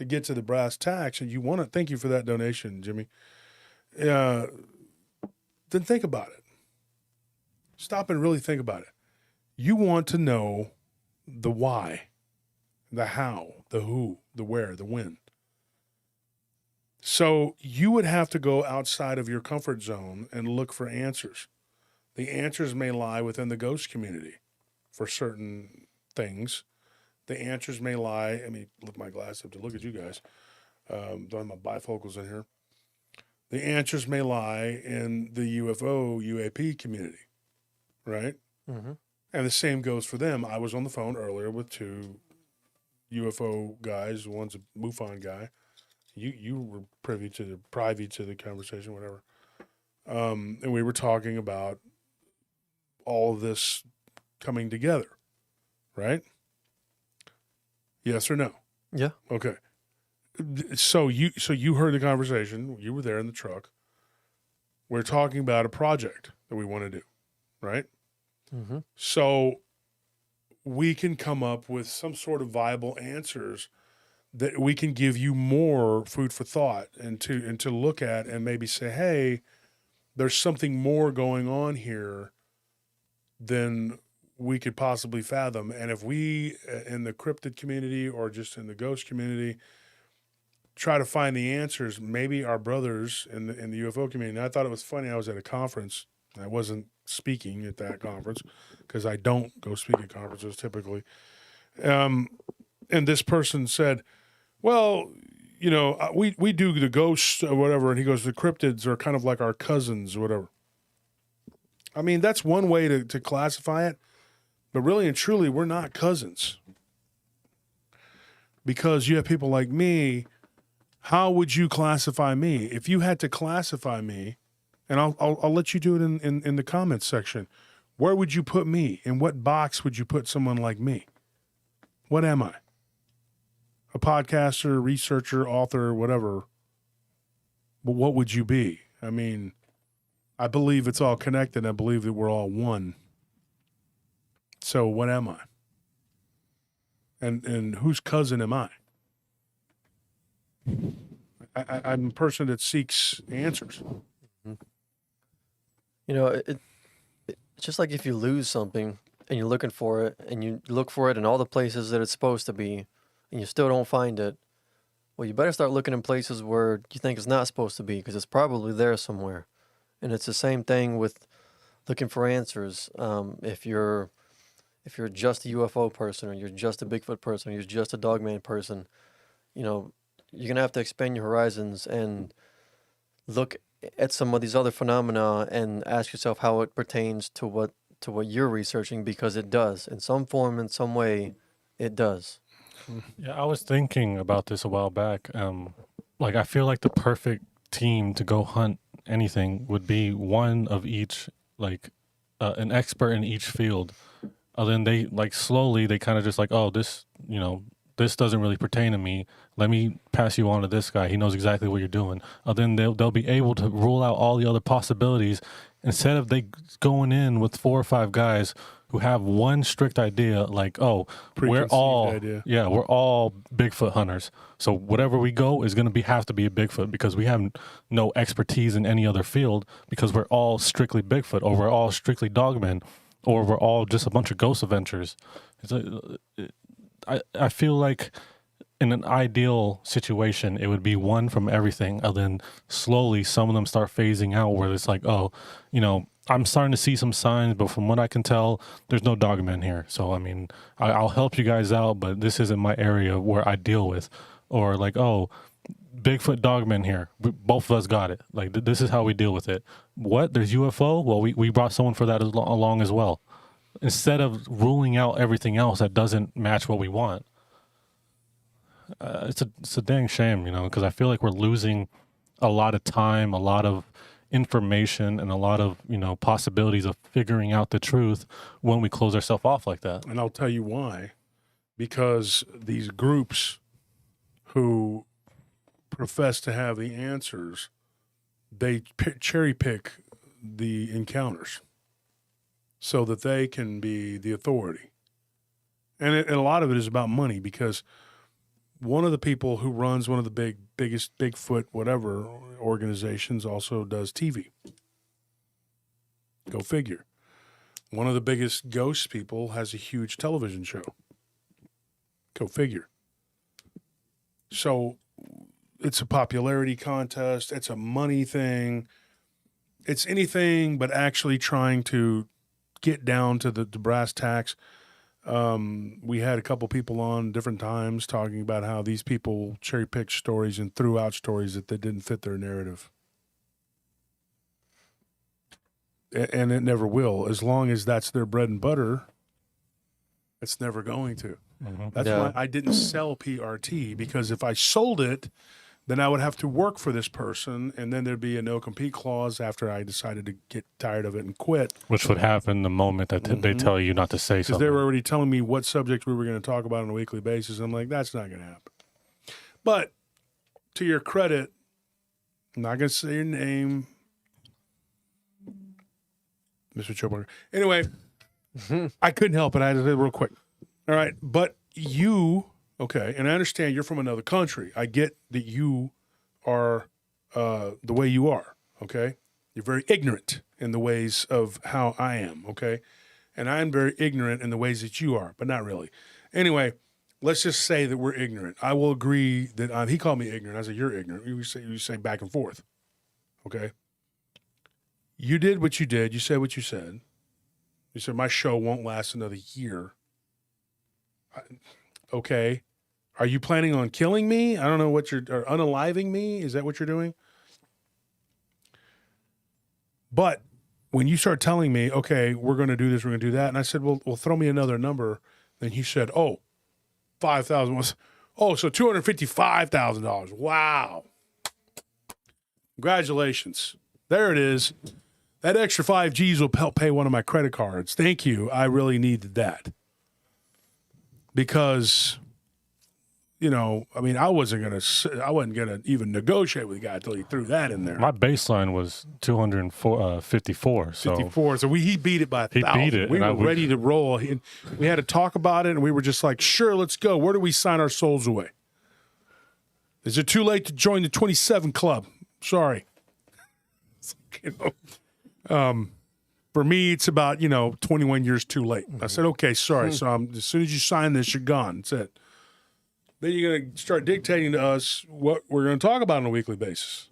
get to the brass tacks, and you want to, thank you for that donation, Jimmy, then think about it. Stop and really think about it. You want to know the why, the how, the who, the where, the when. So you would have to go outside of your comfort zone and look for answers. The answers may lie within the ghost community for certain things. The answers may lie, I mean, lift my glass up to look at you guys. Don't have my bifocals in here. The answers may lie in the UFO, UAP community, right? And the same goes for them. I was on the phone earlier with two UFO guys. One's a MUFON guy. You were privy to the conversation, whatever. And we were talking about all of this coming together, right? Yes or no? Yeah. Okay. So you heard the conversation. You were there in the truck. We're talking about a project that we want to do, right? Mm-hmm. So we can come up with some sort of viable answers that we can give you more food for thought and to look at and maybe say, hey, there's something more going on here than we could possibly fathom. And if we, in the cryptid community or just in the ghost community, try to find the answers, maybe our brothers in the UFO community. And I thought it was funny. I was at a conference. I wasn't speaking at that conference because I don't go speak at conferences typically. And this person said, well, you know, we do the ghosts or whatever. And he goes, the cryptids are kind of like our cousins or whatever. I mean, that's one way to classify it. But really and truly, we're not cousins. Because you have people like me. How would you classify me? If you had to classify me, and I'll let you do it in the comments section, where would you put me? In what box would you put someone like me? What am I? A podcaster, researcher, author, whatever. But what would you be? I mean, I believe it's all connected. I believe that we're all one. So what am I? And whose cousin am I? I'm a person that seeks answers. You know, it's just like if you lose something and you're looking for it and you look for it in all the places that it's supposed to be and you still don't find it. Well, you better start looking in places where you think it's not supposed to be because it's probably there somewhere. And it's the same thing with looking for answers. If you're just a UFO person or you're just a Bigfoot person or you're just a Dogman person, you know, you're going to have to expand your horizons and look at some of these other phenomena and ask yourself how it pertains to what you're researching, because it does. In some form, in some way, it does. Yeah, I was thinking about this a while back. Like, I feel like the perfect team to go hunt anything would be one of each, like an expert in each field. Then they, like, slowly, they kind of just like, oh, this, you know, this doesn't really pertain to me. Let me pass you on to this guy. He knows exactly what you're doing. Then they'll be able to rule out all the other possibilities instead of they going in with 4 or 5 guys who have one strict idea, like, oh, we're all Bigfoot hunters. So whatever we go is going to have to be a Bigfoot because we have no expertise in any other field because we're all strictly Bigfoot or we're all strictly Dogmen or we're all just a bunch of ghost adventures. It's like, I feel like in an ideal situation, it would be one from everything. And then slowly some of them start phasing out where it's like, oh, you know, I'm starting to see some signs, but from what I can tell, there's no Dogmen here. So, I mean, I'll help you guys out, but this isn't my area where I deal with. Or like, oh, Bigfoot Dogmen here. Both of us got it. Like, this is how we deal with it. What? There's UFO? Well, we brought someone for that along as well. Instead of ruling out everything else that doesn't match what we want. It's a dang shame, you know, because I feel like we're losing a lot of time, a lot of information, and a lot of, you know, possibilities of figuring out the truth when we close ourselves off like that. And I'll tell you why. Because these groups who profess to have the answers, they cherry pick the encounters so that they can be the authority. And a lot of it is about money, because one of the people who runs one of the biggest Bigfoot whatever organizations also does TV. Go figure. One of the biggest ghost people has a huge television show. Go figure. So it's a popularity contest. It's a money thing. It's anything but actually trying to get down to the brass tacks. We had a couple people on different times talking about how these people cherry picked stories and threw out stories that didn't fit their narrative. And it never will. As long as that's their bread and butter, it's never going to. Mm-hmm. That's why I didn't sell PRT, because if I sold it, then I would have to work for this person, and then there'd be a no-compete clause after I decided to get tired of it and quit. Which would happen the moment that they tell you not to say something. Because they were already telling me what subject we were going to talk about on a weekly basis. I'm like, that's not going to happen. But to your credit, I'm not going to say your name, Mr. Choparker. Anyway, I couldn't help it. I had to say it real quick. All right. But you, okay, and I understand you're from another country. I get that you are the way you are, okay? You're very ignorant in the ways of how I am, okay? And I'm very ignorant in the ways that you are, but not really. Anyway, let's just say that we're ignorant. I will agree that he called me ignorant. I said, you're ignorant. You say back and forth, okay? You did what you did. You said what you said. You said my show won't last another year. Okay. Are you planning on killing me? I don't know what or unaliving me. Is that what you're doing? But when you start telling me, okay, we're going to do this, we're going to do that, and I said, well, throw me another number. Then he said, oh, 5,000 was, oh, so $255,000. Wow. Congratulations. There it is. That extra 5 G's will help pay one of my credit cards. Thank you. I really needed that. Because, you know, I mean, I wasn't gonna even negotiate with the guy until he threw that in there. My baseline was 254. So 54. So he beat it by 1,000. He beat it. We were ready to roll. We had to talk about it, and we were just like, sure, let's go. Where do we sign our souls away? Is it too late to join the 27 club? Sorry. You know, for me, it's about, 21 years too late. I said, okay, sorry. So as soon as you sign this, you're gone. That's it. Then you're going to start dictating to us what we're going to talk about on a weekly basis.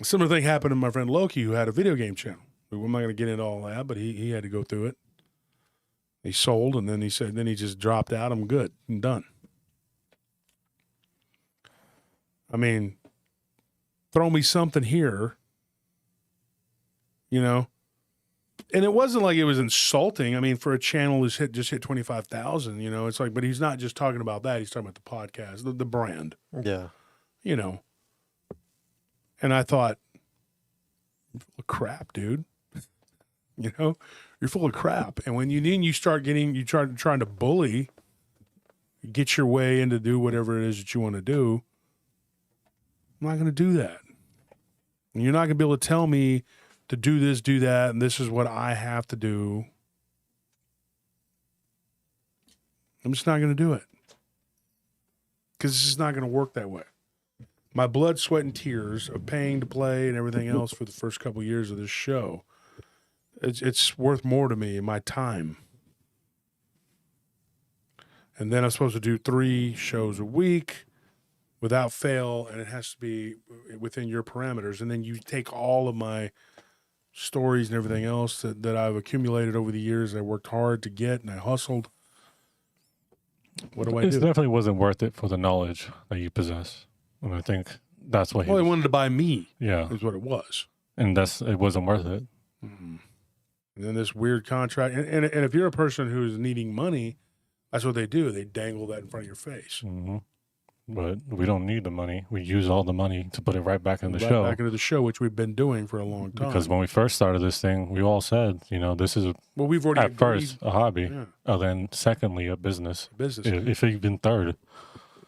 A similar thing happened to my friend Loki, who had a video game channel. I'm not going to get into all that, but he had to go through it. He sold, and then he just dropped out. I'm good. I'm done. I mean, throw me something here, And it wasn't like it was insulting. I mean, for a channel that's just hit 25,000, it's like, but he's not just talking about that. He's talking about the podcast, the brand. Yeah. And I thought, crap, dude. You're full of crap. And when you start trying to bully, get your way in to do whatever it is that you want to do, I'm not going to do that. And you're not going to be able to tell me to do this, do that, and this is what I have to do. I'm just not going to do it. Because it's just not going to work that way. My blood, sweat, and tears of paying to play and everything else for the first couple of years of this show, it's worth more to me in my time. And then I'm supposed to do 3 shows a week without fail, and it has to be within your parameters. And then you take all of my stories and everything else that I've accumulated over the years. I worked hard to get, and I hustled. What do I do? It definitely wasn't worth it for the knowledge that you possess. And I think that's what they wanted to buy me. Yeah. Is what it was. And it wasn't worth it. Mm-hmm. And then this weird contract. And if you're a person who's needing money, that's what they do. They dangle that in front of your face. Mm-hmm. But we don't need the money. We use all the money to put it right back in the show. Back into the show, which we've been doing for a long time. Because when we first started this thing, we all said, this is we've already at first a hobby, and then secondly a business. If even third.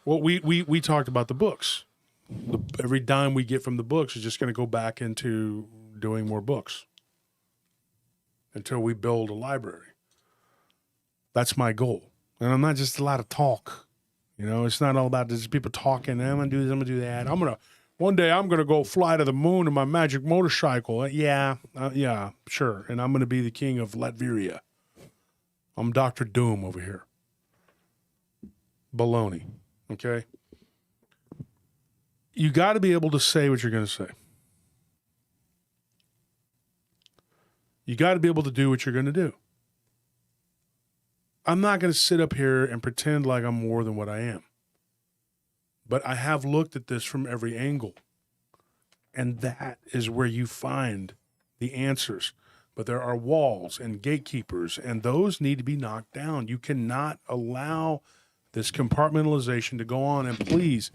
Well, we talked about the books. Every dime we get from the books is just going to go back into doing more books until we build a library. That's my goal. And I'm not just a lot of talk. It's not all about just people talking. I'm going to do this, I'm going to do that. One day I'm going to go fly to the moon in my magic motorcycle. Yeah, sure. And I'm going to be the king of Latveria. I'm Dr. Doom over here. Baloney. Okay? You got to be able to say what you're going to say. You got to be able to do what you're going to do. I'm not going to sit up here and pretend like I'm more than what I am. But I have looked at this from every angle. And that is where you find the answers. But there are walls and gatekeepers, and those need to be knocked down. You cannot allow this compartmentalization to go on. And please,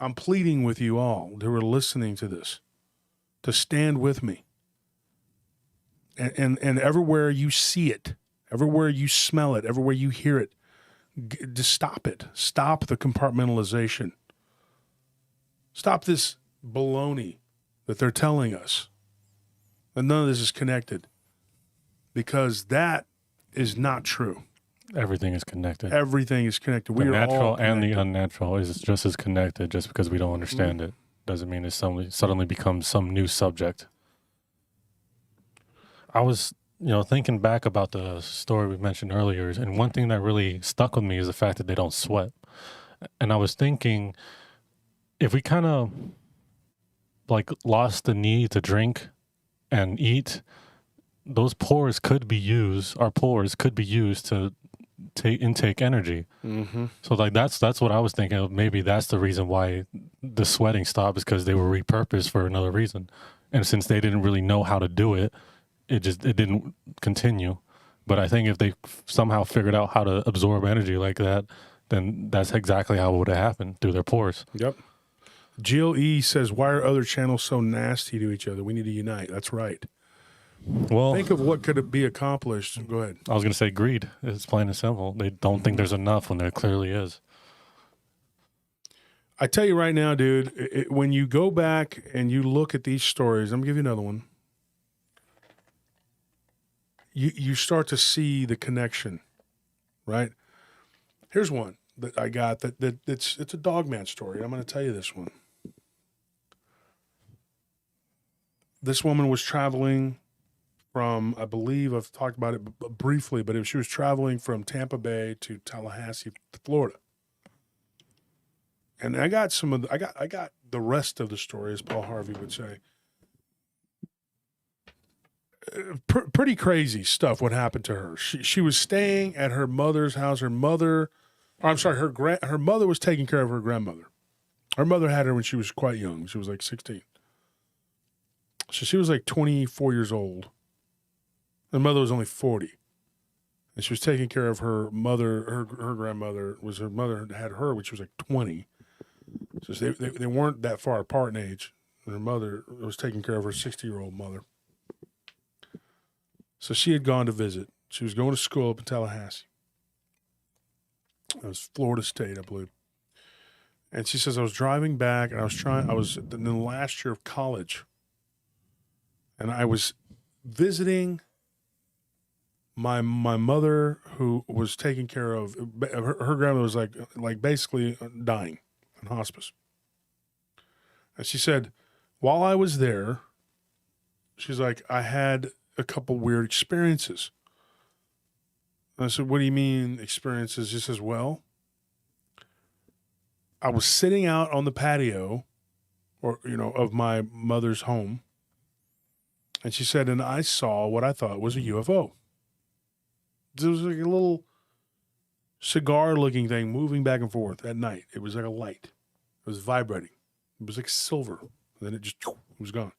I'm pleading with you all who are listening to this to stand with me. And everywhere you see it, everywhere you smell it, everywhere you hear it, just stop it. Stop the compartmentalization. Stop this baloney that they're telling us. And none of this is connected. Because that is not true. Everything is connected. Everything is connected. The We are natural all and the connected. unnatural is just as connected. Just because we don't understand it doesn't mean it suddenly becomes some new subject. I was, thinking back about the story we mentioned earlier, and one thing that really stuck with me is the fact that they don't sweat. And I was thinking, if we kind of like lost the need to drink and eat, those pores could be used. Our pores could be used to intake energy. Mm-hmm. So like that's what I was thinking of. Maybe that's the reason why the sweating stopped, is because they were repurposed for another reason. And since they didn't really know how to do it, it didn't continue. But I think if they somehow figured out how to absorb energy like that, then that's exactly how it would have happened, through their pores. Yep. Jill E says, why are other channels so nasty to each other? We need to unite. That's right. Well, Think of what could be accomplished. Go ahead. I was going to say greed. It's plain and simple. They don't think there's enough when there clearly is. I tell you right now, dude, when you go back and you look at these stories, I'm going to give you another one. You start to see the connection, right? Here's one that I got it's a Dogman story. I'm going to tell you this one. This woman was traveling from, I believe I've talked about it briefly, but she was traveling from Tampa Bay to Tallahassee, Florida. And I got I got the rest of the story, as Paul Harvey would say. Pretty crazy stuff what happened to her. She was staying at her mother's house. Her mother was taking care of her grandmother. Her mother had her when she was quite young. She was like 16. So she was like 24 years old. Her mother was only 40. And she was taking care of her mother. Her grandmother was her mother had her when she was like 20. So they weren't that far apart in age. And her mother was taking care of her 60-year-old mother. So she had gone to visit. She was going to school up in Tallahassee. It was Florida State, I believe. And she says, I was driving back, and I was in the last year of college. And I was visiting my mother, who was taking care of, her grandmother was like basically dying in hospice. And she said, while I was there, she's like, I had a couple weird experiences. And I said, what do you mean experiences? She says, well, I was sitting out on the patio of my mother's home. And she said, and I saw what I thought was a UFO. There was like a little cigar-looking thing moving back and forth at night. It was like a light. It was vibrating. It was like silver. And then it was gone.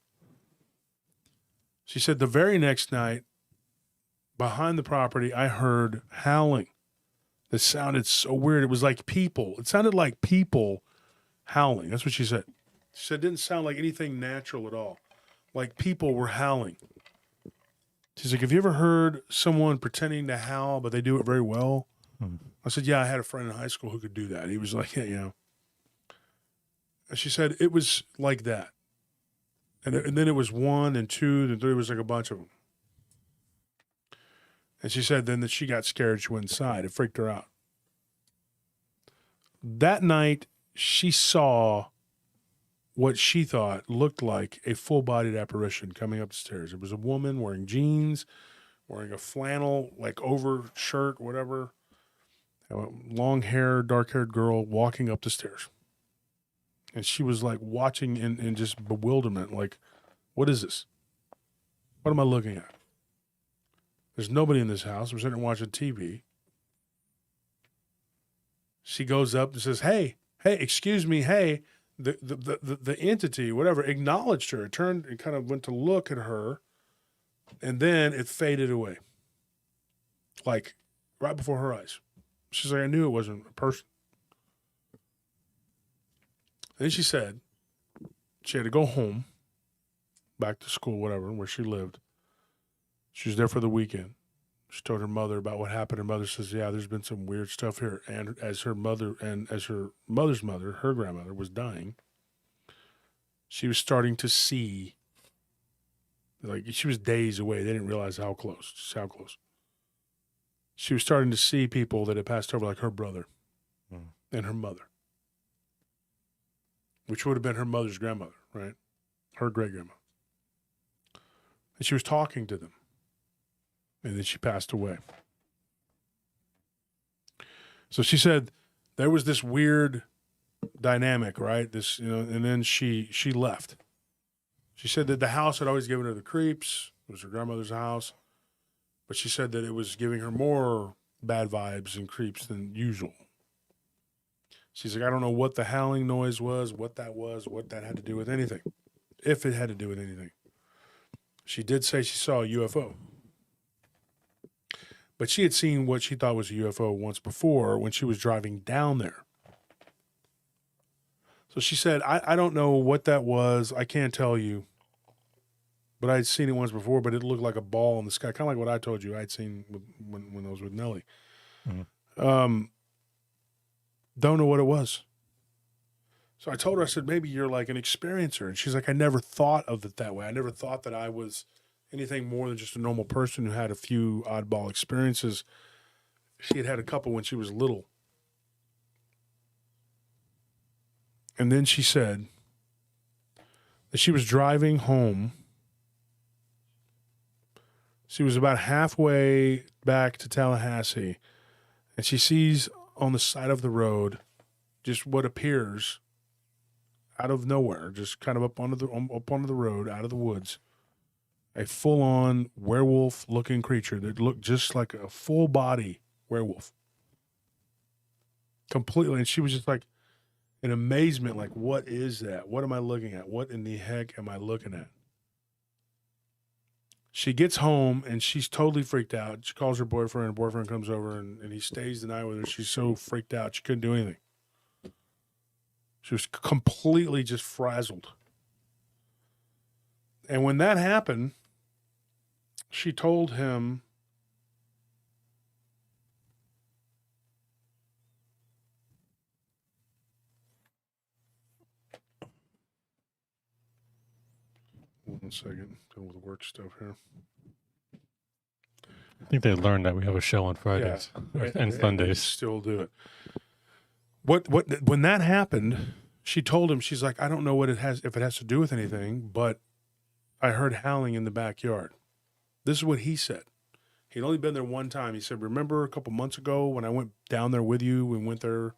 She said the very next night, behind the property, I heard howling. That sounded so weird. It was like people. It sounded like people howling. That's what she said. She said it didn't sound like anything natural at all. Like people were howling. She's like, have you ever heard someone pretending to howl, but they do it very well? I said, yeah, I had a friend in high school who could do that. He was like, yeah, And she said it was like that. And then it was 1 and 2 and 3. It was like a bunch of them. And she said then that she got scared. She went inside. It freaked her out. That night, she saw what she thought looked like a full-bodied apparition coming up the stairs. It was a woman wearing jeans, wearing a flannel, like over shirt, whatever. Long hair, dark-haired girl walking up the stairs. And she was like watching in just bewilderment, like, what is this? What am I looking at? There's nobody in this house. We're sitting watching TV. She goes up and says, hey, excuse me, hey. The entity, whatever, acknowledged her. It turned and kind of went to look at her, and then it faded away. Like right before her eyes. She's like, I knew it wasn't a person. Then she said she had to go home, back to school, whatever, where she lived. She was there for the weekend. She told her mother about what happened. Her mother says, yeah, there's been some weird stuff here. And as her mother's mother, her grandmother, was dying, she was starting to see, like she was days away. They didn't realize how close, just how close. She was starting to see people that had passed over, like her brother and her mother, which would have been her mother's grandmother, right? Her great-grandma. And she was talking to them. And then she passed away. So she said there was this weird dynamic, right? This, and then she left. She said that the house had always given her the creeps. It was her grandmother's house. But she said that it was giving her more bad vibes and creeps than usual. She's like, I don't know what the howling noise was, what that had to do with anything, if it had to do with anything. She did say she saw a UFO. But she had seen what she thought was a UFO once before when she was driving down there. So she said, I don't know what that was. I can't tell you. But I'd seen it once before, but it looked like a ball in the sky, kind of like what I told you I'd seen when I was with Nellie. Mm-hmm. Don't know what it was. So I told her, I said, maybe you're like an experiencer. And she's like, I never thought of it that way. I never thought that I was anything more than just a normal person who had a few oddball experiences. She had a couple when she was little. And then she said that she was driving home. She was about halfway back to Tallahassee, and she sees on the side of the road just what appears out of nowhere, just kind of up onto the road, out of the woods, a full-on werewolf-looking creature that looked just like a full-body werewolf. Completely. And she was just like in amazement, like, what is that? What am I looking at? What in the heck am I looking at? She gets home, and she's totally freaked out. She calls her boyfriend. Her boyfriend comes over, and he stays the night with her. She's so freaked out, she couldn't do anything. She was completely just frazzled. And when that happened, she told him, one second, dealing with work stuff here. I think they learned that we have a show on Fridays and Sundays. Still do it. When that happened, she told him, she's like, I don't know what it has, if it has to do with anything, but I heard howling in the backyard. This is what he said. He'd only been there one time. He said, remember a couple months ago when I went down there with you? We went there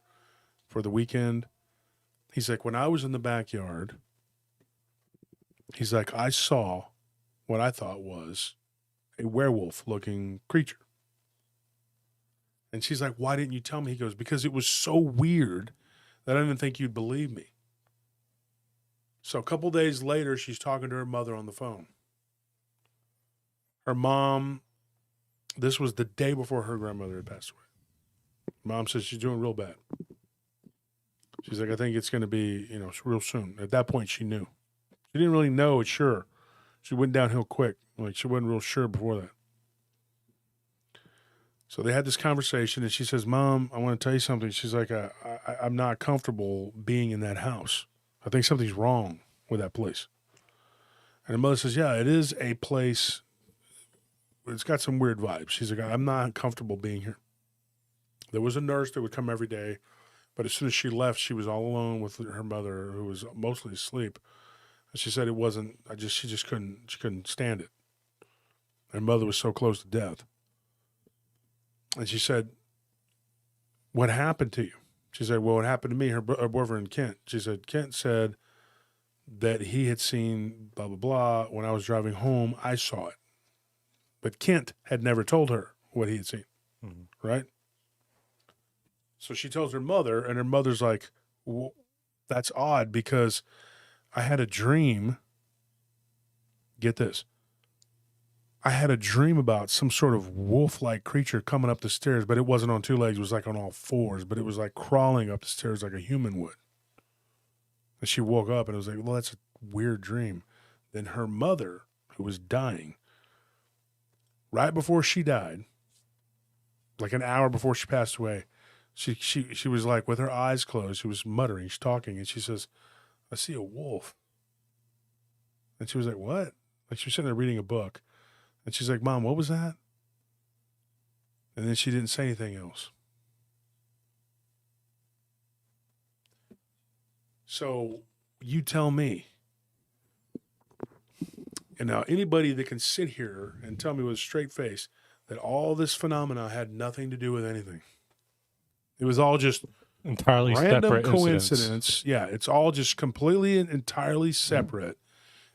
for the weekend. He's like, when I was in the backyard, he's like, I saw what I thought was a werewolf-looking creature. And she's like, why didn't you tell me? He goes, because it was so weird that I didn't think you'd believe me. So a couple days later, she's talking to her mother on the phone. Her mom, this was the day before her grandmother had passed away. Mom says she's doing real bad. She's like, I think it's going to be, real soon. At that point, she knew. She didn't really know it's sure. She went downhill quick. Like, she wasn't real sure before that. So they had this conversation, and she says, Mom, I want to tell you something. She's like, I'm not comfortable being in that house. I think something's wrong with that place. And her mother says, yeah, it is a place. It's got some weird vibes. She's like, I'm not comfortable being here. There was a nurse that would come every day, but as soon as she left, she was all alone with her mother, who was mostly asleep. And she said it wasn't, she just couldn't stand it. Her mother was so close to death. And she said, what happened to you? She said, well, what happened to me, her boyfriend, Kent. She said, Kent said that he had seen blah, blah, blah. When I was driving home, I saw it. But Kent had never told her what he had seen, right? So she tells her mother, and her mother's like, well, that's odd because I had a dream. Get this. I had a dream about some sort of wolf-like creature coming up the stairs, but it wasn't on two legs. It was like on all fours, but it was like crawling up the stairs like a human would. And she woke up and it was like, well, that's a weird dream. Then her mother, who was dying, right before she died, like an hour before she passed away, she was like with her eyes closed. She was muttering, she's talking, and she says, I see a wolf. And she was like, what? Like she was sitting there reading a book. And she's like, Mom, what was that? And then she didn't say anything else. So you tell me. And now anybody that can sit here and tell me with a straight face that all this phenomena had nothing to do with anything. It was all just entirely random separate coincidence. incidents. Yeah, it's all just completely and entirely separate.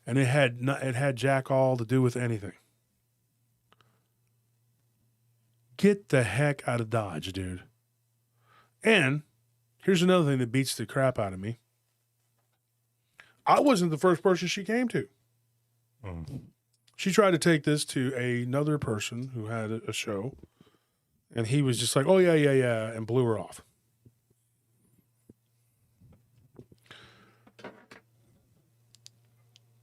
And it had jack all to do with anything. Get the heck out of Dodge, dude. And here's another thing that beats the crap out of me. I wasn't the first person she came to. She tried to take this to another person who had a show, and he was just like, oh, yeah, and blew her off.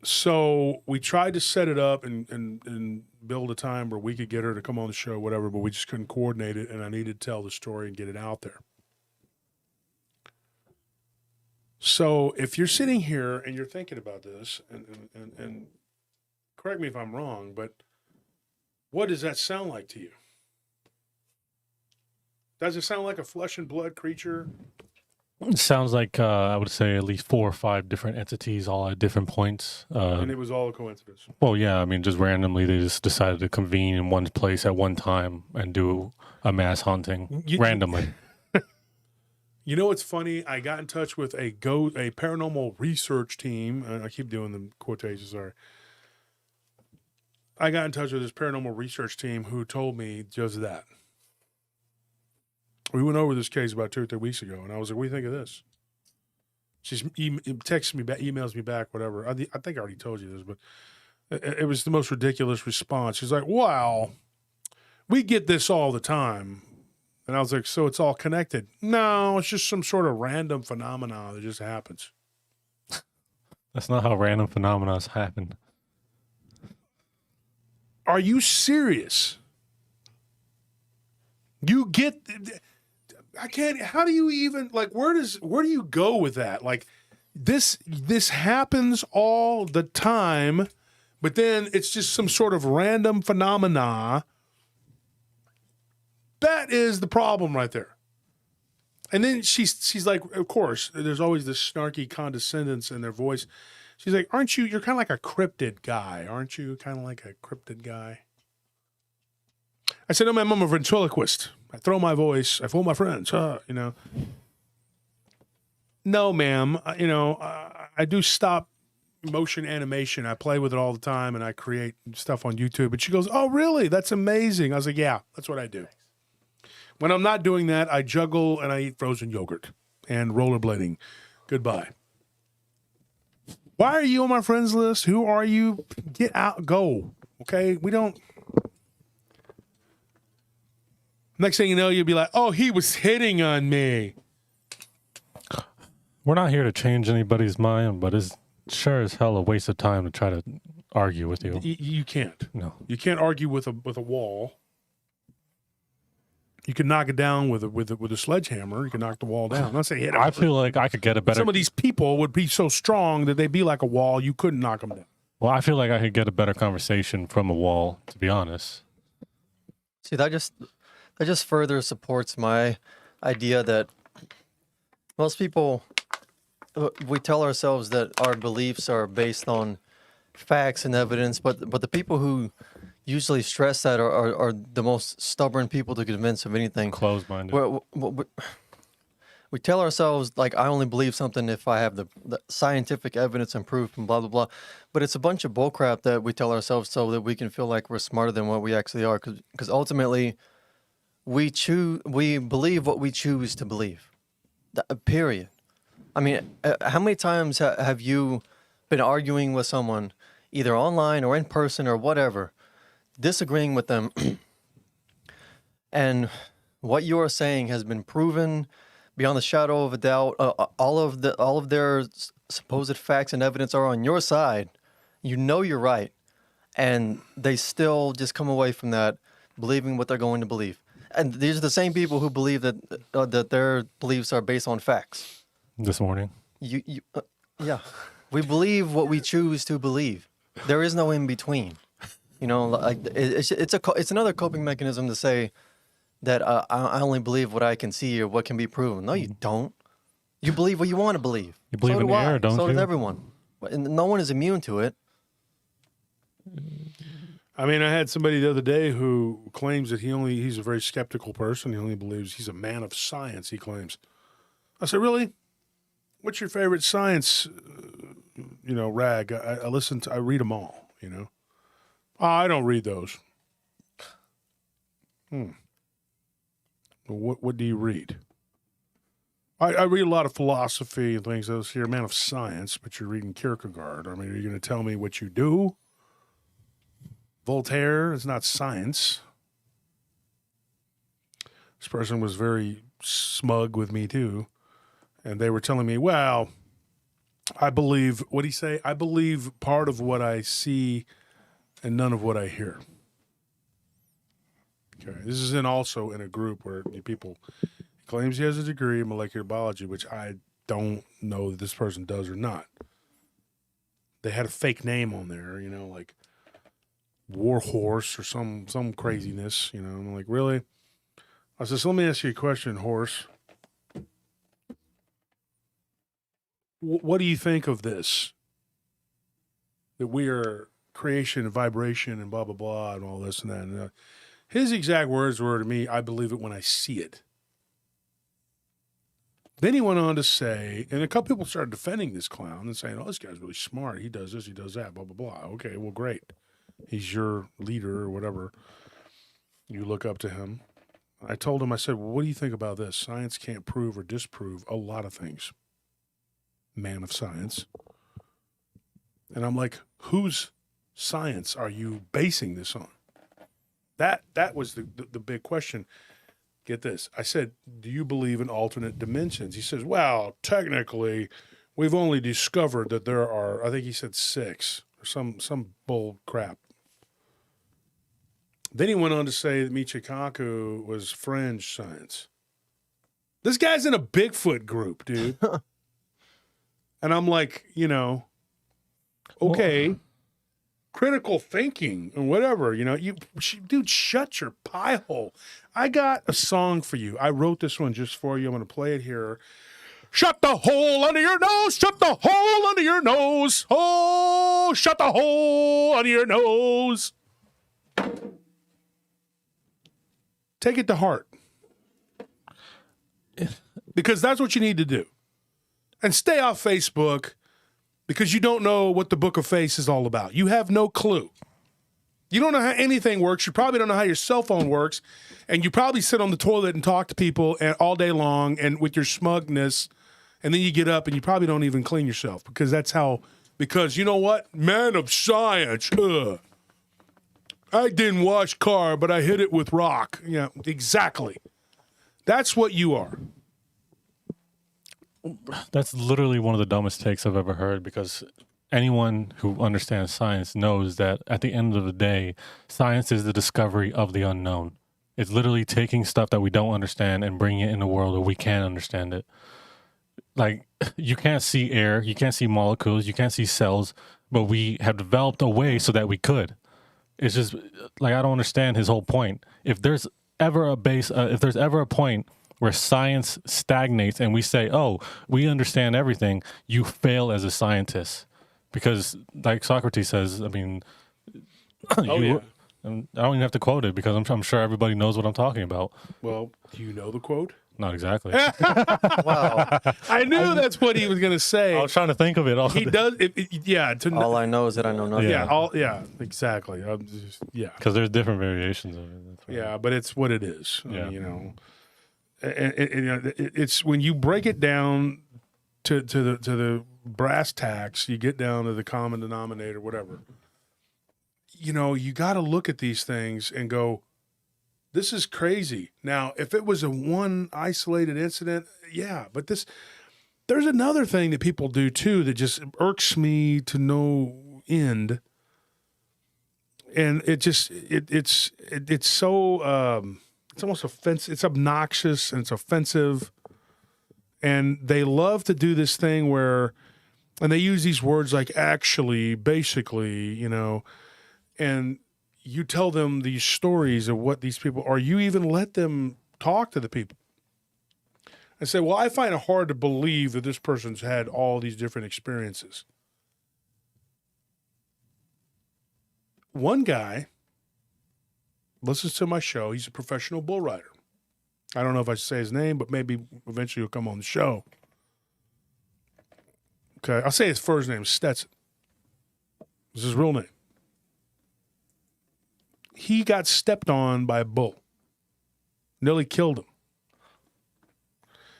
So we tried to set it up and build a time where we could get her to come on the show, whatever, but we just couldn't coordinate it, and I needed to tell the story and get it out there. So if you're sitting here and you're thinking about this, and correct me if I'm wrong, but what does that sound like to you? Does it sound like a flesh and blood creature? It sounds like, I would say, at least 4 or 5 different entities, all at different points. And it was all a coincidence. Well, yeah, I mean, just randomly, they just decided to convene in one place at one time and do a mass haunting randomly. You know what's funny? I got in touch with a paranormal research team. I keep doing the quotations, sorry. I got in touch with this paranormal research team who told me just that. We went over this case about 2 or 3 weeks ago, and I was like, what do you think of this? She's texts me back, emails me back, whatever. I think I already told you this, but it was the most ridiculous response. She's like, wow, we get this all the time. And I was like, so it's all connected? No, it's just some sort of random phenomena that just happens. That's not how random phenomena happen. Are you serious? You get... I can't. How do you even where do you go with that? Like this happens all the time, but then it's just some sort of random phenomena. That is the problem right there. And then she's like, of course, there's always this snarky condescendence in their voice. She's like, aren't you? You're kind of like a cryptid guy, aren't you? Kind of like a cryptid guy. I said, no, ma'am, I'm a ventriloquist. I throw my voice. I fool my friends. No, ma'am. I do stop motion animation. I play with it all the time, and I create stuff on YouTube. And she goes, oh, really? That's amazing. I was like, yeah, that's what I do. When I'm not doing that, I juggle and I eat frozen yogurt and rollerblading. Goodbye. Why are you on my friends list? Who are you? Get out. Go. Okay? We don't... Next thing you know, you'll be like, oh, he was hitting on me. We're not here to change anybody's mind, but it's sure as hell a waste of time to try to argue with you. You can't. No. You can't argue with a wall. You can knock it down with a sledgehammer. You can knock the wall down. I'm not saying hit it. I feel like I could get a better... Some of these people would be so strong that they'd be like a wall. You couldn't knock them down. Well, I feel like I could get a better conversation from a wall, to be honest. See, that just further supports my idea that most people, we tell ourselves that our beliefs are based on facts and evidence, but the people who usually stress that are the most stubborn people to convince of anything. Closed-minded. We tell ourselves, like, I only believe something if I have the scientific evidence and proof and blah, blah, blah. But it's a bunch of bullcrap that we tell ourselves so that we can feel like we're smarter than what we actually are. Because ultimately... we believe what we choose to believe. Period. I mean, how many times have you been arguing with someone, either online or in person or whatever, disagreeing with them, and what you are saying has been proven beyond the shadow of a doubt? All of their supposed facts and evidence are on your side. You know you're right, and they still just come away from that believing what they're going to believe. And these are the same people who believe that their beliefs are based on facts. This morning. Yeah. We believe what we choose to believe. there is no in between. You know, like it's another coping mechanism to say that I only believe what I can see or what can be proven. No, you don't. You believe what you want to believe. You believe in do I. air, don't So you? does everyone. And no one is immune to it. I mean, I had somebody the other day who claims that he's a very skeptical person. He only believes he's a man of science, he claims. I said, really? What's your favorite science, rag? I read them all, Oh, I don't read those. Well, what do you read? I read a lot of philosophy and things. You're a man of science, but you're reading Kierkegaard. I mean, are you going to tell me what you do? Voltaire is not science. This person was very smug with me, too. And they were telling me, well, I believe, what did he say? I believe part of what I see and none of what I hear. Okay. This is also in a group where people claims he has a degree in molecular biology, which I don't know that this person does or not. They had a fake name on there, like Warhorse or some craziness, I'm like, really? I said, so let me ask you a question, Horse. What do you think of this? That we are creation and vibration and blah, blah, blah, and all this and that. And, his exact words were to me, I believe it when I see it. Then he went on to say, and a couple people started defending this clown and saying, oh, this guy's really smart. He does this, he does that, blah, blah, blah. Okay, well, great. He's your leader or whatever. You look up to him. I told him, I said, well, what do you think about this? Science can't prove or disprove a lot of things. Man of science. And I'm like, whose science are you basing this on? That was the big question. Get this. I said, do you believe in alternate dimensions? He says, well, technically, we've only discovered that there are, I think he said 6 or some bull crap. Then he went on to say that Michikaku was fringe science. This guy's in a Bigfoot group, dude. And I'm like, okay. Well, critical thinking and whatever, dude, shut your pie hole. I got a song for you. I wrote this one just for you. I'm going to play it here. Shut the hole under your nose. Shut the hole under your nose. Oh, shut the hole under your nose. Take it to heart. Because that's what you need to do. And stay off Facebook. Because you don't know what the Book of Face is all about. You have no clue. You don't know how anything works. You probably don't know how your cell phone works. And you probably sit on the toilet and talk to people all day long and with your smugness. And then you get up and you probably don't even clean yourself. Because you know what? Man of science. I didn't wash car, but I hit it with rock. Yeah, exactly. That's what you are. That's literally one of the dumbest takes I've ever heard, because anyone who understands science knows that at the end of the day, science is the discovery of the unknown. It's literally taking stuff that we don't understand and bringing it in the world where we can understand it. Like, you can't see air, you can't see molecules, you can't see cells, but we have developed a way so that we could. It's just, like, I don't understand his whole point. If there's ever a point where science stagnates and we say, oh, we understand everything, you fail as a scientist. Because, like Socrates says, I mean, I don't even have to quote it because I'm sure everybody knows what I'm talking about. Well, do you know the quote? Not exactly. Wow. I knew that's what he was going to say. I was trying to think of it. He does, all I know is that I know nothing. Yeah, exactly. Because there's different variations of it. Yeah, but it's what it is. Yeah. It's when you break it down to the brass tacks, you get down to the common denominator, whatever. You got to look at these things and go, this is crazy. Now, if it was a one isolated incident, yeah, but there's another thing that people do too that just irks me to no end. And it's so, it's almost offensive. It's obnoxious and it's offensive. And they love to do this thing where And they use these words like actually, basically, you know, and you tell them these stories of what these people are. You even let them talk to the people and say, well, I find it hard to believe that this person's had all these different experiences. One guy listens to my show. He's a professional bull rider. I don't know if I should say his name, but maybe eventually he'll come on the show. Okay, I'll say his first name, Stetson. This is his real name. He got stepped on by a bull. Nearly killed him.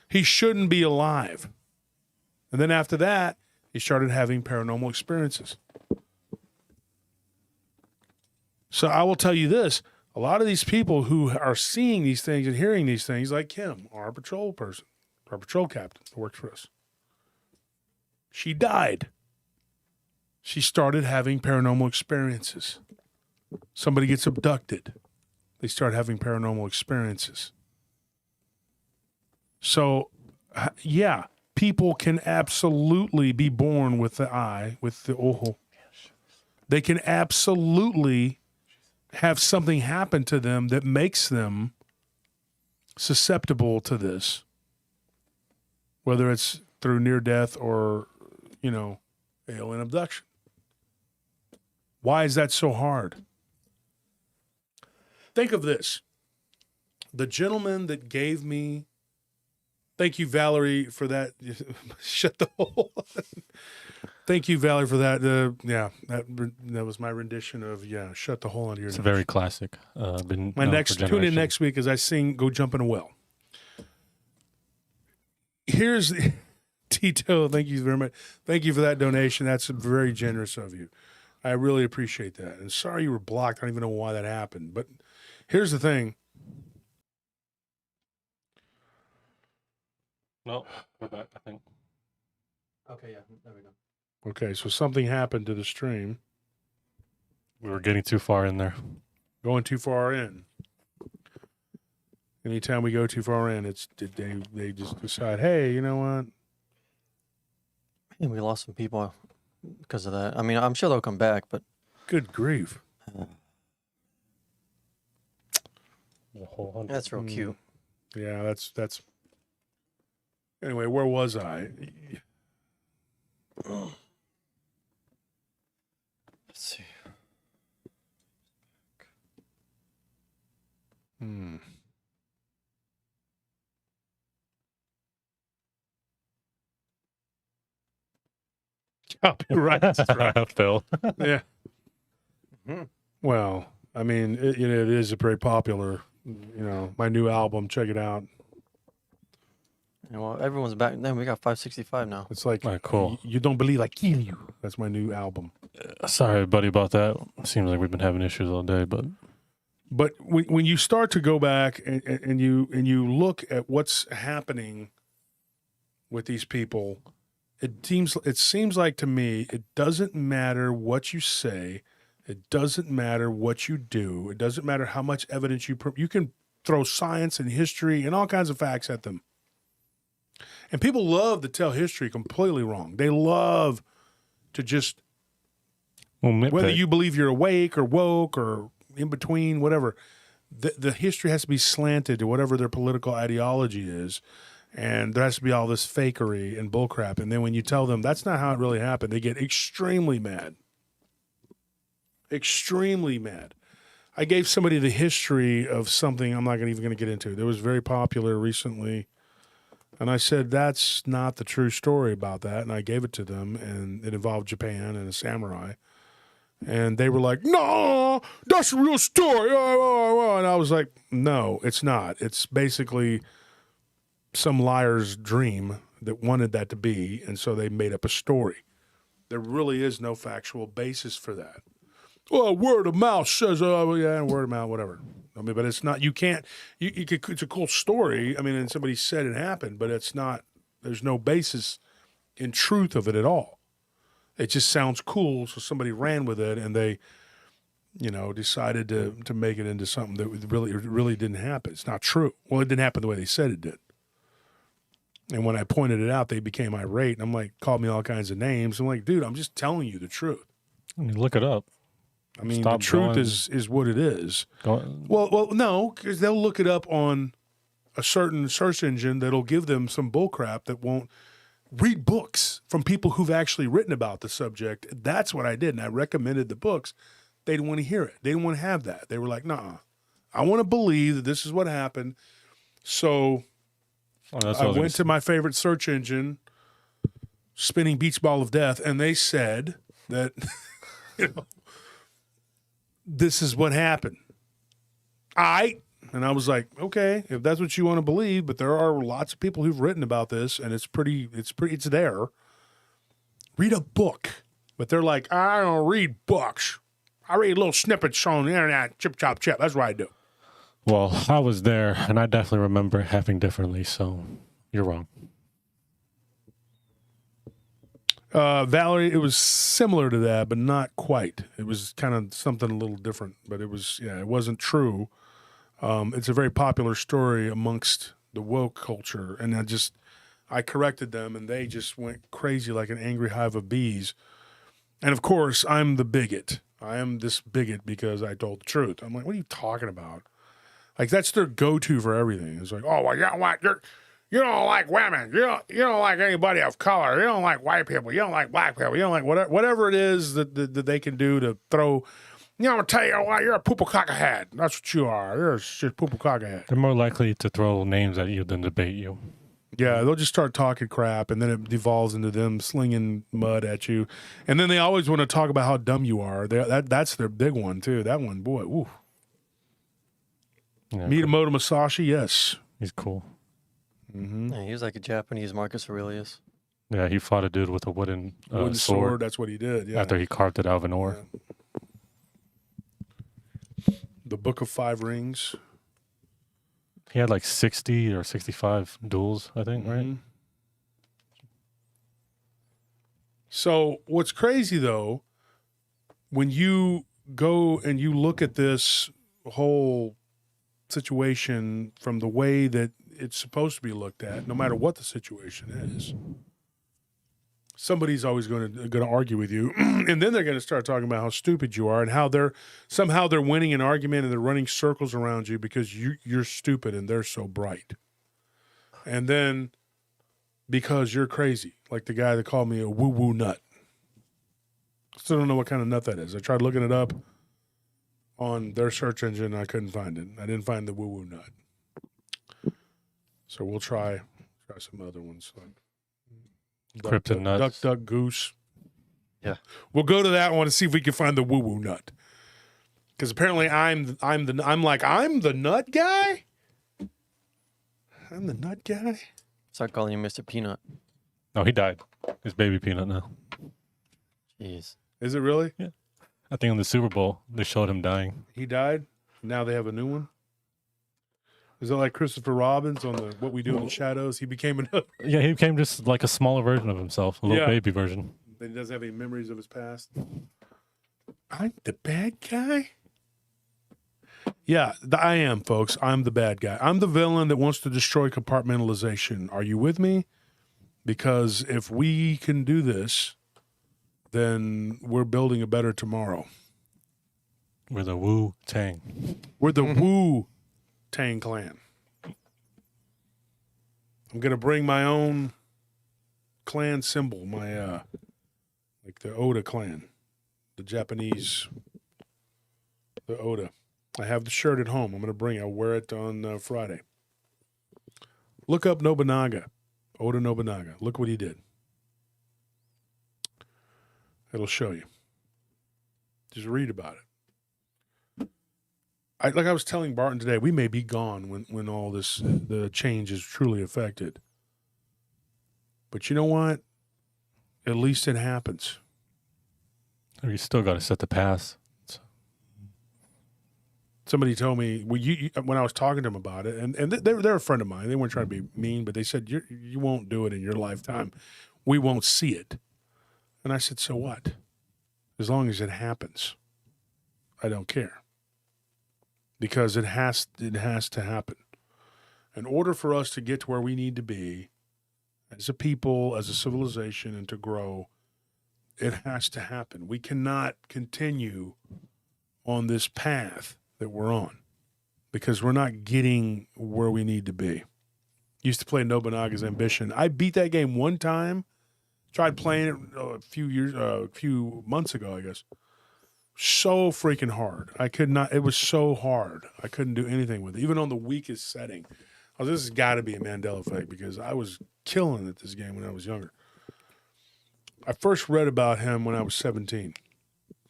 He shouldn't be alive. And then after that, he started having paranormal experiences. So I will tell you this. A lot of these people who are seeing these things and hearing these things, like Kim, our patrol person, our patrol captain that worked for us, she died. She started having paranormal experiences. Somebody gets abducted. They start having paranormal experiences. So, yeah, people can absolutely be born with the eye, with the ojo. They can absolutely have something happen to them that makes them susceptible to this, whether it's through near death or, you know, alien abduction. Why is that so hard? Think of this. The gentleman that gave me, thank you, Valerie, for that. Shut the hole. Thank you, Valerie, for that. That was my rendition of, shut the hole into your It's nose. very classic. Been known for Tune in generations. next week as I sing Go Jump in a Well. Here's Tito, thank you very much. Thank you for that donation. That's very generous of you. I really appreciate that. And sorry you were blocked. I don't even know why that happened. But here's the thing. No, we're back, I think. Okay, yeah, there we go. Okay, so something happened to the stream. We were getting too far in there. Going too far in. Anytime we go too far in, they just decide, hey, you know what? And we lost some people because of that. I mean, I'm sure they'll come back, but Good grief. that's real cute. Yeah, that's. Anyway, where was I? Let's see. Copyright strike. Phil. Yeah. Well, I mean, it is a very popular, my new album. Check it out. Yeah, well, everyone's back. Then we got 565 now. It's like, Cool. You don't believe I kill you. That's my new album. Sorry, buddy, about that. Seems like we've been having issues all day, but But when you start to go back and you look at what's happening with these people, it seems like to me it doesn't matter what you say, it doesn't matter what you do, it doesn't matter how much evidence you can throw science and history and all kinds of facts at them. And people love to tell history completely wrong. They love to just, whether you believe you're awake or woke or in between, whatever, the history has to be slanted to whatever their political ideology is. And there has to be all this fakery and bullcrap. And then when you tell them that's not how it really happened, they get extremely mad. Extremely mad. I gave somebody the history of something I'm not even going to get into. That was very popular recently. And I said, that's not the true story about that. And I gave it to them, and it involved Japan and a samurai. And they were like, no, that's the real story. And I was like, no, it's not. It's basically some liar's dream that wanted that to be, and so they made up a story. There really is no factual basis for that. Well, word of mouth says, word of mouth, whatever. I mean, but it's not, you can't, it's a cool story. I mean, and somebody said it happened, but it's not, there's no basis in truth of it at all. It just sounds cool, so somebody ran with it, and they, decided to make it into something that really didn't happen. It's not true. Well, it didn't happen the way they said it did. And when I pointed it out, they became irate. And I'm like, called me all kinds of names. I'm like, dude, I'm just telling you the truth. I mean, look it up. I mean, Stop the truth going- is what it is. Go, Well, no, because they'll look it up on a certain search engine that'll give them some bullcrap that won't read books from people who've actually written about the subject. That's what I did, and I recommended the books. They didn't want to hear it. They didn't want to have that. They were like, "Nah, I want to believe that this is what happened." So oh, that's I what was went to my favorite search engine, Spinning Beach Ball of Death, and they said that this is what happened. And I was like, okay, if that's what you want to believe, but there are lots of people who've written about this, and it's there. Read a book. But they're like, I don't read books. I read little snippets on the internet, chip, chop, chip. That's what I do. Well, I was there, and I definitely remember it happening differently, so you're wrong. Valerie, it was similar to that, but not quite. It was kind of something a little different, but it wasn't true. It's a very popular story amongst the woke culture, and I corrected them, and they just went crazy like an angry hive of bees. And of course, I'm the bigot. I am this bigot because I told the truth. I'm like, what are you talking about? Like, that's their go-to for everything. It's like, oh, well, you know what? You don't like women. You don't like anybody of color. You don't like white people. You don't like black people. You don't like whatever it is that they can do to throw. You know, I'm going to tell you what, you're a poopa-cockahead. That's what you are. You're just poopa-cockahead. They're more likely to throw names at you than debate you. Yeah, they'll just start talking crap, and then it devolves into them slinging mud at you. And then they always want to talk about how dumb you are. That's their big one, too. That one, boy, ooh. Yeah, Miyamoto Musashi, yes. he's cool. Mm-hmm. Yeah, he was like a Japanese Marcus Aurelius. Yeah, he fought a dude with a wooden, Wooden sword, that's what he did, yeah. after he carved it out of an ore. Yeah. The Book of Five Rings. He had like 60 or 65 duels, I think, right? Mhm. So what's crazy, though, when you go and you look at this whole situation from the way that it's supposed to be looked at, no matter what the situation is, somebody's always going to argue with you, and then they're going to start talking about how stupid you are and how they're winning an argument and they're running circles around you because you're stupid and they're so bright. And then because you're crazy, like the guy that called me a woo-woo nut. Still don't know what kind of nut that is. I tried looking it up on their search engine and I couldn't find it. I didn't find the woo-woo nut. So we'll try some other ones. Like Cryptid nuts. Duck, goose. Yeah. We'll go to that one and see if we can find the woo-woo nut. Because apparently I'm the nut guy? I'm the nut guy? Start calling him Mr. Peanut. No, he died. He's baby peanut now. Jeez. Is it really? I think on the Super Bowl, they showed him dying. He died? Now they have a new one? Is it like Christopher Robbins on the What We Do in the Shadows? He became another. Yeah, he became just like a smaller version of himself, a little Yeah. baby version. He doesn't have any memories of his past. I'm the bad guy? Yeah, I am, folks. I'm the bad guy. I'm the villain that wants to destroy compartmentalization. Are you with me? Because if we can do this, then we're building a better tomorrow. We're the Wu Tang. We're the Wu Tang Clan. I'm going to bring my own clan symbol, my like the Oda clan, the Japanese, the Oda. I have the shirt at home. I'm going to bring it. I'll wear it on Friday. Look up Nobunaga, Oda Nobunaga. Look what he did. It'll show you. Just read about it. Like I was telling Barton today, we may be gone when all this, the change is truly affected. But you know what? At least it happens. You still got to set the path. Somebody told me when I was talking to them about it, and they're a friend of mine. They weren't trying to be mean, but they said, you won't do it in your lifetime. We won't see it. And I said, so what? As long as it happens, I don't care. Because it has to happen. In order for us to get to where we need to be, as a people, as a civilization, and to grow, it has to happen. We cannot continue on this path that we're on because we're not getting where we need to be. Used to play Nobunaga's Ambition. I beat that game one time. Tried playing it a few months ago, I guess. So freaking hard. I could not. It was so hard. I couldn't do anything with it, even on the weakest setting. I was, this has got to be a Mandela effect because I was killing at this game when I was younger. I first read about him when I was 17.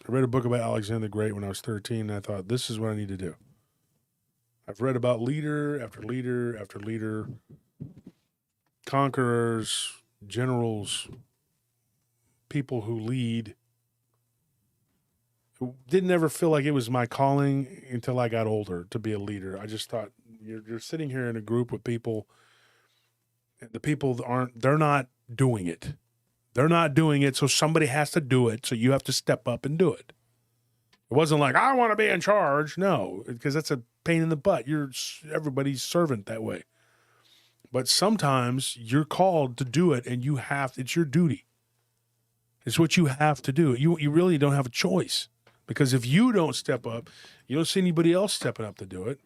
I read a book about Alexander the Great when I was 13, and I thought, this is what I need to do. I've read about leader after leader after leader, conquerors, generals, people who lead. It didn't ever feel like it was my calling until I got older to be a leader. I just thought, you're sitting here in a group with people, the people they're not doing it. They're not doing it, so somebody has to do it, so you have to step up and do it. It wasn't like, I want to be in charge. No, because that's a pain in the butt. You're everybody's servant that way. But sometimes you're called to do it, and it's your duty. It's what you have to do. You really don't have a choice, because if you don't step up, you don't see anybody else stepping up to do it.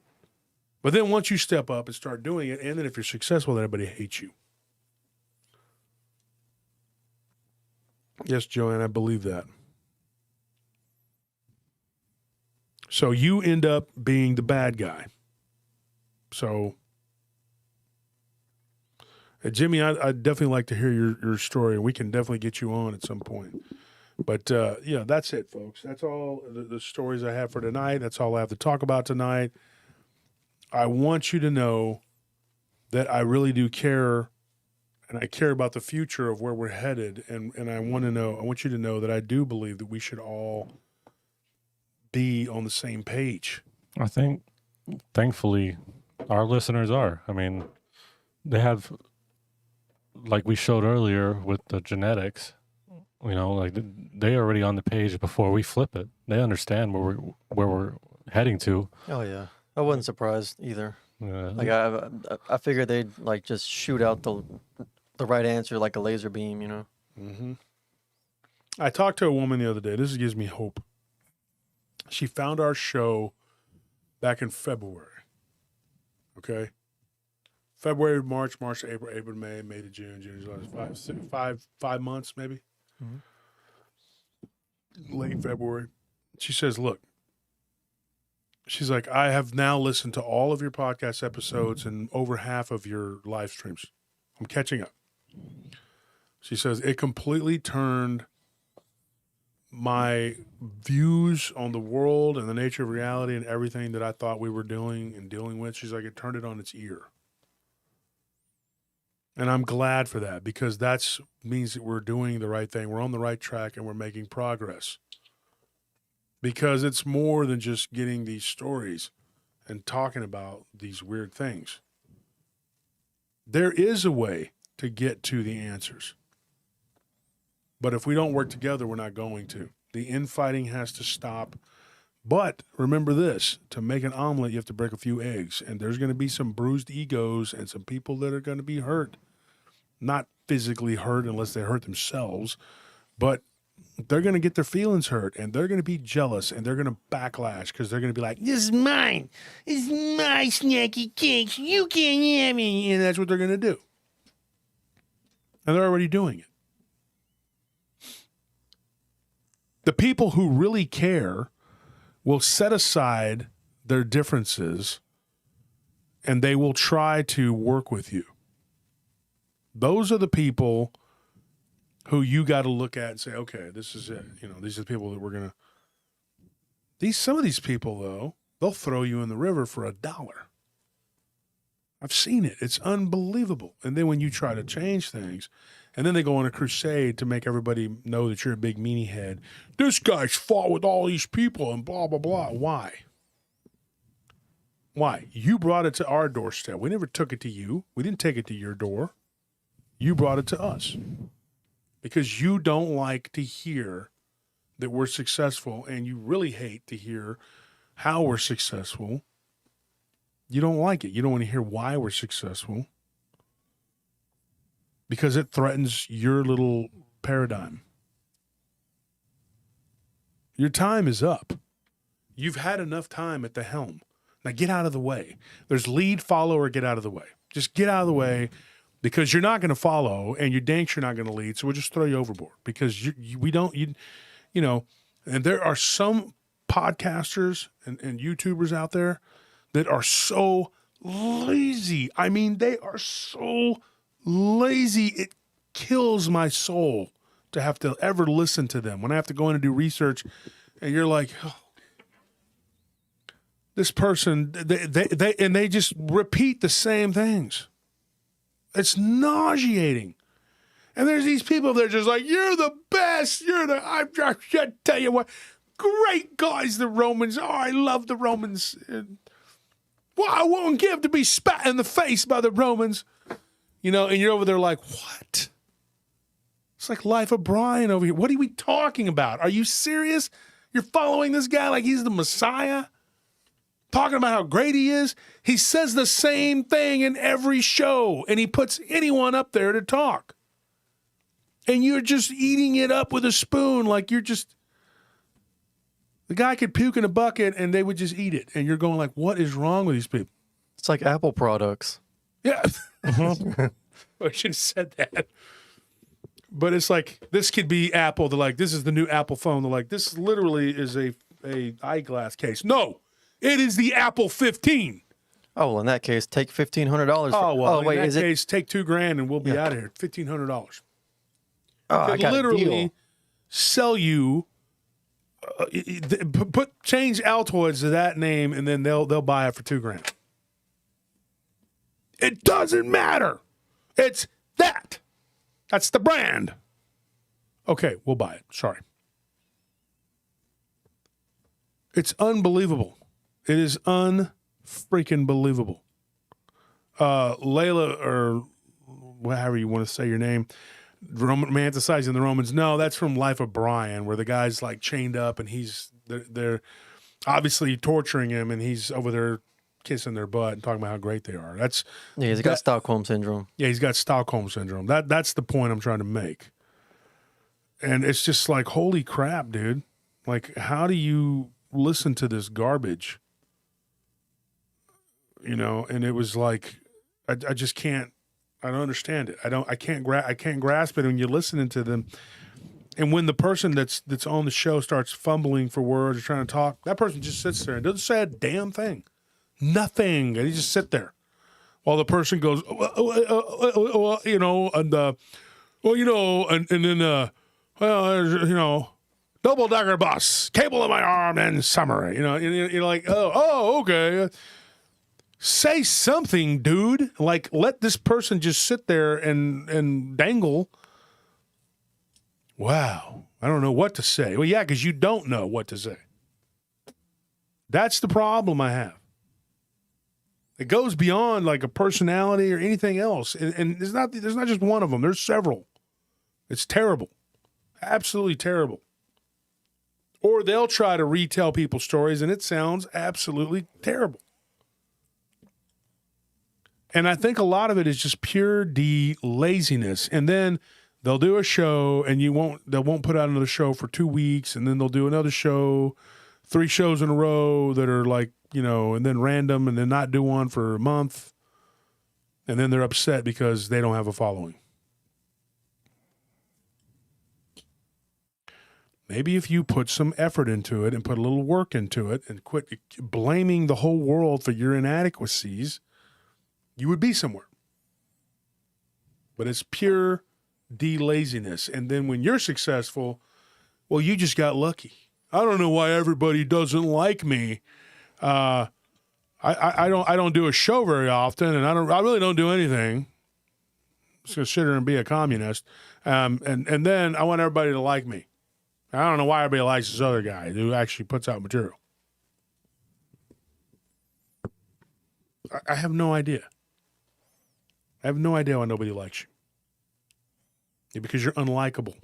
But then once you step up and start doing it, and then if you're successful, then everybody hates you. Yes, Joanne, I believe that. So you end up being the bad guy. So, Jimmy, I'd definitely like to hear your story, and we can definitely get you on at some point. But, yeah, that's it, folks. That's all the stories I have for tonight. That's all I have to talk about tonight. I want you to know that I really do care, and I care about the future of where we're headed. And I want you to know that I do believe that we should all be on the same page. I think, thankfully, our listeners are. I mean, they have, like we showed earlier with the genetics, like they're already on the page before we flip it. They understand where we're heading to. Oh yeah, I wasn't surprised either. Yeah. Like I figured they'd like just shoot out the right answer like a laser beam, Mm-hmm. I talked to a woman the other day. This gives me hope. She found our show back in February. Okay? February, March, April, May to June, July, 5 months maybe. Mm-hmm. Late February. She says, look, she's like, I have now listened to all of your podcast episodes and over half of your live streams. I'm catching up. She says, it completely turned my views on the world and the nature of reality and everything that I thought we were doing and dealing with. She's like, it turned it on its ear. And I'm glad for that, because that means that we're doing the right thing. We're on the right track and we're making progress. Because it's more than just getting these stories and talking about these weird things. There is a way to get to the answers. But if we don't work together, we're not going to. The infighting has to stop. But remember this, to make an omelet, you have to break a few eggs. And there's going to be some bruised egos and some people that are going to be hurt. Not physically hurt unless they hurt themselves, but they're going to get their feelings hurt, and they're going to be jealous, and they're going to backlash because they're going to be like, this is mine. This is my snacky cakes. You can't have me. And that's what they're going to do. And they're already doing it. The people who really care will set aside their differences, and they will try to work with you. Those are the people who you got to look at and say, okay, this is it. These are the people that we're going to. Some of these people, though, they'll throw you in the river for $1. I've seen it. It's unbelievable. And then when you try to change things, and then they go on a crusade to make everybody know that you're a big meanie head. This guy's fought with all these people and blah, blah, blah. Why? Why? You brought it to our doorstep. We never took it to you. We didn't take it to your door. You brought it to us. Because you don't like to hear that we're successful, and you really hate to hear how we're successful. You don't like it. You don't want to hear why we're successful. because it threatens your little paradigm. Your time is up. You've had enough time at the helm. Now get out of the way. There's lead, follow, or get out of the way. Just get out of the way, because you're not going to follow, and you're not going to lead. So we'll just throw you overboard, because we don't. And there are some podcasters and YouTubers out there that are so lazy. I mean, they are so lazy. It kills my soul to have to ever listen to them when I have to go in and do research, and you're like, oh, this person, they just repeat the same things. It's nauseating. And there's these people that are just like, you're the best. I tell you what, great guys, the Romans. Oh, I love the Romans. Well, I won't give to be spat in the face by the Romans. And you're over there like, what? It's like Life of Brian over here. What are we talking about? Are you serious? You're following this guy like he's the Messiah? Talking about how great he is? He says the same thing in every show, and he puts anyone up there to talk. And you're just eating it up with a spoon like you're just... The guy could puke in a bucket, and they would just eat it. And you're going like, what is wrong with these people? It's like Apple products. Yeah. I should have said that. But it's like, this could be Apple. They're like, this is the new Apple phone. They're like, this literally is a eyeglass case. No, it is the Apple 15. Oh, well, in that case, take $1,500. Oh, well, wait, in that case, take $2,000 and we'll be out of here. $1,500. Oh, I got literally a deal. sell you, change Altoids to that name, and then they'll buy it for $2,000. It doesn't matter. It's that. That's the brand. Okay, we'll buy it. Sorry. It's unbelievable. It is unfreaking believable. Layla, or however you want to say your name, romanticizing the Romans. No, that's from Life of Brian, where the guy's like chained up and they're obviously torturing him, and he's over there kissing their butt and talking about how great they are. He's got Stockholm syndrome. Yeah, he's got Stockholm syndrome. That's the point I'm trying to make. And it's just like, holy crap, dude. Like, how do you listen to this garbage? And it was like, I just can't. I don't understand it. I can't grasp it when you're listening to them. And when the person that's on the show starts fumbling for words or trying to talk, that person just sits there and doesn't say a damn thing. Nothing. And he just sit there while the person goes, and then, double-decker bus, cable in my arm, and summary. You're like, oh, okay. Say something, dude. Like, let this person just sit there and dangle. Wow. I don't know what to say. Well, yeah, because you don't know what to say. That's the problem I have. It goes beyond like a personality or anything else. And there's not just one of them. There's several. It's terrible. Absolutely terrible. Or they'll try to retell people's stories, and it sounds absolutely terrible. And I think a lot of it is just pure laziness. And then they'll do a show, and they won't put out another show for 2 weeks, and then they'll do another show, 3 shows in a row that are like, and then random, and then not do one for a month. And then they're upset because they don't have a following. Maybe if you put some effort into it and put a little work into it and quit blaming the whole world for your inadequacies, you would be somewhere. But it's pure laziness. And then when you're successful, well, you just got lucky. I don't know why everybody doesn't like me. I don't do a show very often, and I really don't do anything. I'm just gonna sit here and be a communist. And then I want everybody to like me. I don't know why everybody likes this other guy who actually puts out material. I have no idea. I have no idea why nobody likes you. Yeah, because you're unlikable.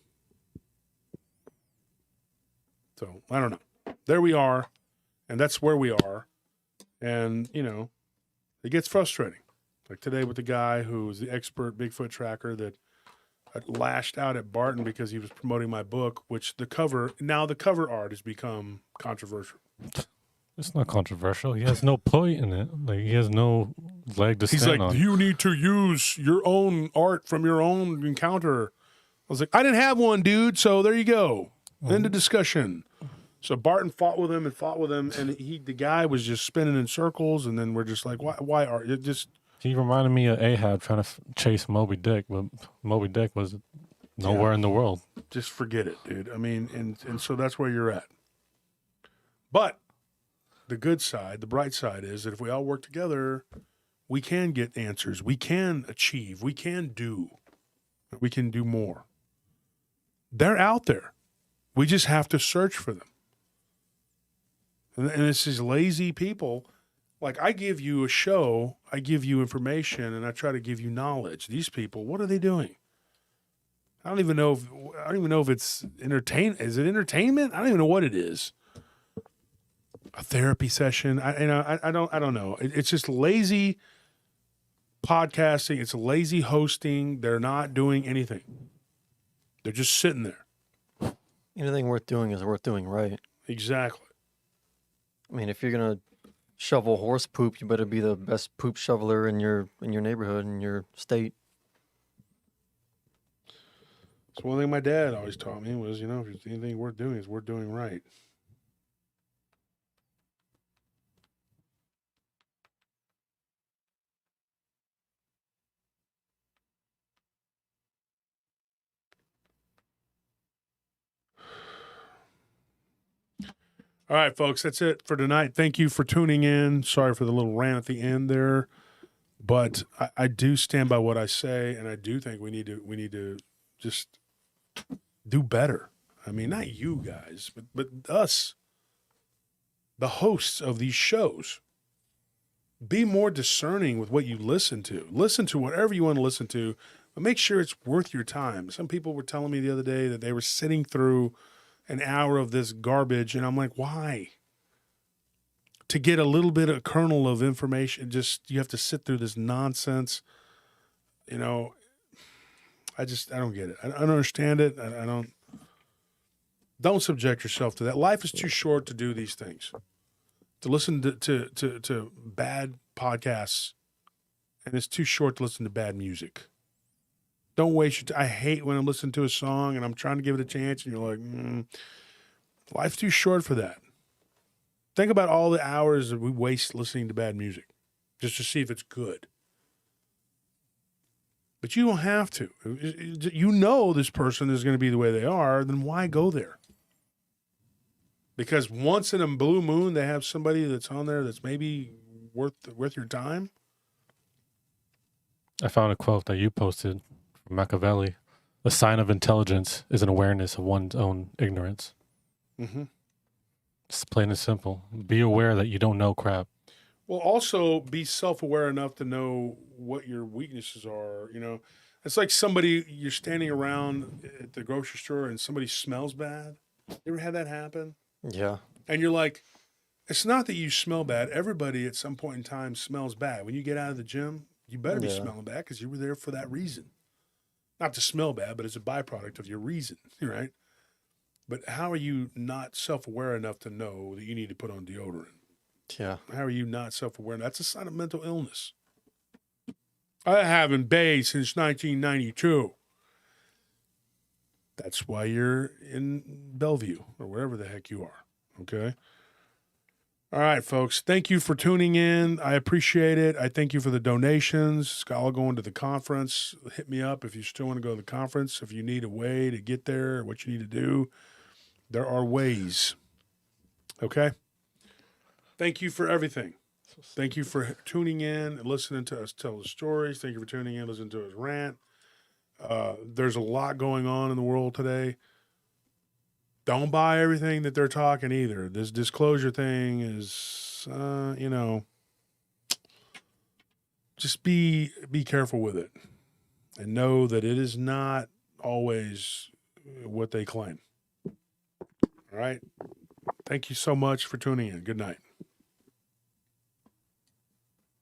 So, I don't know. There we are, and that's where we are. And, it gets frustrating. Like today with the guy who's the expert Bigfoot tracker that lashed out at Barton because he was promoting my book, which the cover art has become controversial. It's not controversial. He has no point in it. Like, he has no leg to He's stand like, on. you need to use your own art from your own encounter. I was like, I didn't have one, dude. So there you go. End of discussion. So Barton fought with him, and the guy was just spinning in circles, and then we're just like, why are you just? He reminded me of Ahab trying to chase Moby Dick, but Moby Dick was nowhere in the world. Just forget it, dude. I mean, and so that's where you're at. But the good side, the bright side is that if we all work together, we can get answers. We can achieve. We can do more. They're out there. We just have to search for them. And it's these lazy people. Like, I give you a show, I give you information, and I try to give you knowledge. These people, what are they doing? I don't even know if it's entertain. Is it entertainment? I don't even know what it is. A therapy session. I don't know. It's just lazy podcasting. It's lazy hosting. They're not doing anything. They're just sitting there. Anything worth doing is worth doing right. Exactly. I mean, if you're gonna shovel horse poop, you better be the best poop shoveler in your neighborhood, in your state. So one thing my dad always taught me was, if there's anything worth doing, it's worth doing right. All right, folks, that's it for tonight. Thank you for tuning in. Sorry for the little rant at the end there, but I do stand by what I say, and I do think we need to just do better. I mean, not you guys, but us, the hosts of these shows. Be more discerning with what you listen to. Listen to whatever you want to listen to, but make sure it's worth your time. Some people were telling me the other day that they were sitting through an hour of this garbage, and I'm like, why? To get a little bit of kernel of information, just you have to sit through this nonsense. I don't get it. I don't understand it. I don't subject yourself to that. Life is too short to do these things. To listen to bad podcasts, and it's too short to listen to bad music. Don't waste your time. I hate when I'm listening to a song and I'm trying to give it a chance, and you're like, life's too short for that. Think about all the hours that we waste listening to bad music just to see if it's good. But you don't have to. This person is going to be the way they are, then why go there? Because once in a blue moon, they have somebody that's on there that's maybe worth your time. I found a quote that you posted from Machiavelli. The sign of intelligence is an awareness of one's own ignorance. Mm-hmm. It's plain and simple. Be aware that you don't know crap. Well, also be self-aware enough to know what your weaknesses are. It's like you're standing around at the grocery store and somebody smells bad. You ever had that happen? Yeah. And you're like, it's not that you smell bad. Everybody at some point in time smells bad. When you get out of the gym, you better be smelling bad because you were there for that reason. Not to smell bad, but it's a byproduct of your reason, right? But how are you not self-aware enough to know that you need to put on deodorant? Yeah. How are you not self-aware? That's a sign of mental illness. I haven't bathed since 1992. That's why you're in Bellevue or wherever the heck you are, okay? All right, folks. Thank you for tuning in. I appreciate it. I thank you for the donations. It's all going to the conference. Hit me up if you still want to go to the conference. If you need a way to get there or what you need to do, there are ways. Okay? Thank you for everything. Thank you for tuning in and listening to us tell the stories. Thank you for tuning in, listening to us rant. There's a lot going on in the world today. Don't buy everything that they're talking either. This disclosure thing is, just be careful with it and know that it is not always what they claim. All right. Thank you so much for tuning in. Good night.